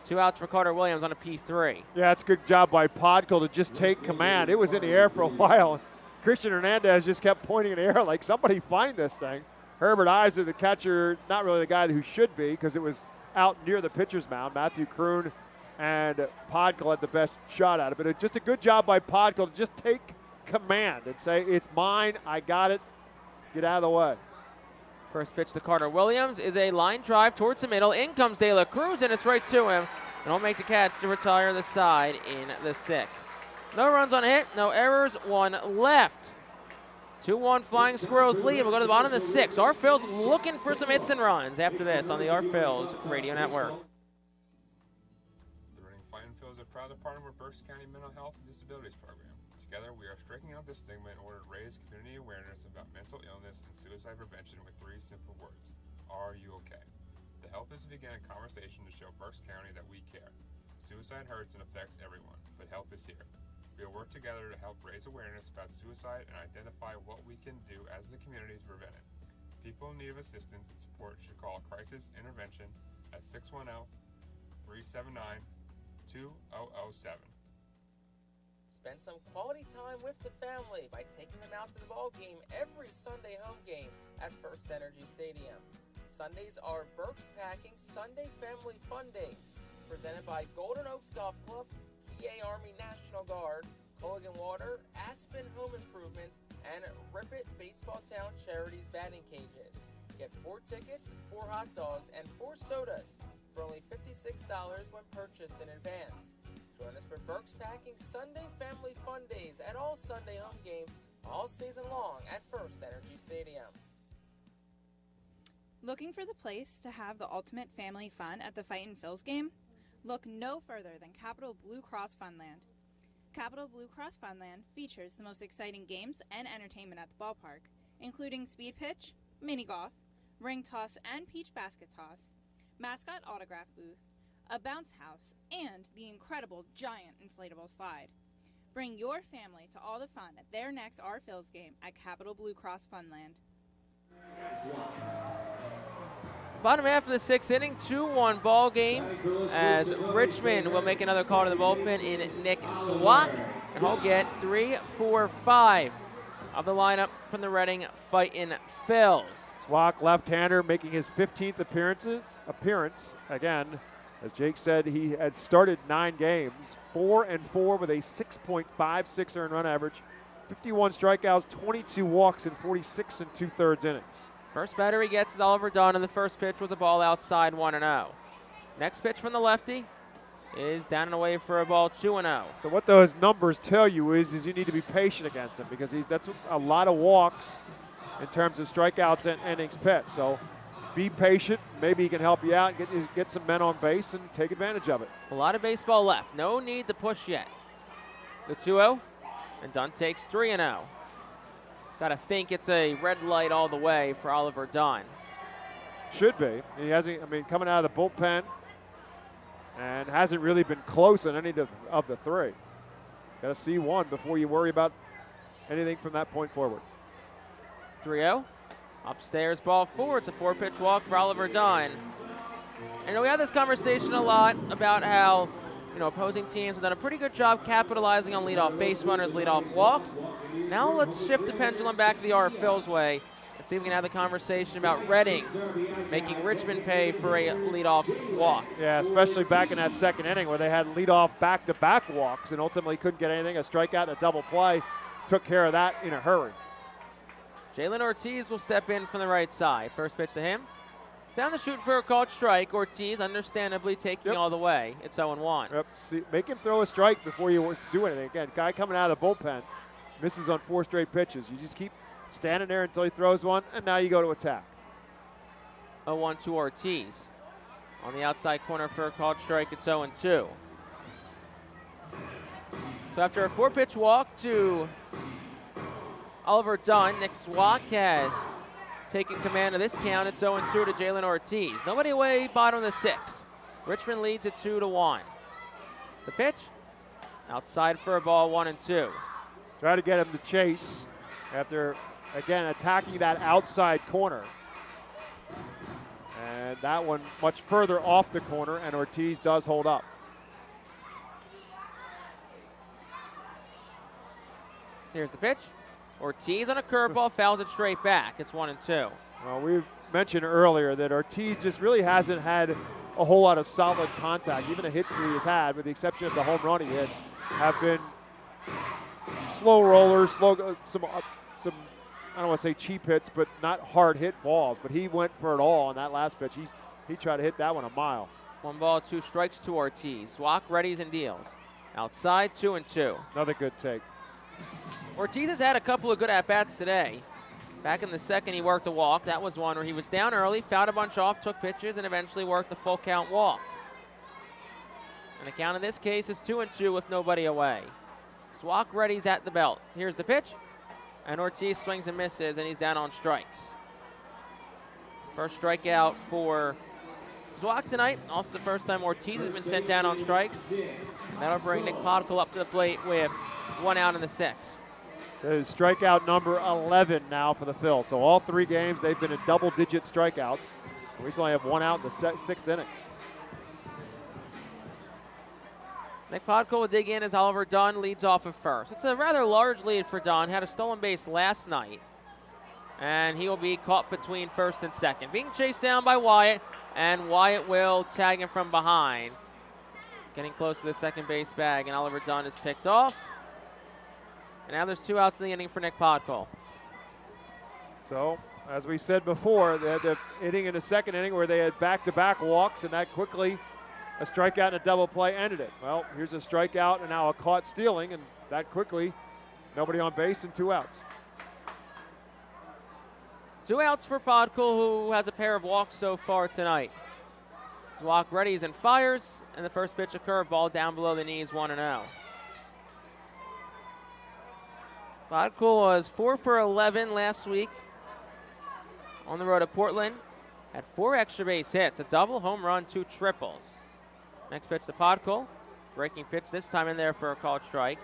2 outs for Carter Williams on a P3. Yeah, it's a good job by Podkul to just take command. It was in the air for a while. Christian Hernandez just kept pointing in the air like, somebody find this thing. Herbert Iser, the catcher, not really the guy who should be because it was out near the pitcher's mound. Matthew Kroon and Podkul had the best shot at it. But just a good job by Podkul to just take command and say, it's mine, I got it, get out of the way. First pitch to Carter Williams is a line drive towards the middle. In comes De La Cruz, and it's right to him. And he'll make the catch to retire the side in the 6th. No runs on hit, no errors, 1 left. 2-1 Flying Squirrels lead. We'll go to the bottom of the 6th. Our Phil's looking for some hits and runs after this on the Our Phil's Radio Network. The Reading Fightin' Phillies are proud to partner with Berks County Mental Health and Disabilities Program. Together, we are striking out the stigma in order to raise community awareness about mental illness and suicide prevention with 3 simple words. Are you okay? The help is to begin a conversation to show Berks County that we care. Suicide hurts and affects everyone, but help is here. We will work together to help raise awareness about suicide and identify what we can do as a community to prevent it. People in need of assistance and support should call Crisis Intervention at 610-379-2007. Spend some quality time with the family by taking them out to the ball game every Sunday home game at FirstEnergy Stadium. Sundays are Berks Packing Sunday Family Fun Days, presented by Golden Oaks Golf Club, PA Army National Guard, Culligan Water, Aspen Home Improvements, and Rip It Baseball Town Charities batting cages. Get 4 tickets, 4 hot dogs, and 4 sodas for only $56 when purchased in advance. Join us for Berks Packing Sunday Family Fun Days at all Sunday home games all season long at FirstEnergy Stadium. Looking for the place to have the ultimate family fun at the Fightin' Phil's game? Look no further than Capital Blue Cross Funland. Capital Blue Cross Funland features the most exciting games and entertainment at the ballpark, including speed pitch, mini golf, ring toss and peach basket toss, mascot autograph booth, a bounce house, and the incredible giant inflatable slide. Bring your family to all the fun at their next Our Phil's game at Capital Blue Cross Funland. Bottom half of the 6th inning, 2-1 ball game as Richmond will make another call to the bullpen in Nick Zwock, and he'll get 3, 4, 5 of the lineup from the Reading Fightin' Phils. Zwock, left-hander, making his 15th appearance again. As Jake said, he had started 9 games, 4-4 with a 6.56 earned run average, 51 strikeouts, 22 walks, and 46 2/3 innings. First batter he gets is Oliver Dunn, and the first pitch was a ball outside, 1-0. Next pitch from the lefty is down and away for a ball, 2-0. So what those numbers tell you is you need to be patient against him because that's a lot of walks in terms of strikeouts and innings pitched. So be patient. Maybe he can help you out and get some men on base and take advantage of it. A lot of baseball left. No need to push yet. The 2-0, and Dunn takes 3-0. Got to think it's a red light all the way for Oliver Dunn. Should be. He hasn't. I mean, coming out of the bullpen, and hasn't really been close on any of the three. Got to see one before you worry about anything from that point forward. 3-0. Upstairs, ball 4. It's a 4-pitch walk for Oliver Dunn. And we have this conversation a lot about how, opposing teams have done a pretty good job capitalizing on leadoff base runners, leadoff walks. Now let's shift the pendulum back to the R. Phil's way and see if we can have the conversation about Reading making Richmond pay for a leadoff walk. Yeah, especially back in that second inning where they had leadoff back-to-back walks and ultimately couldn't get anything. A strikeout and a double play took care of that in a hurry. Jalen Ortiz will step in from the right side. First pitch to him. It's down the chute for a called strike. Ortiz understandably taking all the way. It's 0-1. Yep. See, make him throw a strike before you do anything. Again, guy coming out of the bullpen misses on 4 straight pitches. You just keep standing there until he throws one, and now you go to attack. 0-1 to Ortiz. On the outside corner for a called strike, it's 0-2. So after a 4-pitch walk to Oliver Dunn, Nick Swak has taking command of this count. It's 0-2 to Jalen Ortiz. Nobody away, bottom of the 6th. Richmond leads at 2-1. The pitch, outside for a ball, 1-2. Try to get him to chase after, again, attacking that outside corner. And that one much further off the corner, and Ortiz does hold up. Here's the pitch. Ortiz on a curveball, fouls it straight back. It's 1-2. Well, we mentioned earlier that Ortiz just really hasn't had a whole lot of solid contact. Even the hits that he has had, with the exception of the home run he hit, have been slow rollers, some I don't want to say cheap hits, but not hard hit balls. But he went for it all on that last pitch. He tried to hit that one a mile. 1 ball, 2 strikes to Ortiz. Swak readies and deals. Outside, 2-2. Another good take. Ortiz has had a couple of good at-bats today. Back in the second, he worked a walk. That was one where he was down early, fouled a bunch off, took pitches, and eventually worked the full count walk. And the count in this case is 2-2 with nobody away. Swak readies at the belt. Here's the pitch, and Ortiz swings and misses, and he's down on strikes. First strikeout for Swak tonight. Also the first time Ortiz has been sent down on strikes. And that'll bring Nick Podkul up to the plate with 1 out in the 6th. So his strikeout number 11 now for the Phils. So all 3 games, they've been in double-digit strikeouts. We still only have 1 out in the 6th inning. Nick Podkul will dig in as Oliver Dunn leads off of first. It's a rather large lead for Dunn. Had a stolen base last night. And he will be caught between first and second. Being chased down by Wyatt, and Wyatt will tag him from behind. Getting close to the second base bag, and Oliver Dunn is picked off. And now there's 2 outs in the inning for Nick Podkul. So, as we said before, they had the inning in the second inning where they had back-to-back walks, and that quickly, a strikeout and a double play ended it. Well, here's a strikeout and now a caught stealing, and that quickly, nobody on base and 2 outs. 2 outs for Podkul, who has a pair of walks so far tonight. Swak readies and fires, and the first pitch, a curveball down below the knees, 1-0. Podkul was 4 for 11 last week on the road at Portland. Had 4 extra base hits, a double, home run, 2 triples. Next pitch to Podkul. Breaking pitch this time in there for a called strike.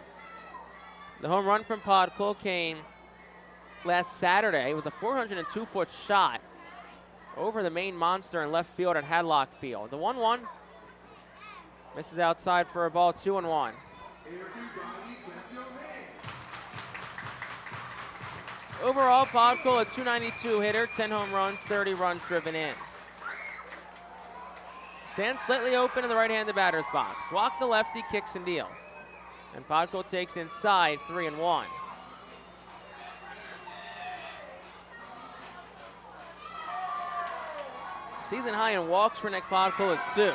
The home run from Podkul came last Saturday. It was a 402-foot shot over the main monster in left field at Hadlock Field. The 1-1 misses outside for a ball, 2-1. Overall, Podkul a .292 hitter, 10 home runs, 30 runs driven in. Stands slightly open in the right-handed batter's box. Walk the lefty, kicks and deals. And Podkul takes inside, 3-1. Season high in walks for Nick Podkul is 2.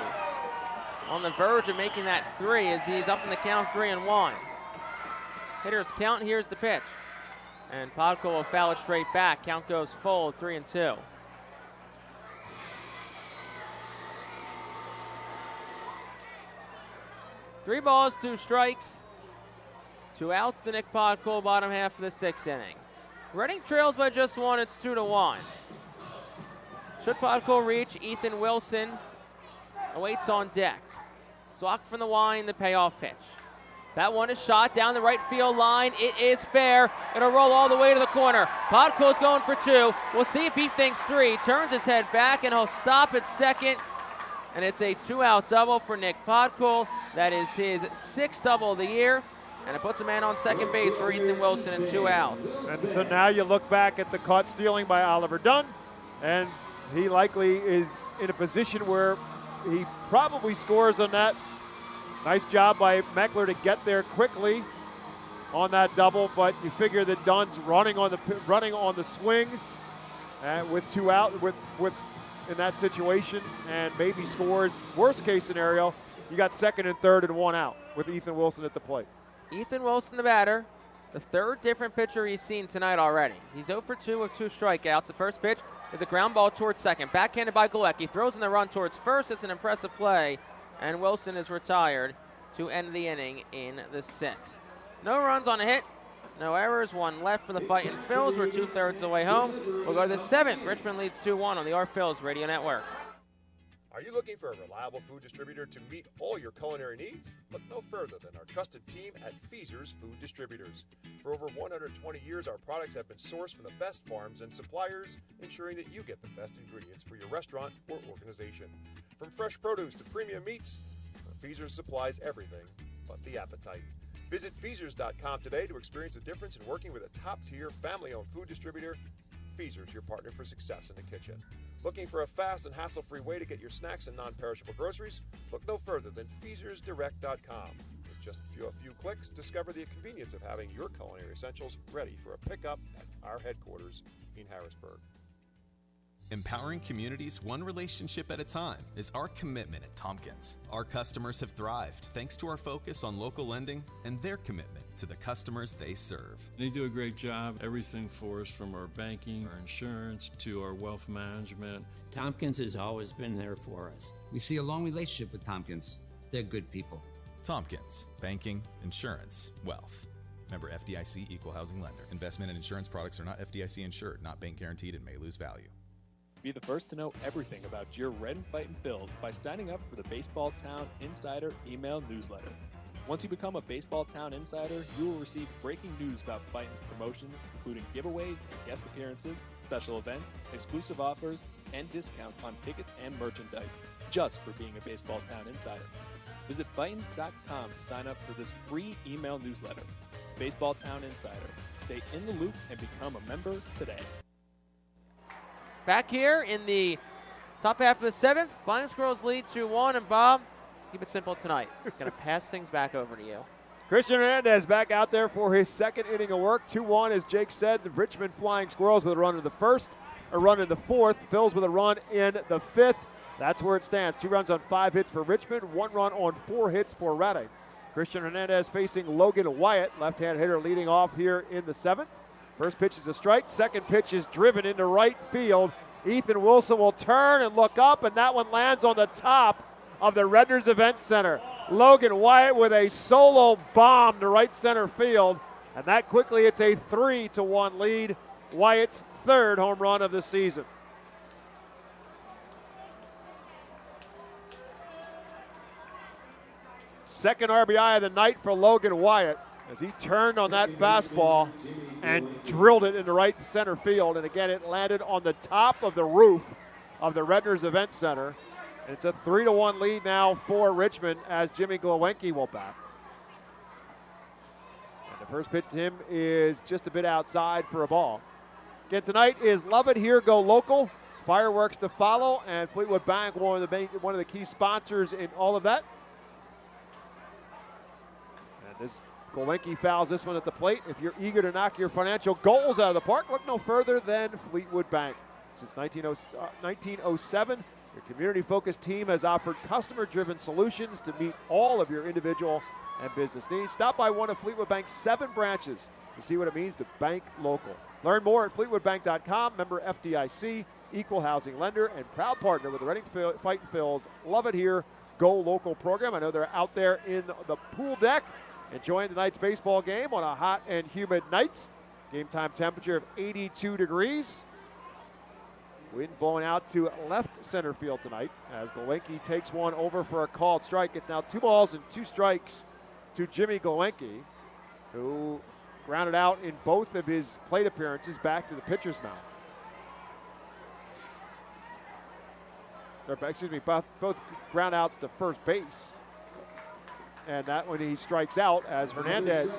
On the verge of making that 3 as he's up in the count 3-1. Hitters count, here's the pitch. And Podkul will foul it straight back. Count goes full, 3-2. Three balls, 2 strikes. 2 outs to Nick Podkul, bottom half of the 6th inning. Reading trails by just 1, it's 2-1. Should Podkul reach, Ethan Wilson awaits on deck. Swak from the wind, the payoff pitch. That one is shot down the right field line. It is fair. It'll roll all the way to the corner. Podkul's going for 2. We'll see if he thinks 3. Turns his head back, and he'll stop at second. And it's a 2-out double for Nick Podkul. That is his 6th double of the year. And it puts a man on second base for Ethan Wilson and 2 outs. And so now you look back at the caught stealing by Oliver Dunn, and he likely is in a position where he probably scores on that. Nice job by Meckler to get there quickly on that double, but you figure that Dunn's running on the swing, and with 2 out with in that situation, and maybe scores. Worst case scenario, you got second and third and 1 out with Ethan Wilson at the plate. Ethan Wilson, the batter, the 3rd different pitcher he's seen tonight already. He's 0 for 2 with 2 strikeouts. The first pitch is a ground ball towards second, backhanded by Galecki. Throws in the run towards first. It's an impressive play, and Wilson is retired to end the inning in the 6th. No runs on a hit, no errors, 1 left for the Fightin' Phils. We're 2/3 of the way home. We'll go to the 7th. Richmond leads 2-1 on the Phils Radio Network. Are you looking for a reliable food distributor to meet all your culinary needs? Look no further than our trusted team at Feaser's Food Distributors. For over 120 years, our products have been sourced from the best farms and suppliers, ensuring that you get the best ingredients for your restaurant or organization. From fresh produce to premium meats, Feaser's supplies everything but the appetite. Visit Feasers.com today to experience the difference in working with a top-tier, family-owned food distributor. Feaser's, your partner for success in the kitchen. Looking for a fast and hassle-free way to get your snacks and non-perishable groceries? Look no further than FeasersDirect.com. With just a few clicks, discover the convenience of having your culinary essentials ready for a pickup at our headquarters in Harrisburg. Empowering communities one relationship at a time is our commitment at Tompkins. Our customers have thrived thanks to our focus on local lending and their commitment to the customers they serve. They do a great job, everything for us, from our banking, our insurance, to our wealth management. Tompkins has always been there for us. We see a long relationship with Tompkins. They're good people. Tompkins, banking, insurance, wealth. Member FDIC Equal Housing Lender. Investment and insurance products are not FDIC insured, not bank guaranteed, and may lose value. Be the first to know everything about your Red and Fightin' Phils by signing up for the Baseball Town Insider email newsletter. Once you become a Baseball Town Insider, you will receive breaking news about Fightin's promotions, including giveaways and guest appearances, special events, exclusive offers, and discounts on tickets and merchandise, just for being a Baseball Town Insider. Visit Fightins.com to sign up for this free email newsletter. Baseball Town Insider. Stay in the loop and become a member today. Back here in the top half of the 7th, Flying Squirrels lead 2-1, and Bob, keep it simple tonight. Going to pass things back over to you. Christian Hernandez back out there for his 2nd inning of work. 2-1, as Jake said, the Richmond Flying Squirrels with a run in the 1st, a run in the 4th, Phils with a run in the 5th. That's where it stands. 2 runs on 5 hits for Richmond, 1 run on 4 hits for Reading. Christian Hernandez facing Logan Wyatt, left-hand hitter leading off here in the 7th. First pitch is a strike. Second pitch is driven into right field. Ethan Wilson will turn and look up, and that one lands on the top of the Redners Event Center. Logan Wyatt with a solo bomb to right center field, and that quickly it's a 3-1 lead. Wyatt's 3rd home run of the season. Second RBI of the night for Logan Wyatt as he turned on that fastball and drilled it into right center field. And again, it landed on the top of the roof of the Redners Event Center. And it's a 3-1 lead now for Richmond as Jimmy Glowenke will bat. And the first pitch to him is just a bit outside for a ball. Again, tonight is Love It Here, Go Local. Fireworks to follow, and Fleetwood Bank, one of the key sponsors in all of that. And this Glowenke fouls this one at the plate. If you're eager to knock your financial goals out of the park, look no further than Fleetwood Bank. Since 1907, Your community-focused team has offered customer-driven solutions to meet all of your individual and business needs. Stop by one of Fleetwood Bank's 7 branches to see what it means to bank local. Learn more at fleetwoodbank.com. Member FDIC, equal housing lender, and proud partner with the Reading Fightin' Phils Love It Here, Go Local program. I know they're out there in the pool deck enjoying tonight's baseball game on a hot and humid night. Game time temperature of 82 degrees. Wind blowing out to left center field tonight as Glowinski takes one over for a called strike. It's now 2 balls and 2 strikes to Jimmy Glowinski, who grounded out in both of his plate appearances back to the pitcher's mound. Both ground outs to first base. And that when he strikes out as Hernandez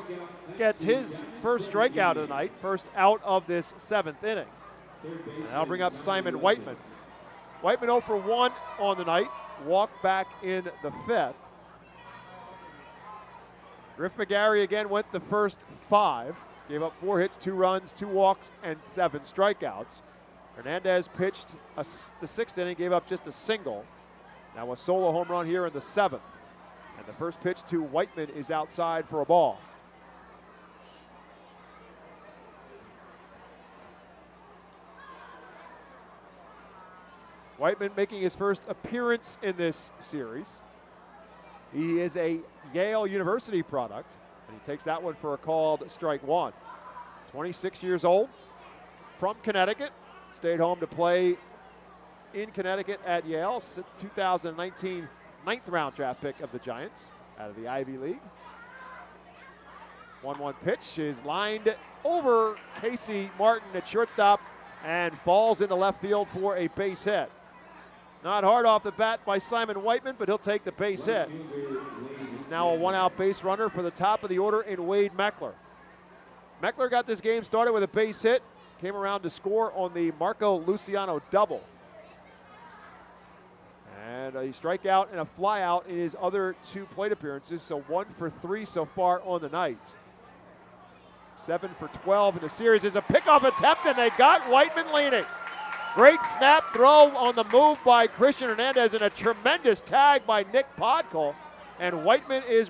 gets his first strikeout of the night, first out of this 7th inning. And that'll bring up Simon Whiteman. Whiteman 0 for 1 on the night, walked back in the 5th. Griff McGarry again went the first 5, gave up 4 hits, 2 runs, 2 walks, and 7 strikeouts. Hernandez pitched the 6th inning, gave up just a single. Now a solo home run here in the 7th. And the first pitch to Whiteman is outside for a ball. Whiteman making his first appearance in this series. He is a Yale University product, and he takes that one for a called strike 1. 26 years old, from Connecticut, stayed home to play in Connecticut at Yale. 2019 9th round draft pick of the Giants out of the Ivy League. 1-1 pitch is lined over Casey Martin at shortstop and falls into left field for a base hit. Not hard off the bat by Simon Whiteman, but he'll take the base hit. He's now a 1-out base runner for the top of the order in Wade Meckler. Meckler got this game started with a base hit, came around to score on the Marco Luciano double. And a strikeout and a flyout in his other 2 plate appearances, so 1 for 3 so far on the night. 7 for 12 in the series. There's a pickoff attempt, and they got Whiteman leaning. Great snap throw on the move by Christian Hernandez and a tremendous tag by Nick Podkol. And Whiteman is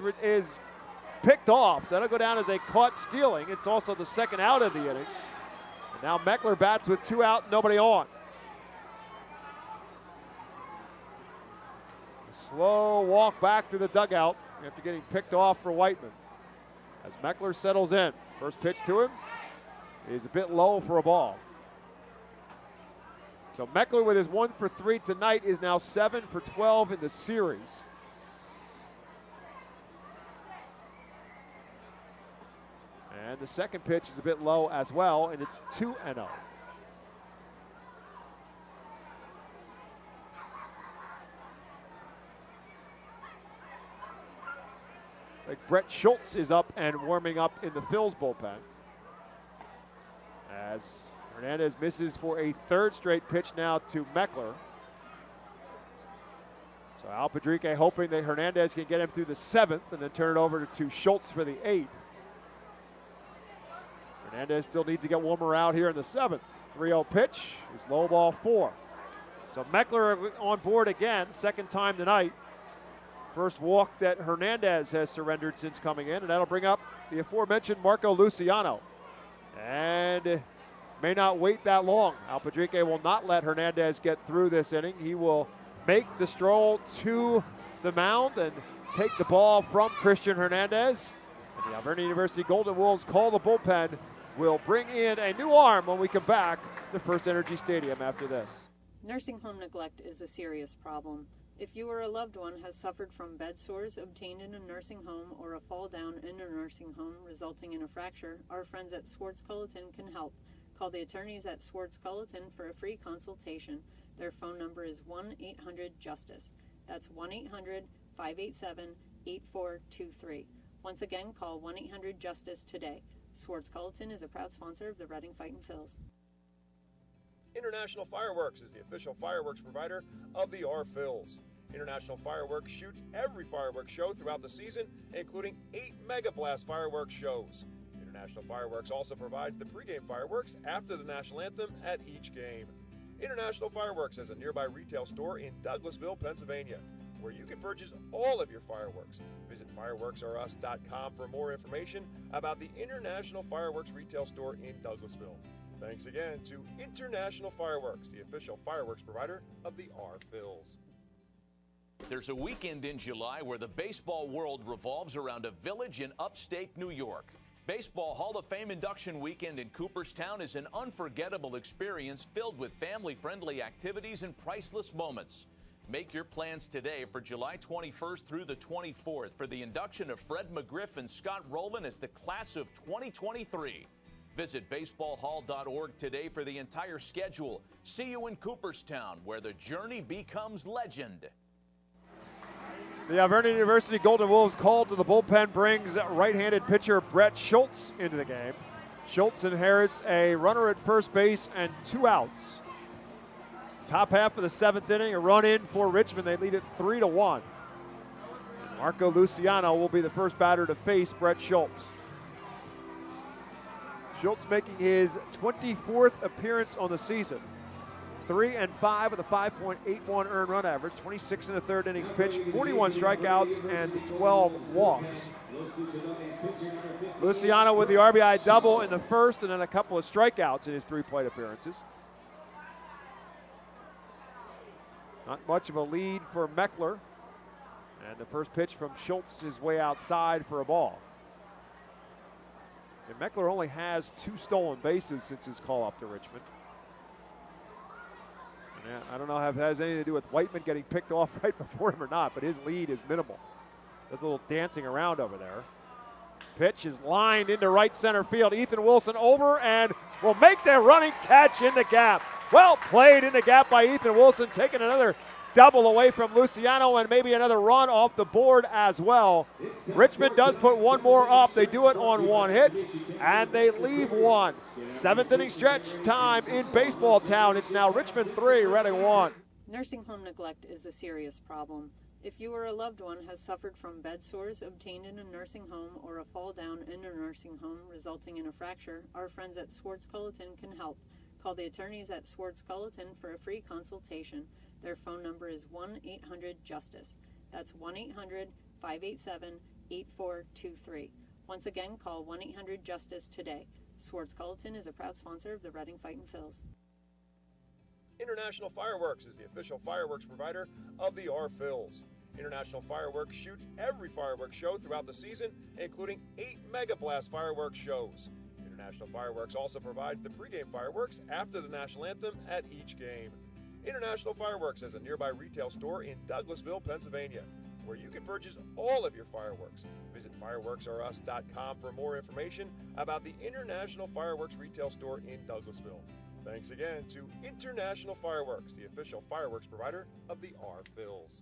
picked off, so that'll go down as a caught stealing. It's also the 2nd out of the inning. And now Meckler bats with 2 out, nobody on. A slow walk back to the dugout after getting picked off for Whiteman. As Meckler settles in, first pitch to him is a bit low for a ball. So Meckler with his 1 for 3 tonight is now 7 for 12 in the series. And the second pitch is a bit low as well, and it's 2-0. Like Brett Schultz is up and warming up in the Phil's bullpen. As Hernandez misses for a 3rd straight pitch now to Meckler. So Al Padrique hoping that Hernandez can get him through the 7th and then turn it over to Schultz for the 8th. Hernandez still needs to get one more out here in the 7th. 3-0 pitch is low ball 4. So Meckler on board again, 2nd time tonight. First walk that Hernandez has surrendered since coming in, and that'll bring up the aforementioned Marco Luciano. And may not wait that long. Al Padrique will not let Hernandez get through this inning. He will make the stroll to the mound and take the ball from Christian Hernandez. And the Alvernia University Golden Wolves call the bullpen. We'll bring in a new arm when we come back to FirstEnergy Stadium after this. Nursing home neglect is a serious problem. If you or a loved one has suffered from bed sores obtained in a nursing home or a fall down in a nursing home resulting in a fracture, our friends at Swartz Culleton can help. Call the attorneys at Swartz Culleton for a free consultation. Their phone number is 1-800-JUSTICE. That's 1-800-587-8423. Once again, call 1-800-JUSTICE today. Swartz Culleton is a proud sponsor of the Reading Fightin' Phils. International Fireworks is the official fireworks provider of the Phils. International Fireworks shoots every fireworks show throughout the season, including 8 Mega Blast fireworks shows. International Fireworks also provides the pregame fireworks after the national anthem at each game. International Fireworks has a nearby retail store in Douglasville, Pennsylvania, where you can purchase all of your fireworks. Visit fireworksareus.com for more information about the International Fireworks retail store in Douglasville. Thanks again to International Fireworks, the official fireworks provider of the R-Phils. There's a weekend in July where the baseball world revolves around a village in upstate New York. Baseball Hall of Fame induction weekend in Cooperstown is an unforgettable experience filled with family-friendly activities and priceless moments. Make your plans today for July 21st through the 24th for the induction of Fred McGriff and Scott Rowland as the class of 2023. Visit baseballhall.org today for the entire schedule. See you in Cooperstown, where the journey becomes legend. The Vernon University Golden Wolves called to the bullpen brings right-handed pitcher Brett Schultz into the game. Schultz inherits a runner at first base and 2 outs. Top half of the 7th inning, a run in for Richmond. They lead it 3-1. Marco Luciano will be the first batter to face Brett Schultz. Schultz making his 24th appearance on the season. 3 and 5 with a 5.81 earned run average, 26 in the 3rd innings pitched, 41 strikeouts and 12 walks. Luciano with the RBI double in the 1st and then a couple of strikeouts in his 3 plate appearances. Not much of a lead for Meckler. And the first pitch from Schultz is way outside for a ball. And Meckler only has 2 stolen bases since his call up to Richmond. And I don't know if it has anything to do with Whiteman getting picked off right before him or not, but his lead is minimal. There's a little dancing around over there. Pitch is lined into right center field. Ethan Wilson over and will make the running catch in the gap. Well played in the gap by Ethan Wilson, taking another double away from Luciano and maybe another run off the board as well. Richmond does put 1 more up. They do it on 1 hit, and they leave 1. 7th inning stretch time in Baseball Town. It's now Richmond 3, Reading 1. Nursing home neglect is a serious problem. If you or a loved one has suffered from bed sores obtained in a nursing home or a fall down in a nursing home resulting in a fracture, our friends at Swartz-Culleton can help. Call the attorneys at Swartz-Culleton for a free consultation. Their phone number is 1-800-JUSTICE. That's 1-800-587-8423. Once again, call 1-800-JUSTICE today. Swartz-Culleton is a proud sponsor of the Reading Fightin' Phils. International Fireworks is the official fireworks provider of the R-Phils. International Fireworks shoots every fireworks show throughout the season, including 8 Mega Blast fireworks shows. International Fireworks also provides the pregame fireworks after the national anthem at each game. International Fireworks has a nearby retail store in Douglasville, Pennsylvania, where you can purchase all of your fireworks. Visit fireworksareus.com for more information about the International Fireworks retail store in Douglasville. Thanks again to International Fireworks, the official fireworks provider of the R-Phils.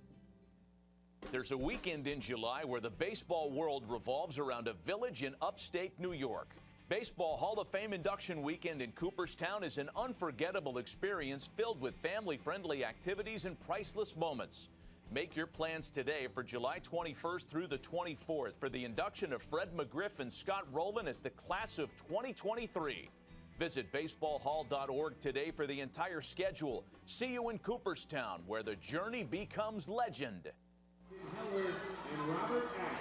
There's a weekend in July where the baseball world revolves around a village in upstate New York. Baseball Hall of Fame induction weekend in Cooperstown is an unforgettable experience filled with family-friendly activities and priceless moments. Make your plans today for July 21st through the 24th for the induction of Fred McGriff and Scott Rowland as the class of 2023. Visit baseballhall.org today for the entire schedule. See you in Cooperstown, where the journey becomes legend.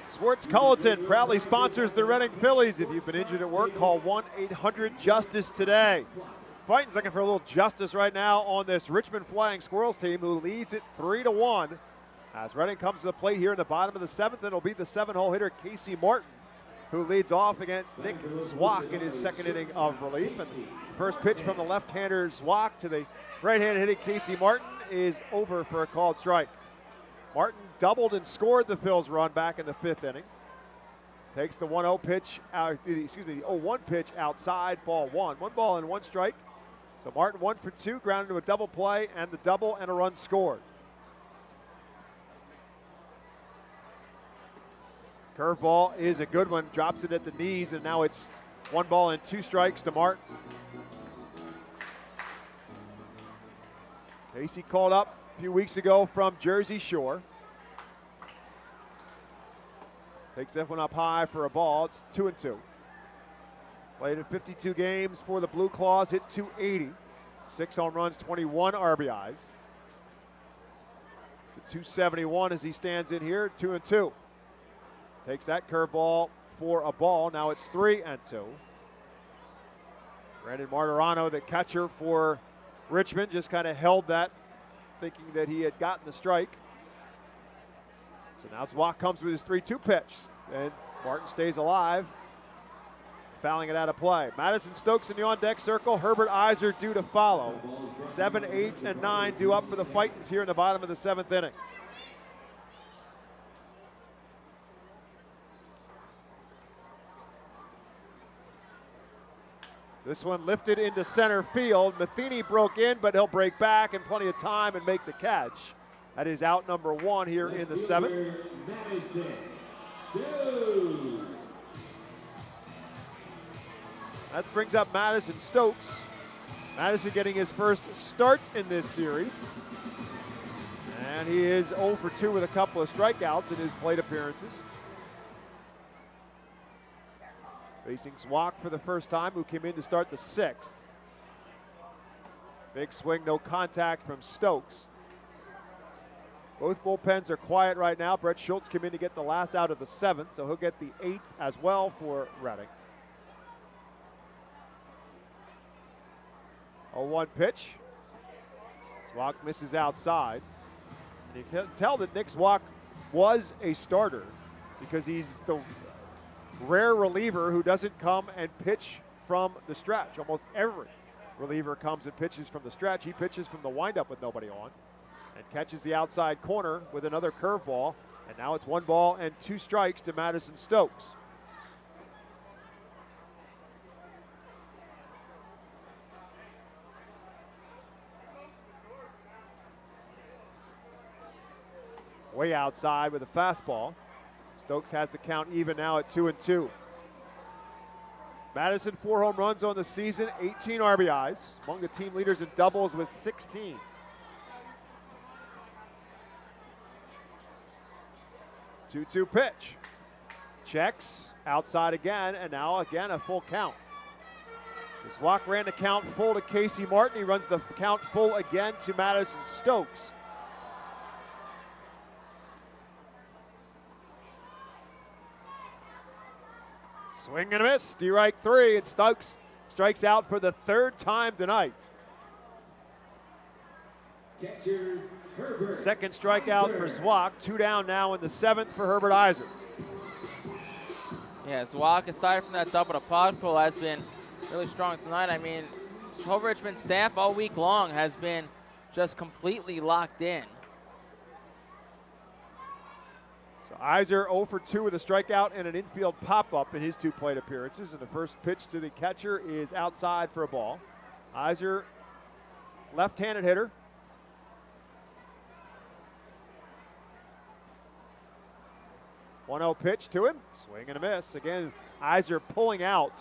Swartz-Culleton proudly sponsors the Reading Phillies. If you've been injured at work, call 1-800-JUSTICE today. Fightin's looking for a little justice right now on this Richmond Flying Squirrels team, who leads it 3-1. As Reading comes to the plate here in the bottom of the 7th, it'll be the 7-hole hitter Casey Martin, who leads off against Nick Zwack in his 2nd inning of relief. And first pitch from the left-hander Zwack to the right-handed hitting Casey Martin is over for a called strike. Martin doubled and scored the Phils run back in the 5th inning. Takes the 1-0 pitch, the 0-1 pitch outside, ball 1. 1 ball and 1 strike. So Martin 1 for 2, grounded to a double play, and the double and a run scored. Curveball is a good one, drops it at the knees, and now it's 1 ball and 2 strikes to Martin. Casey called up a few weeks ago from Jersey Shore. Takes that one up high for a ball. It's 2-2. Played in 52 games for the Blue Claws, hit .280. 6 home runs, 21 RBIs. So 271 as he stands in here, 2-2. Takes that curveball for a ball. Now it's 3-2. Brandon Martirano, the catcher for Richmond, just kind of held that, thinking that he had gotten the strike. So now Zwak comes with his 3-2 pitch, and Martin stays alive, fouling it out of play. Madison Stokes in the on-deck circle. Herbert Iser due to follow. 7, 8, and 9 due up for the Fightins here in the bottom of the 7th inning. This one lifted into center field. Matheny broke in, but he'll break back in plenty of time and make the catch. That is out number 1 here in the 7th. That brings up Madison Stokes. Madison getting his first start in this series. And he is 0 for 2 with a couple of strikeouts in his plate appearances. Facing Zwak for the first time, who came in to start the 6th. Big swing, no contact from Stokes. Both bullpens are quiet right now. Brett Schultz came in to get the last out of the 7th, so he'll get the 8th as well for Reading. 0-1 pitch. Zwak misses outside. And you can tell that Nick Zwak was a starter because he's the rare reliever who doesn't come and pitch from the stretch. Almost every reliever comes and pitches from the stretch. He pitches from the windup with nobody on and catches the outside corner with another curveball. And now it's 1 ball and 2 strikes to Madison Stokes. Way outside with a fastball. Stokes has the count even now at 2-2. Madison 4 home runs on the season, 18 RBIs, among the team leaders in doubles with 16. Two-two pitch. Checks outside again, and now again a full count. Zwak ran the count full to Casey Martin. He runs the count full again to Madison Stokes. Swing and a miss, strike 3, and Stokes strikes out for the 3rd time tonight. Second strikeout for Zwak, 2 down now in the 7th for Herbert Iser. Yeah, Zwak, aside from that double to pod pull, has been really strong tonight. I mean, this whole Richmond staff all week long has been just completely locked in. So Iser 0 for 2 with a strikeout and an infield pop-up in his 2 plate appearances. And the first pitch to the catcher is outside for a ball. Iser, left-handed hitter. One-0 pitch to him. Swing and a miss. Again, Iser pulling out.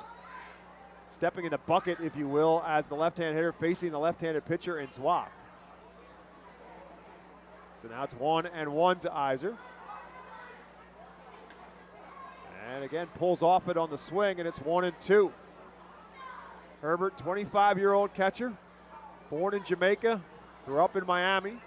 Stepping in the bucket, if you will, as the left-hand hitter facing the left-handed pitcher in Zwak. So now it's 1-1 to Iser. And again, pulls off it on the swing, and it's 1-2. Herbert, 25-year-old catcher, born in Jamaica, grew up in Miami.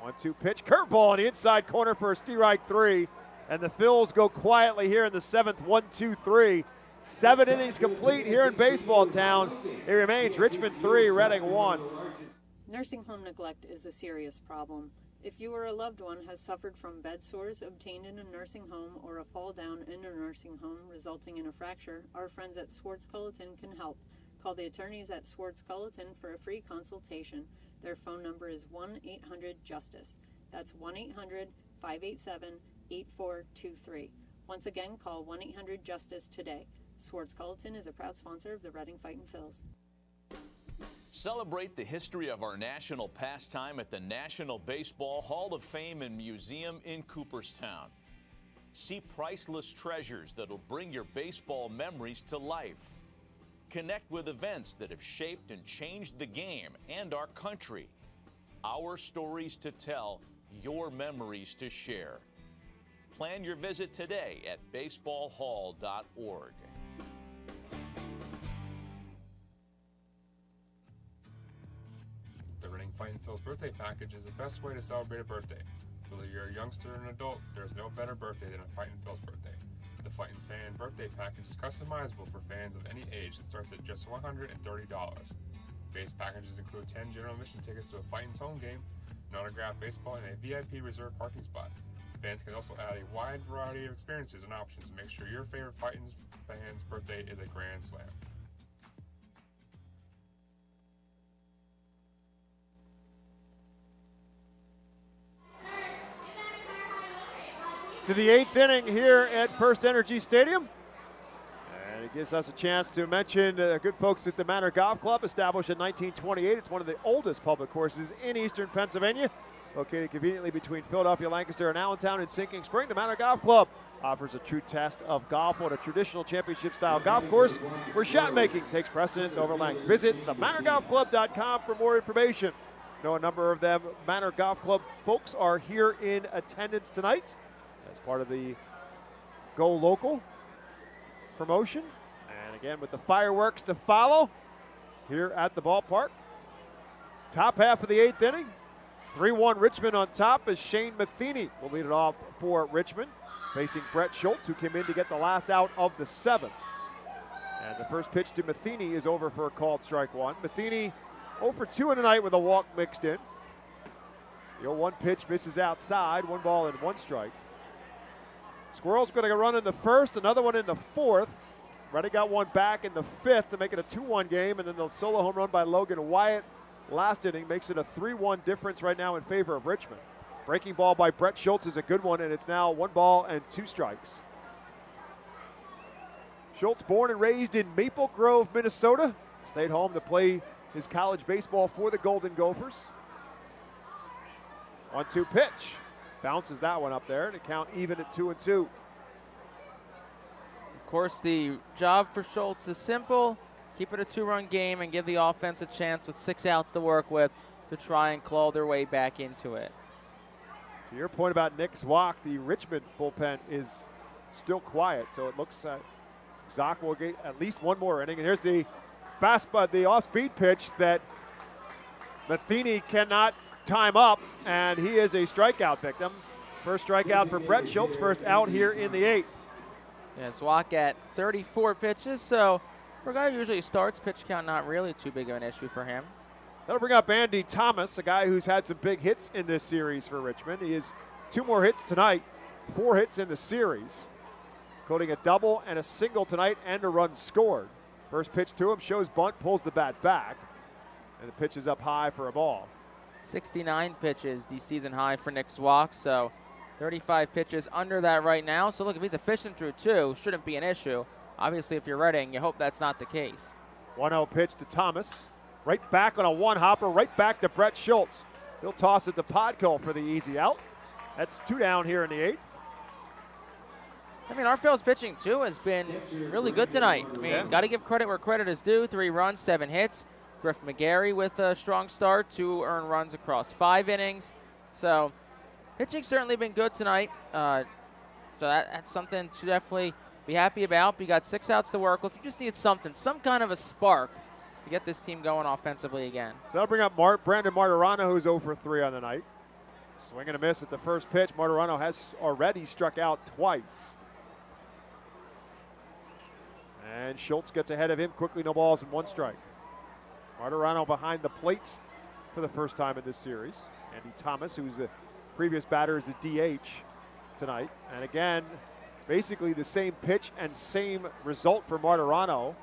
One-two pitch, curveball on the inside corner for a strike 3. And the Phils go quietly here in the 7th, 1-2-3. 7 innings complete here in Baseball Town. It remains Richmond 3, Reading 1. Nursing home neglect is a serious problem. If you or a loved one has suffered from bed sores obtained in a nursing home or a fall down in a nursing home resulting in a fracture, our friends at Swartz Culleton can help. Call the attorneys at Swartz Culleton for a free consultation. Their phone number is 1-800-JUSTICE. That's 1-800-587-8423. Once again, call 1-800-JUSTICE today. Swartz Culleton is a proud sponsor of the Reading Fightin' Phils. Celebrate the history of our national pastime at the National Baseball Hall of Fame and Museum in Cooperstown. See priceless treasures that'll bring your baseball memories to life. Connect with events that have shaped and changed the game and our country. Our stories to tell, your memories to share. Plan your visit today at baseballhall.org. The Reading Fightin Phil's birthday package is the best way to celebrate a birthday. Whether you're a youngster or an adult, there's no better birthday than a Fightin Phil's birthday. The Fightin Fan birthday package is customizable for fans of any age and starts at just $130. Base packages include 10 general admission tickets to a Fightin's home game, an autographed baseball, and a VIP reserved parking spot. Fans can also add a wide variety of experiences and options to make sure your favorite Fightin's fan's birthday is a grand slam. To the 8th inning here at FirstEnergy Stadium. And it gives us a chance to mention the good folks at the Manor Golf Club, established in 1928. It's one of the oldest public courses in eastern Pennsylvania, located conveniently between Philadelphia, Lancaster, and Allentown in Sinking Spring. The Manor Golf Club offers a true test of golf on a traditional championship-style golf course where shot making takes precedence over length. Visit themanorgolfclub.com for more information. I know a number of them Manor Golf Club folks are here in attendance tonight as part of the Go Local promotion. And again, with the fireworks to follow here at the ballpark. Top half of the 8th inning. 3-1 Richmond on top as Shane Matheny will lead it off for Richmond, facing Brett Schultz, who came in to get the last out of the 7th. And the first pitch to Matheny is over for a called strike one. Matheny 0 for 2 in the night with a walk mixed in. The 0-1 pitch misses outside, 1 ball and 1 strike. Squirrels going to run in the first, another one in the 4th. Ready got one back in the 5th to make it a 2-1 game, and then the solo home run by Logan Wyatt last inning makes it a 3-1 difference right now in favor of Richmond. Breaking ball by Brett Schultz is a good one, and it's now 1 ball and 2 strikes. Schultz, born and raised in Maple Grove, Minnesota, stayed home to play his college baseball for the Golden Gophers. 1-2 pitch. Bounces that one up there, and it count even at 2-2. Of course, the job for Schultz is simple. Keep it a 2-run game and give the offense a chance with 6 outs to work with to try and claw their way back into it. To your point about Nick Zwock, the Richmond bullpen is still quiet, so it looks Zwock will get at least one more inning. And here's the the off-speed pitch that Matheny cannot time up, and he is a strikeout victim. First strikeout for Brett Schultz, first out here in the 8th. Yeah, Zwock at 34 pitches, so for a guy who usually starts, pitch count not really too big of an issue for him. That'll bring up Andy Thomas, a guy who's had some big hits in this series for Richmond. He has 2 more hits tonight, 4 hits in the series, including a double and a single tonight and a run scored. First pitch to him, shows bunt, pulls the bat back, and the pitch is up high for a ball. 69 pitches, the season high for Nick Zwock, so 35 pitches under that right now. So look, if he's efficient through 2, shouldn't be an issue. Obviously, if you're Reading, you hope that's not the case. 1-0 pitch to Thomas. Right back on a one-hopper, right back to Brett Schultz. He'll toss it to Podko for the easy out. That's 2 down here in the 8th. I mean, our Phil's pitching, too, has been really good tonight. I mean, got to give credit where credit is due. 3 runs, 7 hits. Griff McGarry with a strong start, 2 earned runs across 5 innings. So pitching's certainly been good tonight. So that's something to definitely be happy about. But you got 6 outs to work with. You just need something, some kind of a spark to get this team going offensively again. So that'll bring up Brandon Martirano, who's 0 for 3 on the night. Swing and a miss at the first pitch. Martirano has already struck out twice. And Schultz gets ahead of him quickly, no balls and 1 strike. Martirano behind the plate for the first time in this series. Andy Thomas, who's the previous batter, is the DH tonight. And again, basically the same pitch and same result for Martirano.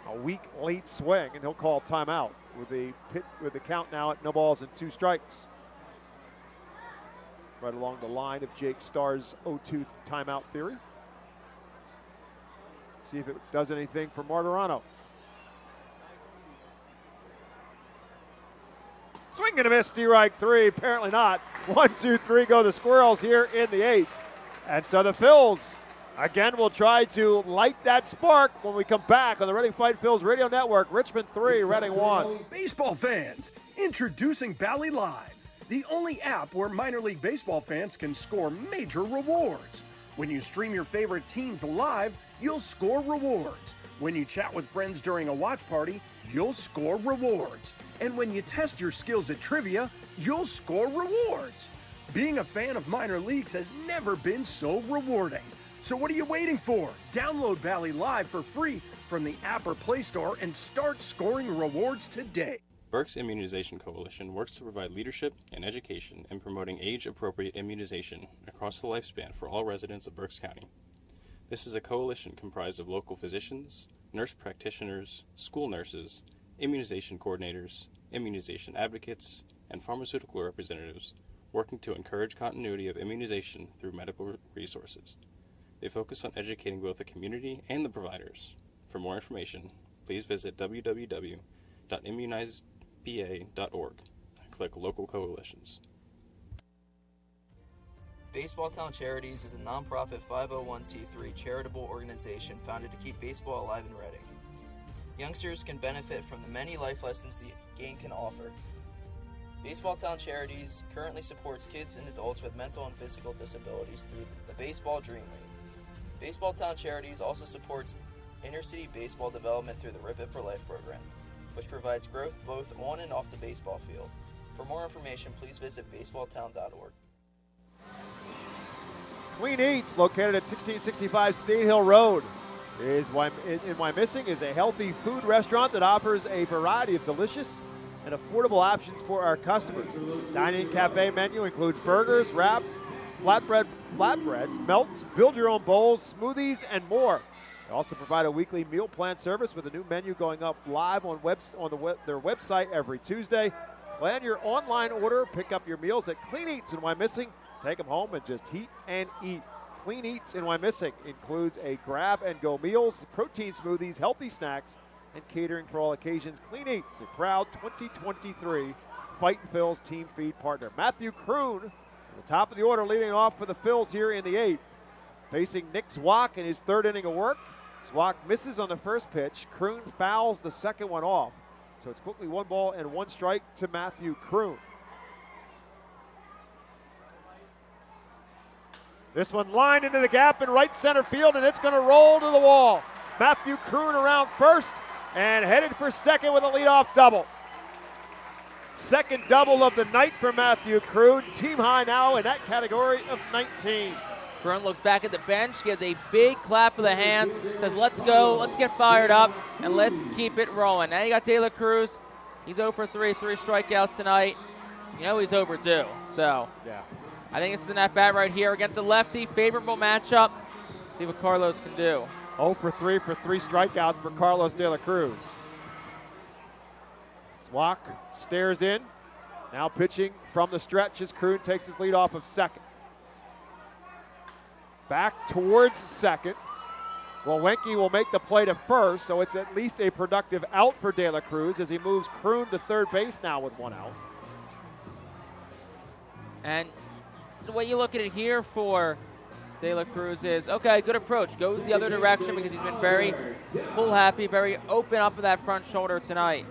A weak late swing, and he'll call timeout with the count now at no balls and 2 strikes. Right along the line of Jake Starr's 0-2 timeout theory. See if it does anything for Martirano. Swing and a miss, strike 3. Apparently not. 1, 2, 3 go the Squirrels here in the 8th. And so the Phils, again, will try to light that spark when we come back on the Reading Fightin Phils Radio Network. Richmond 3, Reading 1. Baseball fans, introducing Bally Live, the only app where minor league baseball fans can score major rewards. When you stream your favorite teams live, you'll score rewards. When you chat with friends during a watch party, you'll score rewards. And when you test your skills at trivia, you'll score rewards. Being a fan of minor leagues has never been so rewarding. So what are you waiting for? Download Bally Live for free from the app or Play Store and start scoring rewards today. Berks Immunization Coalition works to provide leadership and education in promoting age-appropriate immunization across the lifespan for all residents of Berks County. This is a coalition comprised of local physicians, nurse practitioners, school nurses, immunization coordinators, immunization advocates, and pharmaceutical representatives working to encourage continuity of immunization through medical resources. They focus on educating both the community and the providers. For more information, please visit www.immunizeba.org and click Local Coalitions. Baseball Town Charities is a nonprofit 501c3 charitable organization founded to keep baseball alive in Reading. Youngsters can benefit from the many life lessons the game can offer. Baseball Town Charities currently supports kids and adults with mental and physical disabilities through the Baseball Dream League. Baseball Town Charities also supports inner-city baseball development through the Rip It for Life program, which provides growth both on and off the baseball field. For more information, please visit baseballtown.org. Clean Eats, located at 1665 State Hill Road, in Wyomissing, is a healthy food restaurant that offers a variety of delicious and affordable options for our customers. Dining cafe menu includes burgers, wraps, flatbreads, melts, build-your-own bowls, smoothies, and more. They also provide a weekly meal plan service with a new menu going up live on their website every Tuesday. Plan your online order, pick up your meals at Clean Eats in Wyomissing. Take them home and just heat and eat. Clean Eats in Wyomissing includes a grab-and-go meals, protein smoothies, healthy snacks, and catering for all occasions. Clean Eats, a proud 2023 Fightin' Phil's team feed partner. Matthew Kroon, at the top of the order, leading off for the Phils here in the 8th. Facing Nick Zwock in his 3rd inning of work. Zwock misses on the first pitch. Kroon fouls the second one off. So it's quickly 1 ball and 1 strike to Matthew Kroon. This one lined into the gap in right center field, and it's going to roll to the wall. Matthew Kroon around first and headed for second with a leadoff double. Second double of the night for Matthew Kroon. Team high now in that category of 19. Kroon looks back at the bench, gives a big clap of the hands, says, let's go, let's get fired up, and let's keep it rolling. Now you got De La Cruz. He's 0 for 3 strikeouts tonight. You know he's overdue, so yeah. I think this is an at-bat right here against a lefty. Favorable matchup. See what Carlos can do. 0 for 3 strikeouts for Carlos De La Cruz. Zwock stares in. Now pitching from the stretch as Kroon takes his lead off of second. Back towards second. Głowenki will make the play to first, so it's at least a productive out for De La Cruz as he moves Kroon to third base now with 1 out. And the way you look at it here for De La Cruz is, okay, good approach. Goes the other direction because he's been very pull happy, very open up with that front shoulder tonight.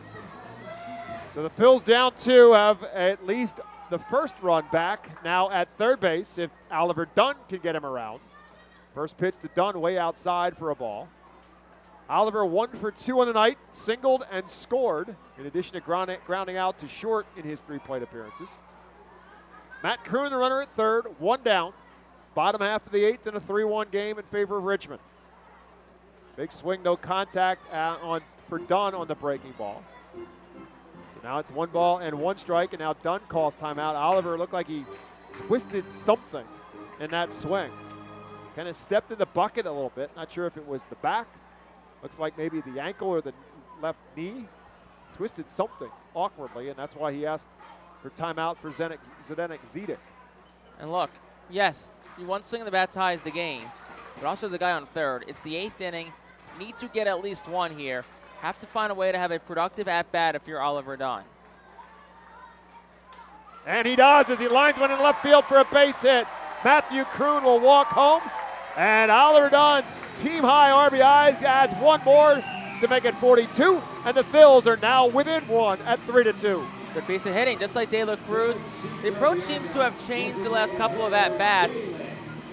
So the Phils down 2 have at least the first run back now at third base if Oliver Dunn can get him around. First pitch to Dunn way outside for a ball. Oliver 1 for 2 on the night, singled and scored, in addition to grounding out to short in his 3 plate appearances. Matt Kroon, the runner at third, 1 down. Bottom half of the 8th in a 3-1 game in favor of Richmond. Big swing, no contact for Dunn on the breaking ball. So now it's 1 ball and 1 strike, and now Dunn calls timeout. Oliver looked like he twisted something in that swing. Kind of stepped in the bucket a little bit. Not sure if it was the back. Looks like maybe the ankle or the left knee. Twisted something awkwardly, and that's why he asked for timeout for Zdenek Zedek. And look, yes, one swing of the bat ties the game, but also there's a guy on third. It's the 8th inning. Need to get at least 1 here. Have to find a way to have a productive at-bat if you're Oliver Dunn. And he does as he lines one in left field for a base hit. Matthew Kroon will walk home, and Oliver Dunn's team-high RBIs adds 1 more to make it 42, and the Phils are now within 1 at 3-2. Good piece of hitting, just like De La Cruz. The approach seems to have changed the last couple of at-bats.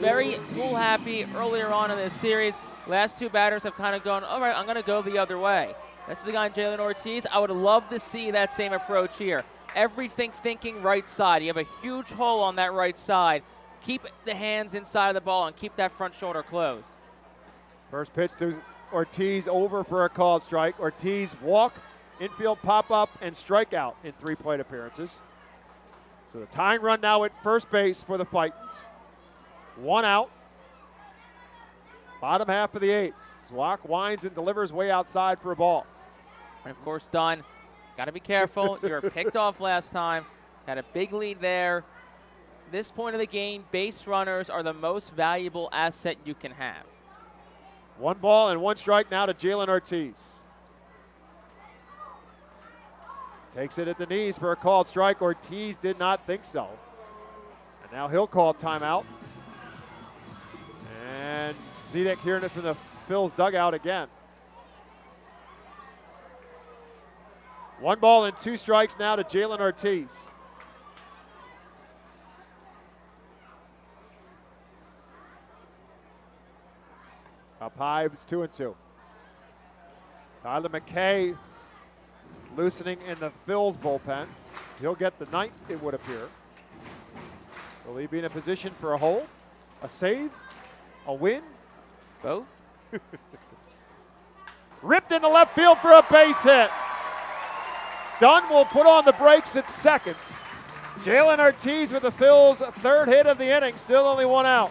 very pool happy earlier on in this series. Last two batters have kind of gone, all right, I'm going to go the other way. This is the guy, Jalen Ortiz. I would love to see that same approach here. Everything thinking right side. You have a huge hole on that right side. Keep the hands inside of the ball and keep that front shoulder closed. First pitch to Ortiz, over for a called strike. Ortiz walk, infield pop-up, and strikeout in 3 plate appearances. So the tying run now at first base for the Fightins. 1 out. Bottom half of the 8th. Zwock winds and delivers way outside for a ball. And, of course, Dunn, got to be careful. You were picked off last time. Had a big lead there. This point of the game, base runners are the most valuable asset you can have. 1 ball and 1 strike now to Jalen Ortiz. Takes it at the knees for a called strike. Ortiz did not think so. And now he'll call timeout. And Zedek hearing it from the Phil's dugout again. 1 ball and 2 strikes now to Jalen Ortiz. Up high, it's 2-2. Tyler McKay loosening in the Phil's bullpen. He'll get the 9th, it would appear. Will he be in a position for a hole, a save, a win? Both. Ripped into left field for a base hit. Dunn will put on the brakes at second. Jalen Ortiz with the Phil's 3rd hit of the inning, still only 1 out.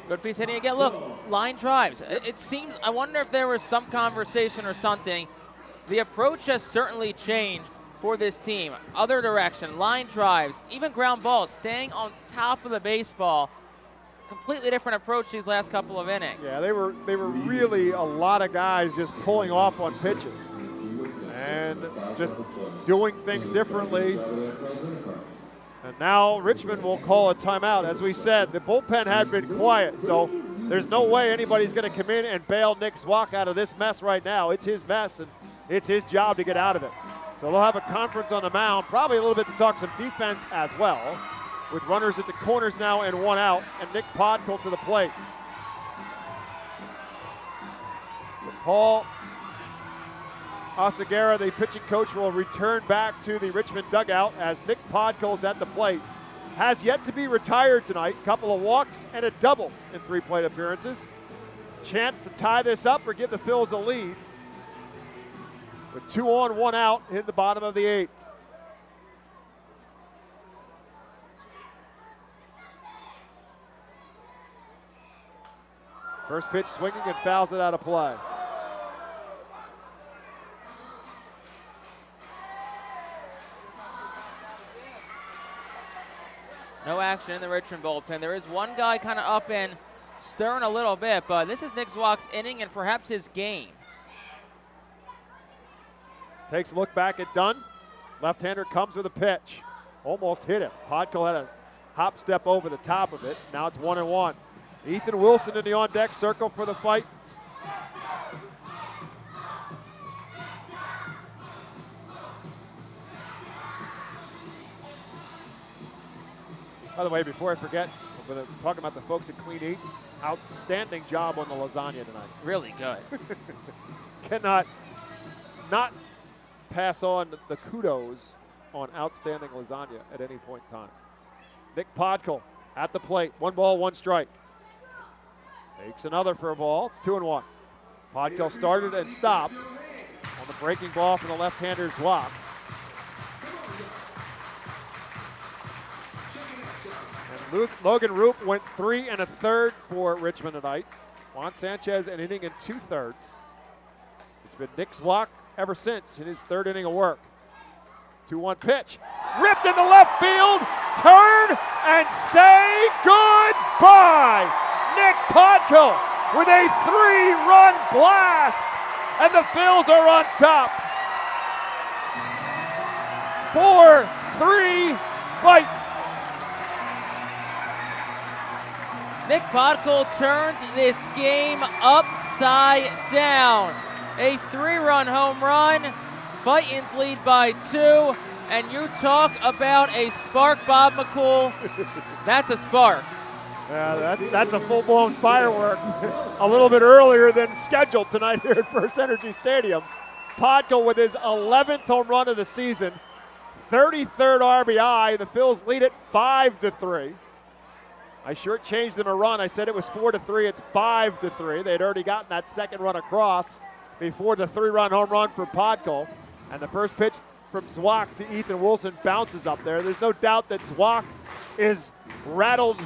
Good piece hitting again. Look, line drives. It seems, I wonder if there was some conversation or something. The approach has certainly changed for this team. Other direction, line drives, even ground balls, staying on top of the baseball. Completely different approach these last couple of innings. Yeah, they were really a lot of guys just pulling off on pitches and just doing things differently. And now Richmond will call a timeout. As we said, the bullpen had been quiet, so there's no way anybody's going to come in and bail Nick Zwock out of this mess right now. It's his mess, and it's his job to get out of it. So they'll have a conference on the mound, probably a little bit to talk some defense as well, with runners at the corners now and 1 out, and Nick Podkul to the plate. So Paul Oseguera, the pitching coach, will return back to the Richmond dugout as Nick Podkol's at the plate. Has yet to be retired tonight. Couple of walks and a double in 3 plate appearances. Chance to tie this up or give the Phils a lead. With 2 on, 1 out in the bottom of the 8th. First pitch swinging and fouls it out of play. No action in the Richmond bullpen. There is one guy kind of up and stirring a little bit, but this is Nick Zwock's inning and perhaps his game. Takes a look back at Dunn. Left-hander comes with a pitch. Almost hit him. Podkul had a hop step over the top of it. Now it's 1-1. Ethan Wilson in the on-deck circle for the Fightins. By the way, before I forget, I'm going to talk about the folks at Clean Eats. Outstanding job on the lasagna tonight. Really good. Cannot not pass on the kudos on outstanding lasagna at any point in time. Nick Podkul at the plate. 1 ball, 1 strike. Takes another for a ball. It's 2-1. Podkul started and stopped on the breaking ball from the left-hander Zwock. And Logan Roop went 3 1/3 for Richmond tonight. Juan Sanchez an inning and 2/3. It's been Nick Zwock ever since in his 3rd inning of work. 2-1 pitch. Ripped into left field. Turn and say goodbye. Nick Podkul with a 3-run blast. And the Phils are on top. 4-3 Fightins. Nick Podkul turns this game upside down. A 3-run home run. Fightins lead by 2. And you talk about a spark, Bob McCool. That's a spark. Yeah, that's a full-blown firework. A little bit earlier than scheduled tonight here at FirstEnergy Stadium. Podkul with his 11th home run of the season, 33rd RBI. The Phils lead it 5-3. I shortchanged them a run. I said it was 4-3. It's 5-3. They had already gotten that second run across before the 3-run home run for Podkul. And the first pitch from Zwack to Ethan Wilson bounces up there. There's no doubt that Zwack is rattled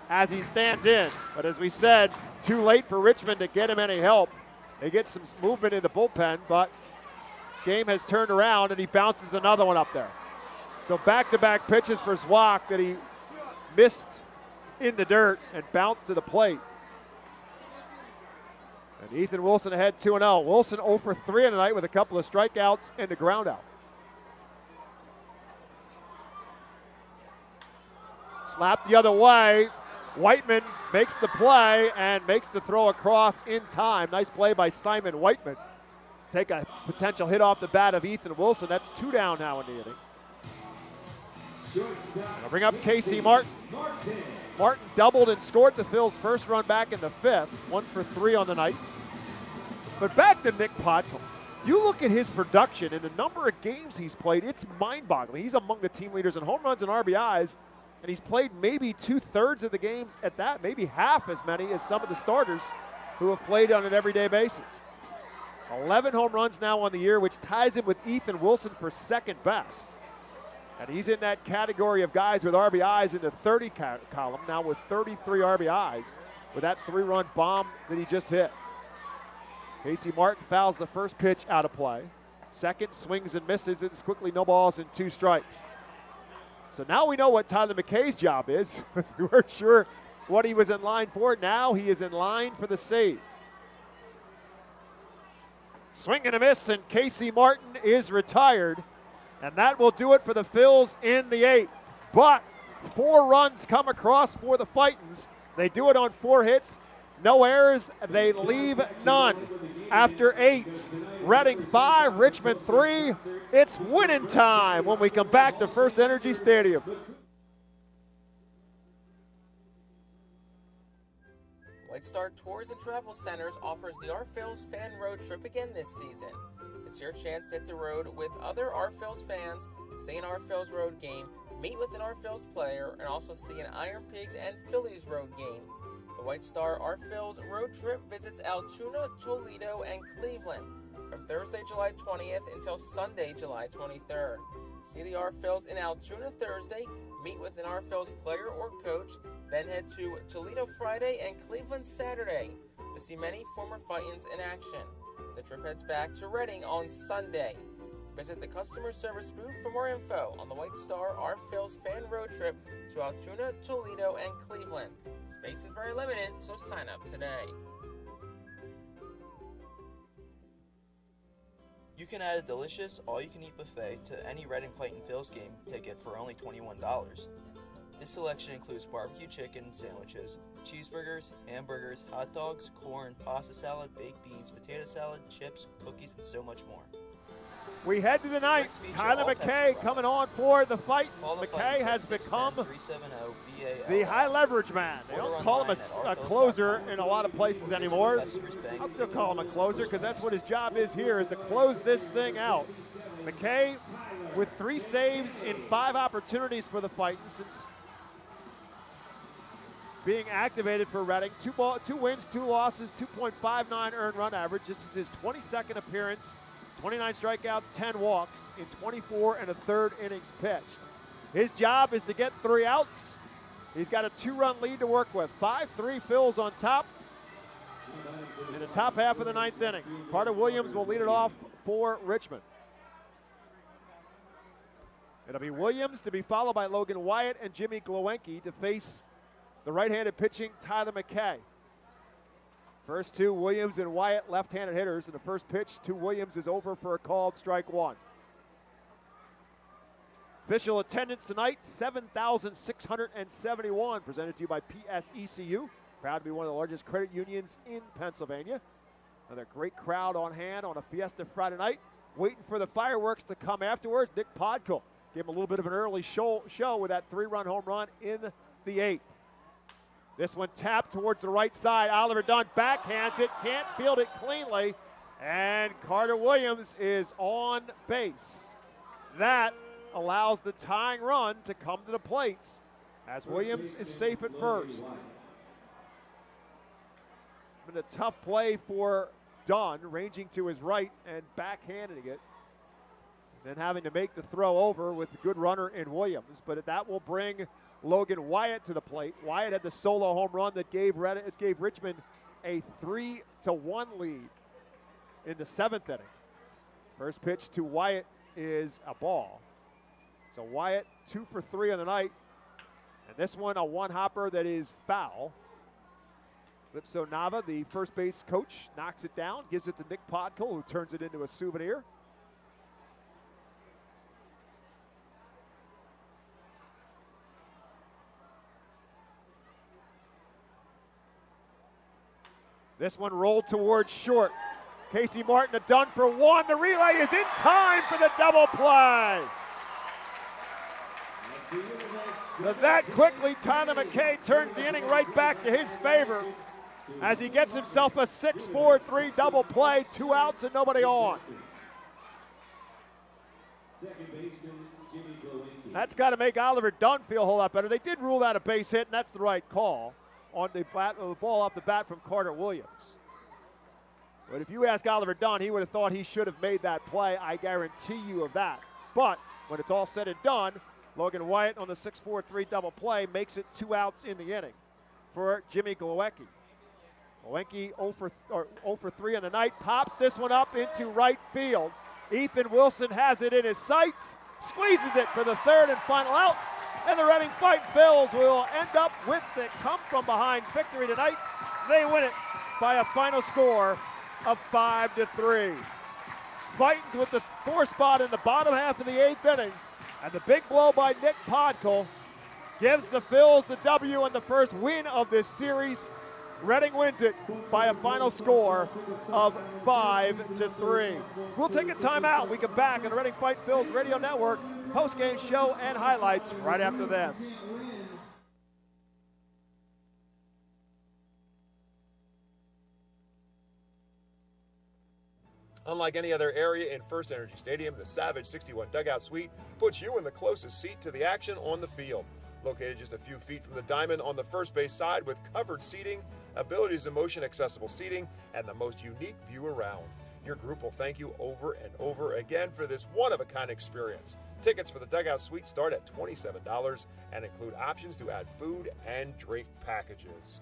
as he stands in. But as we said, too late for Richmond to get him any help. They get some movement in the bullpen, but game has turned around and he bounces another one up there. So back-to-back pitches for Zwack that he missed in the dirt and bounced to the plate. And Ethan Wilson ahead 2-0. Wilson 0 for 3 in the night with a couple of strikeouts and a ground out. Slap the other way. Whiteman makes the play and makes the throw across in time. Nice play by Simon Whiteman. Take a potential hit off the bat of Ethan Wilson. That's 2 down now in the inning. I'll bring up Casey Martin. Martin doubled and scored the Phils' first run back in the 5th. 1 for 3 on the night. But back to Nick Podkul. You look at his production and the number of games he's played, it's mind-boggling. He's among the team leaders in home runs and RBIs. And he's played maybe 2/3 of the games at that, maybe half as many as some of the starters who have played on an everyday basis. 11 home runs now on the year, which ties him with Ethan Wilson for second best. And he's in that category of guys with RBIs in the 30 column, now with 33 RBIs with that 3-run bomb that he just hit. Casey Martin fouls the first pitch out of play. Second, swings and misses. It's quickly no balls and 2 strikes. So now we know what Tyler McKay's job is. We weren't sure what he was in line for. Now he is in line for the save. Swing and a miss, and Casey Martin is retired. And that will do it for the Phils in the 8th. But 4 runs come across for the Fightins. They do it on 4 hits. No errors. They leave none. After 8, Reading 5, Richmond 3. It's winning time when we come back to FirstEnergy Stadium. White Star Tours and Travel Centers offers the Our Phils Fan Road Trip again this season. It's your chance to hit the road with other Our Phils fans, see an Our Phils road game, meet with an Our Phils player, and also see an Iron Pigs and Phillies road game. The White Star Our Phils road trip visits Altoona, Toledo, and Cleveland from Thursday, July 20th until Sunday, July 23rd. See the Our Phils in Altoona Thursday, meet with an Our Phils player or coach, then head to Toledo Friday and Cleveland Saturday to see many former Fightins in action. The trip heads back to Reading on Sunday. Visit the customer service booth for more info on the White Star Our Phils Fan Road Trip to Altoona, Toledo, and Cleveland. Space is very limited, so sign up today. You can add a delicious all-you-can-eat buffet to any Reading Fightin' Phils game ticket for only $21. This selection includes barbecue chicken sandwiches, cheeseburgers, hamburgers, hot dogs, corn, pasta salad, baked beans, potato salad, chips, cookies, and so much more. We head to the ninth. Tyler McKay coming on for the Fightins. McKay has become the high leverage man. They don't call him a closer in a lot of places anymore. I'll still call him a closer because that's what his job is here, is to close this thing out. McKay with 3 saves in 5 opportunities for the Fightins since being activated for Reading. 2 wins, 2 losses, 2.59 earned run average. This is his 22nd appearance. 29 strikeouts, 10 walks in 24 1/3 innings pitched. His job is to get 3 outs. He's got a 2-run lead to work with. 5-3 Phils on top in the top half of the 9th inning. Carter Williams will lead it off for Richmond. It'll be Williams to be followed by Logan Wyatt and Jimmy Glowacki to face the right-handed pitching Tyler McKay. First 2, Williams and Wyatt, left-handed hitters. And the first pitch to Williams is over for a called strike 1. Official attendance tonight, 7,671, presented to you by PSECU. Proud to be one of the largest credit unions in Pennsylvania. Another great crowd on hand on a Fiesta Friday night. waiting for the fireworks to come afterwards. Nick Podkul gave him a little bit of an early show with that 3-run home run in the 8th. This one tapped towards the right side. Oliver Dunn backhands it, can't field it cleanly, and Carter Williams is on base. That allows the tying run to come to the plate as Williams is safe at first. Been a tough play for Dunn, ranging to his right and backhanding it. Then having to make the throw over with a good runner in Williams, but that will bring Logan Wyatt to the plate. Wyatt had the solo home run that gave Richmond a 3-1 lead in the 7th inning. First pitch to Wyatt is a ball. So Wyatt 2 for 3 on the night, and this one a one-hopper that is foul. Lipso Nava, the first base coach, knocks it down, gives it to Nick Podkul, who turns it into a souvenir. This one rolled towards short. Casey Martin a Dunn for 1. The relay is in time for the double play. So that quickly, Tyler McKay turns the inning right back to his favor as he gets himself a 6-4-3 double play, 2 outs and nobody on. That's got to make Oliver Dunn feel a whole lot better. They did rule out a base hit, and that's the right call on the ball off the bat from Carter Williams. But if you ask Oliver Dunn, he would have thought he should have made that play. I guarantee you of that. But when it's all said and done, Logan Wyatt on the 6-4-3 double play makes it 2 outs in the inning for Jimmy Glowacki. Glowacki 0 for 3 on the night, pops this one up into right field. Ethan Wilson has it in his sights, squeezes it for the 3rd and final out, and the Reading Fightin' Phils will end up with the come-from-behind victory tonight. They win it by a final score of 5-3. Fightin's with the 4 spot in the bottom half of the 8th inning, and the big blow by Nick Podkul gives the Phils the W and the first win of this series. Reading wins it by a final score of 5-3. We'll take a timeout. We come back on the Reading Fightin' Phils Radio Network post-game show and highlights right after this. Unlike any other area in FirstEnergy Stadium, the Savage 61 Dugout Suite puts you in the closest seat to the action on the field. Located just a few feet from the diamond on the first base side with covered seating, abilities of motion accessible seating, and the most unique view around. Your group will thank you over and over again for this one-of-a-kind experience. Tickets for the Dugout Suite start at $27 and include options to add food and drink packages.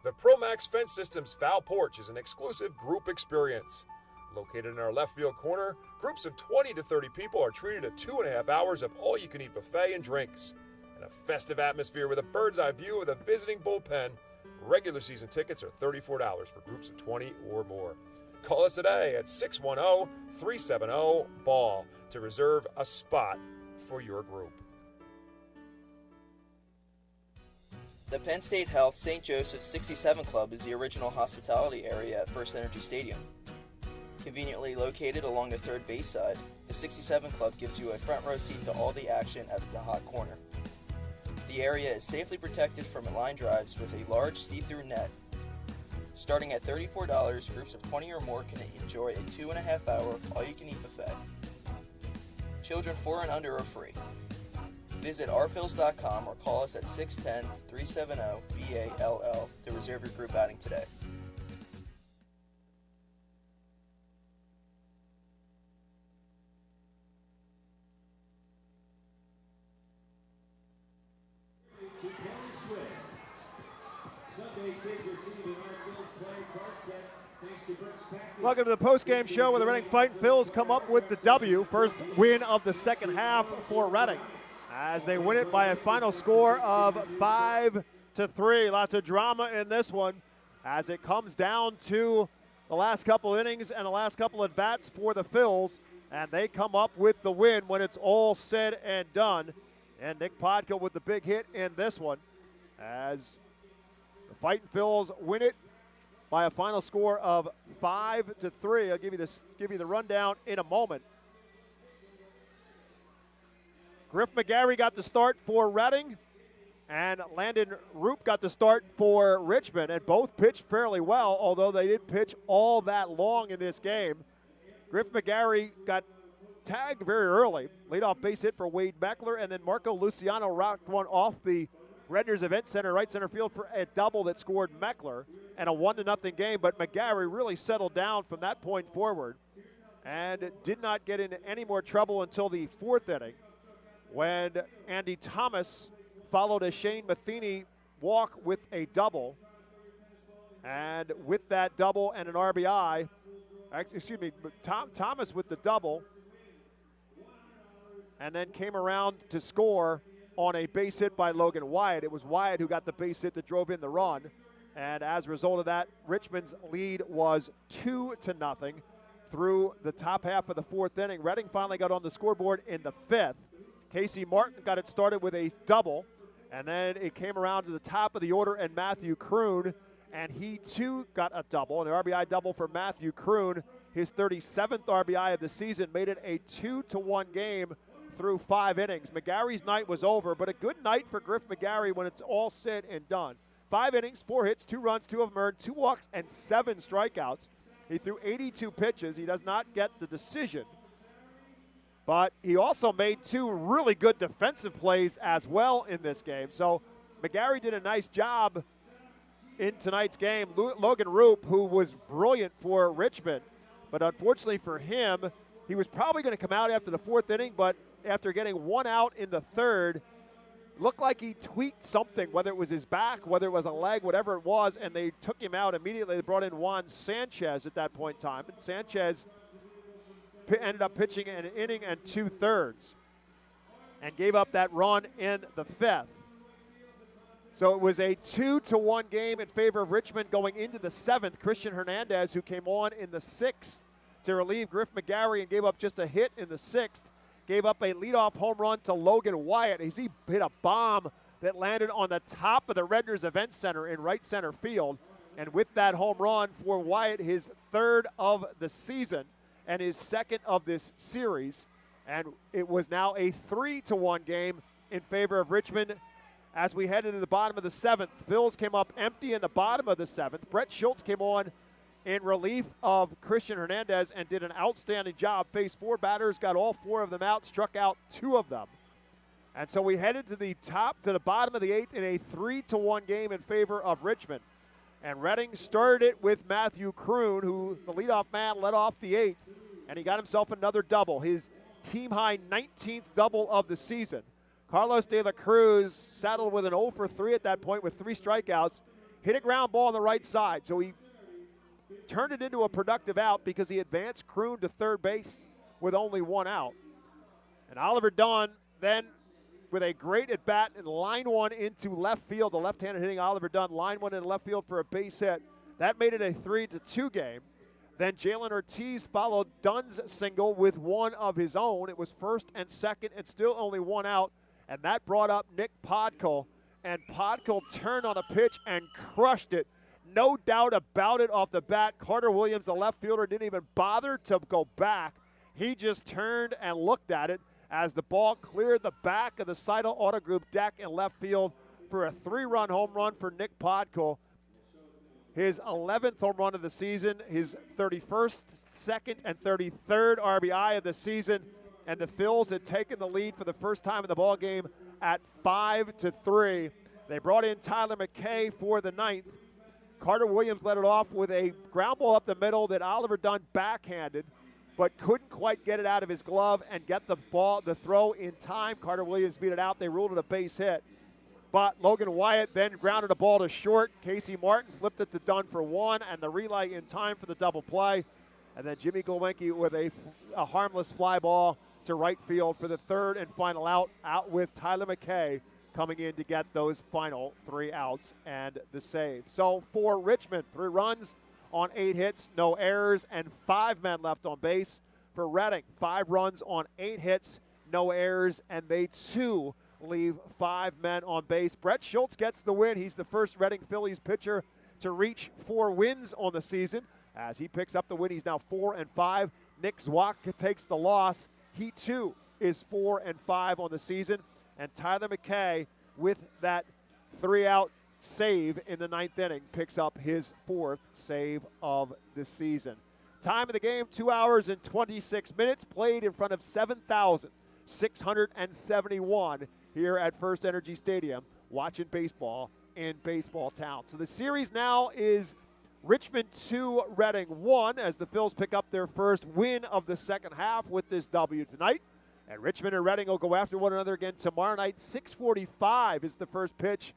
The ProMax Fence Systems Foul Porch is an exclusive group experience. Located in our left field corner, groups of 20 to 30 people are treated to 2.5 hours of all-you-can-eat buffet and drinks. In a festive atmosphere with a bird's-eye view of the visiting bullpen, regular season tickets are $34 for groups of 20 or more. Call us today at 610-370-BALL to reserve a spot for your group. The Penn State Health St. Joseph's 67 Club is the original hospitality area at FirstEnergy Stadium. Conveniently located along the third base side, the 67 Club gives you a front row seat to all the action at the hot corner. The area is safely protected from line drives with a large see-through net. Starting at $34, groups of 20 or more can enjoy a 2.5-hour all-you-can-eat buffet. Children 4 and under are free. Visit rphils.com or call us at 610-370-BALL to reserve your group outing today. Welcome to the post-game show where the Reading Fightin' Phils come up with the W. First win of the second half for Reading as they win it by a final score of 5-3. Lots of drama in this one as it comes down to the last couple innings and the last couple at bats for the Phils, and they come up with the win when it's all said and done. And Nick Podkul with the big hit in this one as the Fightin' Phils win it by a final score of 5-3. I'll give you the rundown in a moment. Griff McGarry got the start for Reading, and Landon Roop got the start for Richmond, and both pitched fairly well, although they didn't pitch all that long in this game. Griff McGarry got tagged very early, leadoff base hit for Wade Meckler, and then Marco Luciano rocked one off the Redner's Event Center, right center field for a double that scored Meckler, and a 1-0 game. But McGarry really settled down from that point forward and did not get into any more trouble until the 4th inning, when Andy Thomas followed a Shane Matheny walk with a double. And with that double and an RBI, Thomas with the double, and then came around to score on a base hit by Logan Wyatt. It was Wyatt who got the base hit that drove in the run. And as a result of that, Richmond's lead was 2-0 through the top half of the 4th inning. Reading finally got on the scoreboard in the 5th. Casey Martin got it started with a double, and then it came around to the top of the order, and Matthew Kroon, and he too got a double, an RBI double for Matthew Kroon. His 37th RBI of the season made it a 2-1 game through 5 innings. McGarry's night was over, but a good night for Griff McGarry when it's all said and done. 5 innings, 4 hits, 2 runs, 2 of them earned, 2 walks, and 7 strikeouts. He threw 82 pitches. He does not get the decision, but he also made 2 really good defensive plays as well in this game. So McGarry did a nice job in tonight's game. Logan Roop, who was brilliant for Richmond, but unfortunately for him, he was probably going to come out after the 4th inning, but after getting 1 out in the 3rd, looked like he tweaked something, whether it was his back, whether it was a leg, whatever it was, and they took him out immediately. They brought in Juan Sanchez at that point in time, and Sanchez ended up pitching an inning and 2/3 and gave up that run in the 5th. So it was a 2-1 game in favor of Richmond going into the 7th. Christian Hernandez, who came on in the 6th to relieve Griff McGarry and gave up just a hit in the 6th, gave up a leadoff home run to Logan Wyatt as he hit a bomb that landed on the top of the Redner's Event Center in right center field. And with that home run for Wyatt, his 3rd of the season and his 2nd of this series. And it was now a 3-1 game in favor of Richmond as we head into the bottom of the 7th. Phillies came up empty in the bottom of the 7th. Brett Schultz came on in relief of Christian Hernandez and did an outstanding job. Faced 4 batters, got all 4 of them out, struck out 2 of them. And so we headed to the bottom of the 8th in a 3-1 game in favor of Richmond. And Reading started it with Matthew Kroon, who the leadoff man led off the 8th, and he got himself another double, his team-high 19th double of the season. Carlos De La Cruz saddled with an 0 for 3 at that point with 3 strikeouts, hit a ground ball on the right side. So he turned it into a productive out because he advanced Kroon to 3rd base with only 1 out. And Oliver Dunn then, with a great at-bat and line one into left field, the left-handed hitting Oliver Dunn, line one into left field for a base hit. That made it a 3-2 game. Then Jalen Ortiz followed Dunn's single with one of his own. It was 1st and 2nd and still only 1 out, and that brought up Nick Podkul. And Podkul turned on a pitch and crushed it. No doubt about it off the bat. Carter Williams, the left fielder, didn't even bother to go back. He just turned and looked at it as the ball cleared the back of the Seidel Auto Group deck in left field for a 3-run home run for Nick Podkul. His 11th home run of the season, his 31st, 2nd, and 33rd RBI of the season, and the Phils had taken the lead for the first time in the ballgame at 5-3. They brought in Tyler McKay for the 9th. Carter Williams led it off with a ground ball up the middle that Oliver Dunn backhanded, but couldn't quite get it out of his glove and get the throw in time. Carter Williams beat it out. They ruled it a base hit. But Logan Wyatt then grounded a ball to short. Casey Martin flipped it to Dunn for 1, and the relay in time for the double play. And then Jimmy Glowinski with a harmless fly ball to right field for the 3rd and final out with Tyler McKay coming in to get those final 3 outs and the save. So for Richmond, 3 runs on 8 hits, no errors, and 5 men left on base. For Reading, 5 runs on 8 hits, no errors, and they too leave 5 men on base. Brett Schultz gets the win. He's the first Reading Phillies pitcher to reach 4 wins on the season. As he picks up the win, he's now 4-5. Nick Zwaka takes the loss. He, too, is 4-5 on the season. And Tyler McKay, with that 3-out save in the 9th inning, picks up his 4th save of the season. Time of the game, 2 hours and 26 minutes, played in front of 7,671 here at FirstEnergy Stadium, watching baseball in Baseball Town. So the series now is Richmond 2, Reading 1, as the Phils pick up their first win of the second half with this W tonight. And Richmond and Reading will go after one another again tomorrow night. 6:45 is the first pitch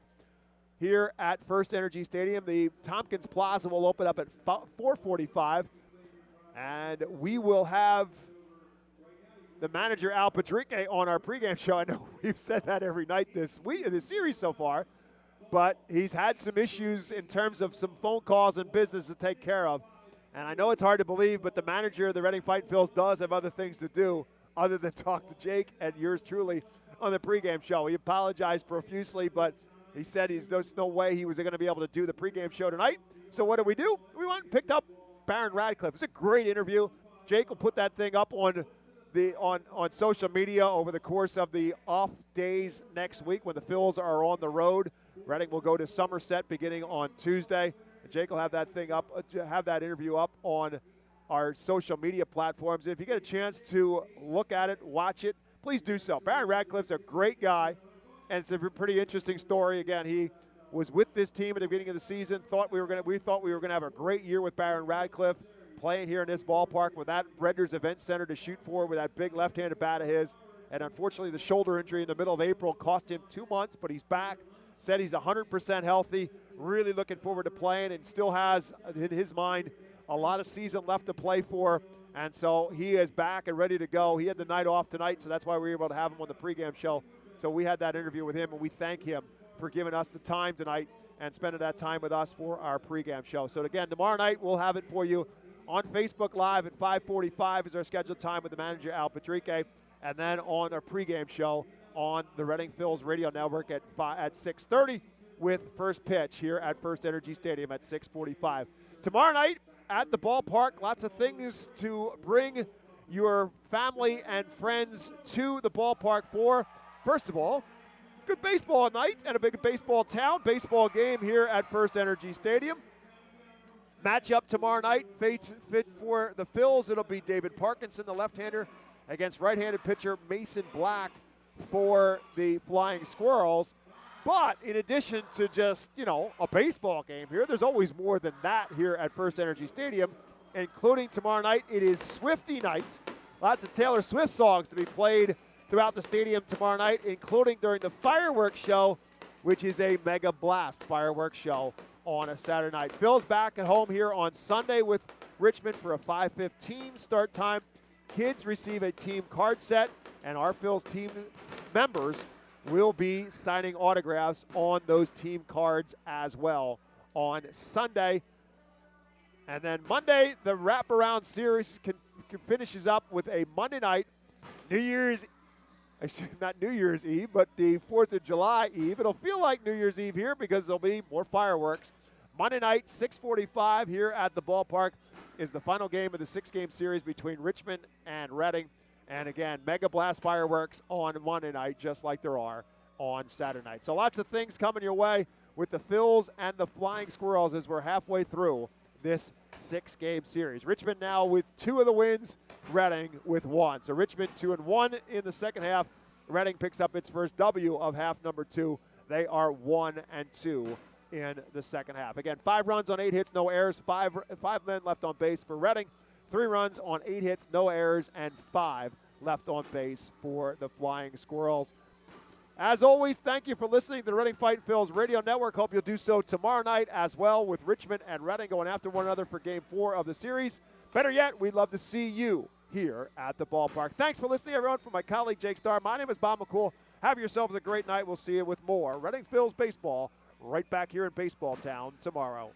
here at FirstEnergy Stadium. The Tompkins Plaza will open up at 4:45. And we will have the manager, Al Padrique, on our pregame show. I know we've said that every night this week in this series so far. But he's had some issues in terms of some phone calls and business to take care of. And I know it's hard to believe, but the manager of the Reading Fightin' Phils does have other things to do other than talk to Jake and yours truly on the pregame show. He apologized profusely, but he said there's no way he was going to be able to do the pregame show tonight. So what did? We went and picked up Baron Radcliffe. It's a great interview. Jake will put that thing up on social media over the course of the off days next week when the Phils are on the road. Reading will go to Somerset beginning on Tuesday. And Jake will have that thing up, have that interview up on our social media platforms. If you get a chance to look at it, watch it, please do so. Baron Radcliffe's a great guy, and it's a pretty interesting story. Again, he was with this team at the beginning of the season. We thought we were going to have a great year with Baron Radcliffe playing here in this ballpark with that Redner's Event Center to shoot for with that big left-handed bat of his. And unfortunately, the shoulder injury in the middle of April cost him 2 months, but he's back. Said he's 100% healthy, really looking forward to playing, and still has, in his mind, a lot of season left to play for. And so he is back and ready to go. He had the night off tonight, so that's why we were able to have him on the pregame show. So we had that interview with him, and we thank him for giving us the time tonight and spending that time with us for our pregame show. So again, tomorrow night we'll have it for you on Facebook Live at 5:45 is our scheduled time with the manager, Al Padrique, and then on our pregame show on the Reading Phils radio network at 6:30 with first pitch here at FirstEnergy Stadium at 6:45. Tomorrow night at the ballpark, lots of things to bring your family and friends to the ballpark for. First of all, good baseball night and a big baseball town. Baseball game here at FirstEnergy Stadium. Matchup tomorrow night, fit for the Phils. It'll be David Parkinson, the left-hander, against right-handed pitcher Mason Black for the Flying Squirrels. But in addition to just, a baseball game here, there's always more than that here at FirstEnergy Stadium, including tomorrow night. It is Swiftie night. Lots of Taylor Swift songs to be played throughout the stadium tomorrow night, including during the fireworks show, which is a mega blast fireworks show on a Saturday night. Phil's back at home here on Sunday with Richmond for a 5:15 start time. Kids receive a team card set, and our Phil's team members will be signing autographs on those team cards as well on Sunday. And then Monday, the wraparound series finishes up with a Monday night, not New Year's Eve, but the 4th of July Eve. It'll feel like New Year's Eve here because there'll be more fireworks. Monday night, 6:45 here at the ballpark is the final game of the 6-game series between Richmond and Reading. And again, mega blast fireworks on Monday night, just like there are on Saturday night. So lots of things coming your way with the Phils and the Flying Squirrels as we're halfway through this 6-game series. Richmond now with 2 of the wins, Reading with 1. So Richmond 2-1 in the second half. Reading picks up its first W of half number 2. They are 1-2 in the second half. Again, 5 runs on 8 hits, no errors, 5 men left on base for Reading, 3 runs on 8 hits, no errors, and 5 left on base for the Flying Squirrels. As always, thank you for listening to the Reading Fightin' Phils radio network. Hope you'll do so tomorrow night as well, with Richmond and Reading going after one another for Game 4 of the series. Better yet, we'd love to see you here at the ballpark. Thanks for listening, everyone. For my colleague, Jake Starr, my name is Bob McCool. Have yourselves a great night. We'll see you with more Reading Phils baseball right back here in Baseball Town tomorrow.